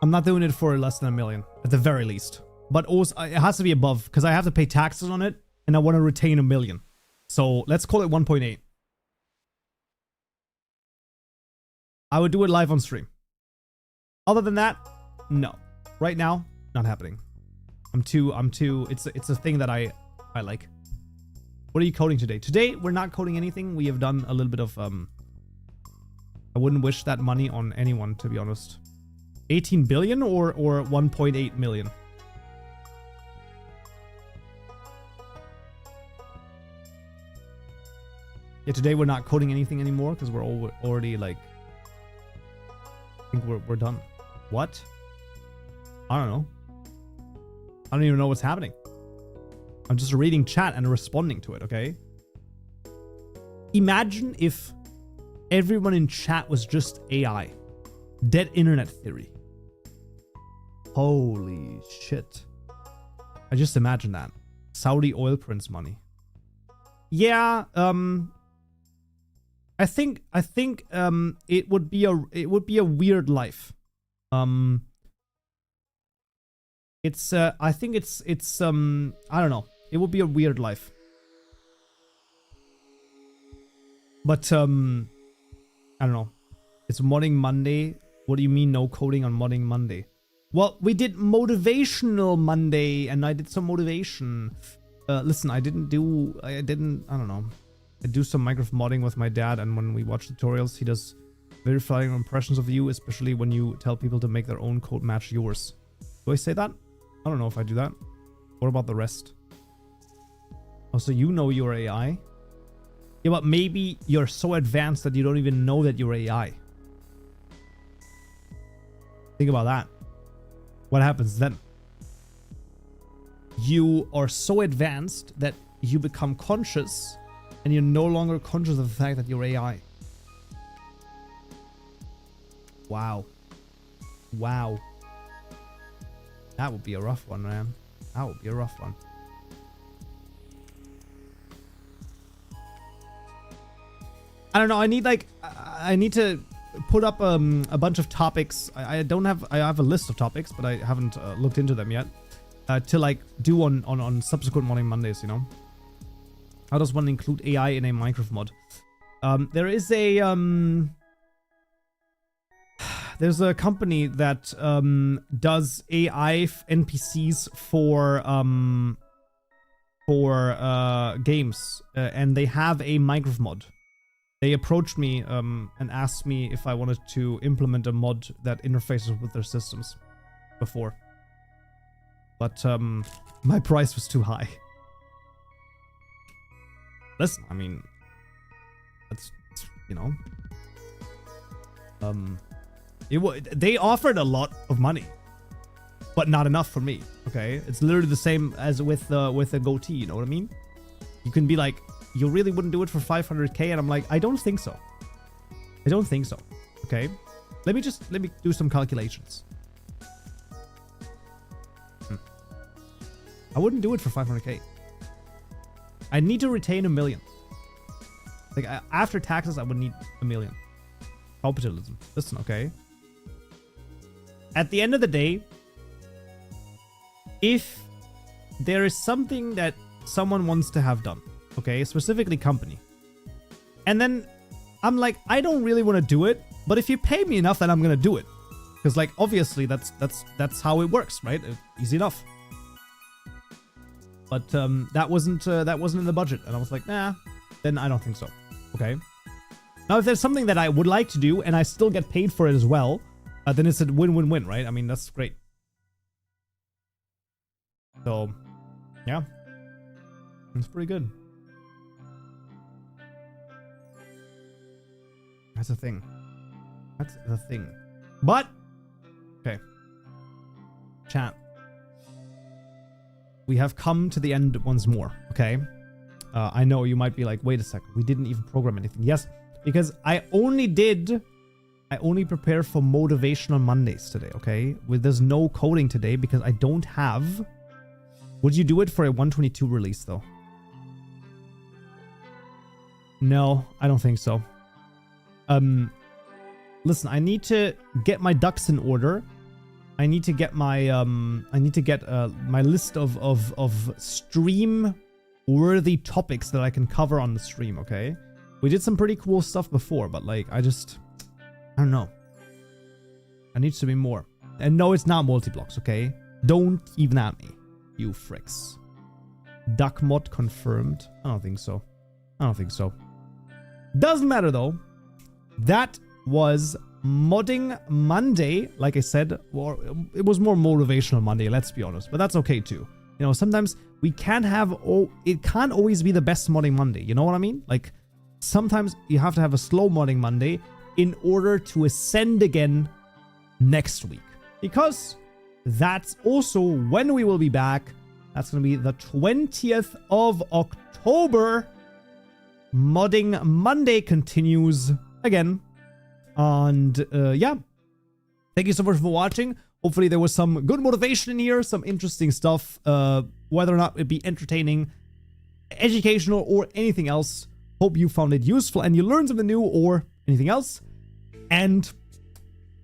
I'm not doing it for less than $1 million, at the very least. But also, it has to be above, because I have to pay taxes on it, and I want to retain $1 million. So let's call it 1.8. I would do it live on stream. Other than that, no. Right now, not happening. It's a thing that I like. What are you coding today? Today, we're not coding anything. We have done a little bit of, I wouldn't wish that money on anyone, to be honest. 18 billion or 1.8 million? Yeah, today we're not coding anything anymore because we're already like, I think we're done. What? I don't know. I don't even know what's happening. I'm just reading chat and responding to it, okay? Imagine if everyone in chat was just AI. Dead internet theory. Holy shit. I just imagine that. Saudi oil prince money. Yeah, I think it would be a weird life. It's I think it's I don't know. It would be a weird life. But I don't know. It's Modding Monday. What do you mean no coding on Modding Monday? Well, we did Motivational Monday and I did some motivation. Listen, I don't know. I do some Minecraft modding with my dad, and when we watch tutorials, he does very flattering impressions of you, especially when you tell people to make their own code match yours. Do I say that? I don't know if I do that. What about the rest? Oh, so you know you're AI? Yeah, but maybe you're so advanced that you don't even know that you're AI. Think about that. What happens then? You are so advanced that you become conscious and you're no longer conscious of the fact that you're AI. Wow. Wow. That would be a rough one, man. That would be a rough one. I don't know. I need like, I need to put up a bunch of topics. I have a list of topics, but I haven't looked into them yet. To like do on subsequent modding Mondays, you know. How does one include AI in a Minecraft mod? There is a there's a company that does AI NPCs for games, and they have a Minecraft mod. They approached me and asked me if I wanted to implement a mod that interfaces with their systems before. But my price was too high. Listen, I mean, that's, you know, they offered a lot of money, but not enough for me. Okay, it's literally the same as with a goatee. You know what I mean? You can be like, you really wouldn't do it for 500k, and I'm like, I don't think so. I don't think so. Okay, let me do some calculations. I wouldn't do it for 500k. I need to retain $1 million. Like after taxes, I would need $1 million. Capitalism. Listen, okay. At the end of the day, if there is something that someone wants to have done, okay, specifically company, and then I'm like, I don't really want to do it, but if you pay me enough, then I'm gonna do it, because like obviously that's how it works, right? Easy enough. But that wasn't in the budget, and I was like, nah, then I don't think so. Okay. Now, if there's something that I would like to do and I still get paid for it as well, then it's a win-win-win, right? I mean, that's great. So, yeah, it's pretty good. That's the thing. That's the thing. But okay, chat. We have come to the end once more, okay? I know you might be like, wait a second, we didn't even program anything. Yes, because I only prepare for motivational Mondays today, okay? There's no coding today because I don't have... Would you do it for a 122 release, though? No, I don't think so. Listen, I need to get my ducks in order. I need to get my my list of stream worthy topics that I can cover on the stream, okay? We did some pretty cool stuff before, but like I don't know. I need to be more. And no, it's not multi-blocks, okay? Don't even at me, you fricks. Duck mod confirmed. I don't think so. I don't think so. Doesn't matter though. That was Modding Monday, like I said, or it was more motivational Monday, let's be honest, but that's okay too. You know, sometimes we can't have, it can't always be the best modding Monday, you know what I mean? Like, sometimes you have to have a slow modding Monday in order to ascend again next week. Because that's also when we will be back. That's going to be the 20th of October. Modding Monday continues again. And yeah, thank you so much for watching. Hopefully there was some good motivation in here, some interesting stuff, whether or not it be entertaining, educational, or anything else. Hope you found it useful and you learned something new or anything else. And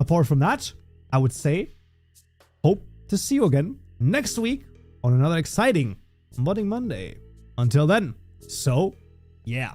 apart from that, I would say, hope to see you again next week on another exciting Modding Monday. Until then, so yeah.